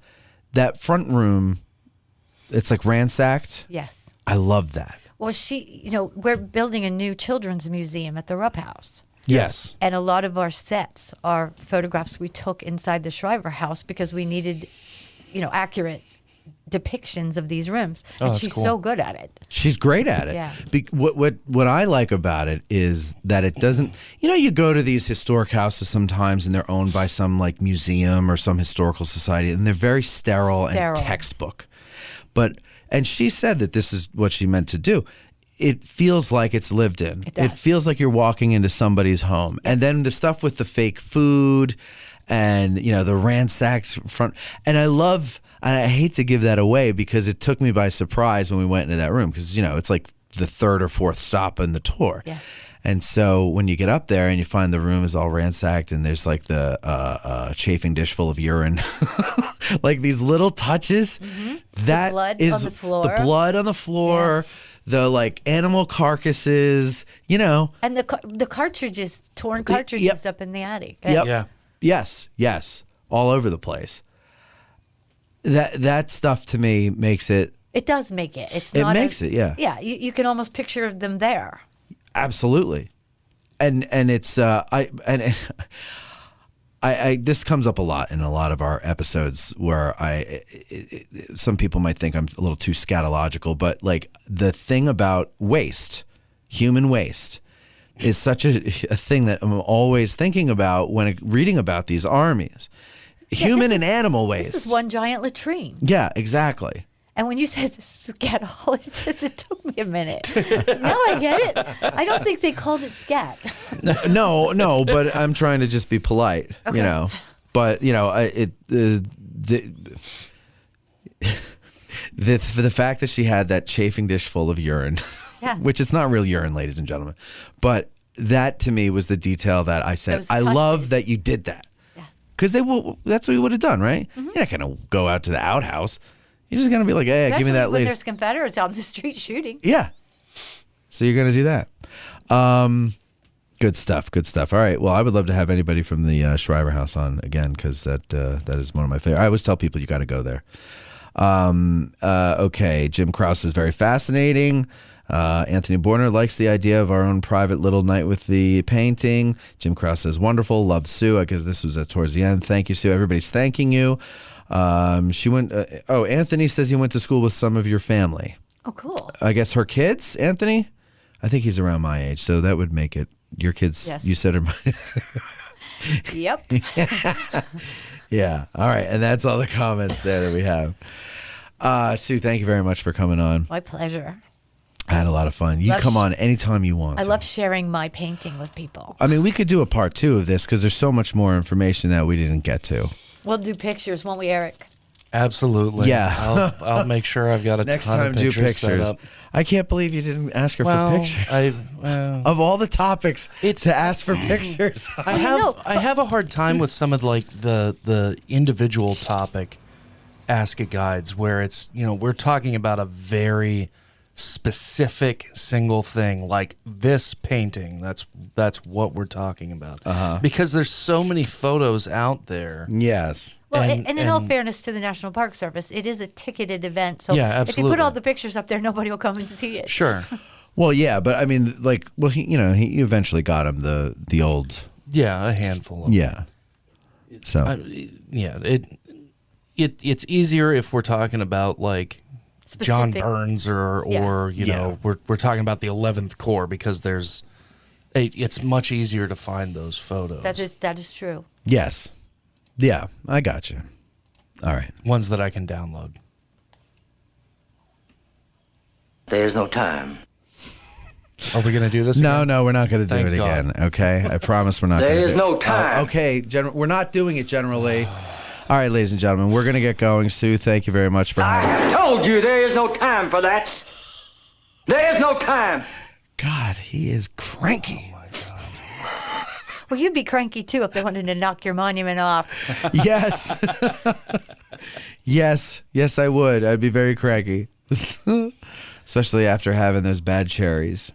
That front room, it's like ransacked. Yes. I love that. Well, we're building a new children's museum at the Rupp House. Yes. And a lot of our sets are photographs we took inside the Shriver House because we needed, accurate depictions of these rooms. Oh, And that's she's cool. so good at it. She's great at it. Yeah. What I like about it is that it doesn't, you go to these historic houses sometimes and they're owned by some like museum or some historical society and they're very sterile. And textbook. And she said that this is what she meant to do. It feels like it's lived in. It does. It feels like you're walking into somebody's home. And then the stuff with the fake food and, the ransacked front. And I hate to give that away because it took me by surprise when we went into that room because, it's like the third or fourth stop in the tour. Yeah. And so when you get up there and you find the room is all ransacked and there's like the chafing dish full of urine, like these little touches, that The blood is on the floor. the blood on the floor, the like animal carcasses, And the cartridges, torn cartridges Yep. up in the attic. Yep. Yeah. Yes, all over the place. That stuff to me makes it. It does make it. It makes it, yeah. Yeah, you can almost picture them there. Absolutely, and it's I this comes up a lot in a lot of our episodes where some people might think I'm a little too scatological, but like the thing about waste, human waste, is such a thing that I'm always thinking about when reading about these armies, human and animal waste. This is one giant latrine. Yeah, exactly. And when you said scatologist, it took me a minute. Now I get it. I don't think they called it scat. No, but I'm trying to just be polite, Okay. But the fact that she had that chafing dish full of urine, Yeah. which is not real urine, ladies and gentlemen, but that to me was the detail that I said, Those I love touches. that you did that. Yeah. Because that's what we would have done, right? You're not going to go out to the outhouse. You're just going to be like, hey, give me Especially that when later. there's Confederates on the street shooting. Yeah. So you're going to do that. Good stuff. All right. Well, I would love to have anybody from the Shriver House on again because that is one of my favorite. I always tell people you got to go there. Okay. Jim Krause is very fascinating. Anthony Borner likes the idea of our own private little night with the painting. Jim Krause says, wonderful. Love Sue. I guess this was towards the end. Thank you, Sue. Everybody's thanking you. She went. Anthony says he went to school with some of your family. Oh, cool. I guess her kids, Anthony? I think he's around my age, so that would make it Your kids, Yes. you said are. Yep. Yeah. All right. And that's all the comments there that we have. Sue, thank you very much for coming on. My pleasure. I had a lot of fun. You come on anytime you want. I love sharing my painting with people. I mean, we could do a part 2 of this because there's so much more information that we didn't get to. We'll do pictures, won't we, Eric? Absolutely. Yeah. I'll make sure I've got a Next ton time, of do pictures set pictures. up. I can't believe you didn't ask her Well, for pictures. Of all the topics to ask for pictures. I have a hard time with some of like the individual topic Ask It guides where it's, we're talking about a very specific single thing like this painting. That's what we're talking about. Because there's so many photos out there. Yes. Well, and in all fairness to the National Park Service, it is a ticketed event. So Yeah, if you put absolutely. all the pictures up there, nobody will come and see it. Sure. Well, yeah, but I mean, like, well, he eventually got him the old. Yeah, a handful of Yeah. So. It's easier if we're talking about like John Specific. Burns or Yeah. we're talking about the 11th Corps because it's much easier to find those photos. That is true. Yes. Yeah, I got you. All right. Ones that I can download. There's no time. Are we going to do this again? No, we're not going to do Thank it God. again. Okay, I promise we're not going to. There's no time. Okay, we're not doing it generally. All right, ladies and gentlemen, we're going to get going. Sue, thank you very much for I having. have told you there is no time for that. There is no time. God, he is cranky. Well, you'd be cranky too if they wanted to knock your monument off. Yes. Yes, I would. I'd be very cranky, especially after having those bad cherries.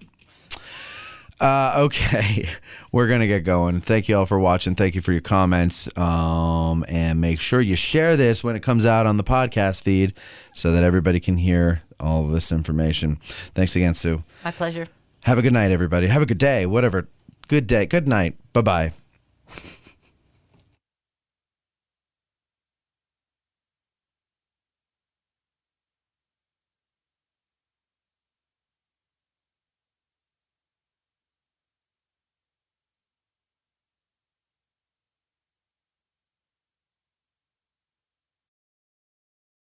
Okay, we're going to get going. Thank you all for watching. Thank you for your comments. And make sure you share this when it comes out on the podcast feed so that everybody can hear all of this information. Thanks again, Sue. My pleasure. Have a good night, everybody. Have a good day, whatever. Good day. Good night. Bye-bye.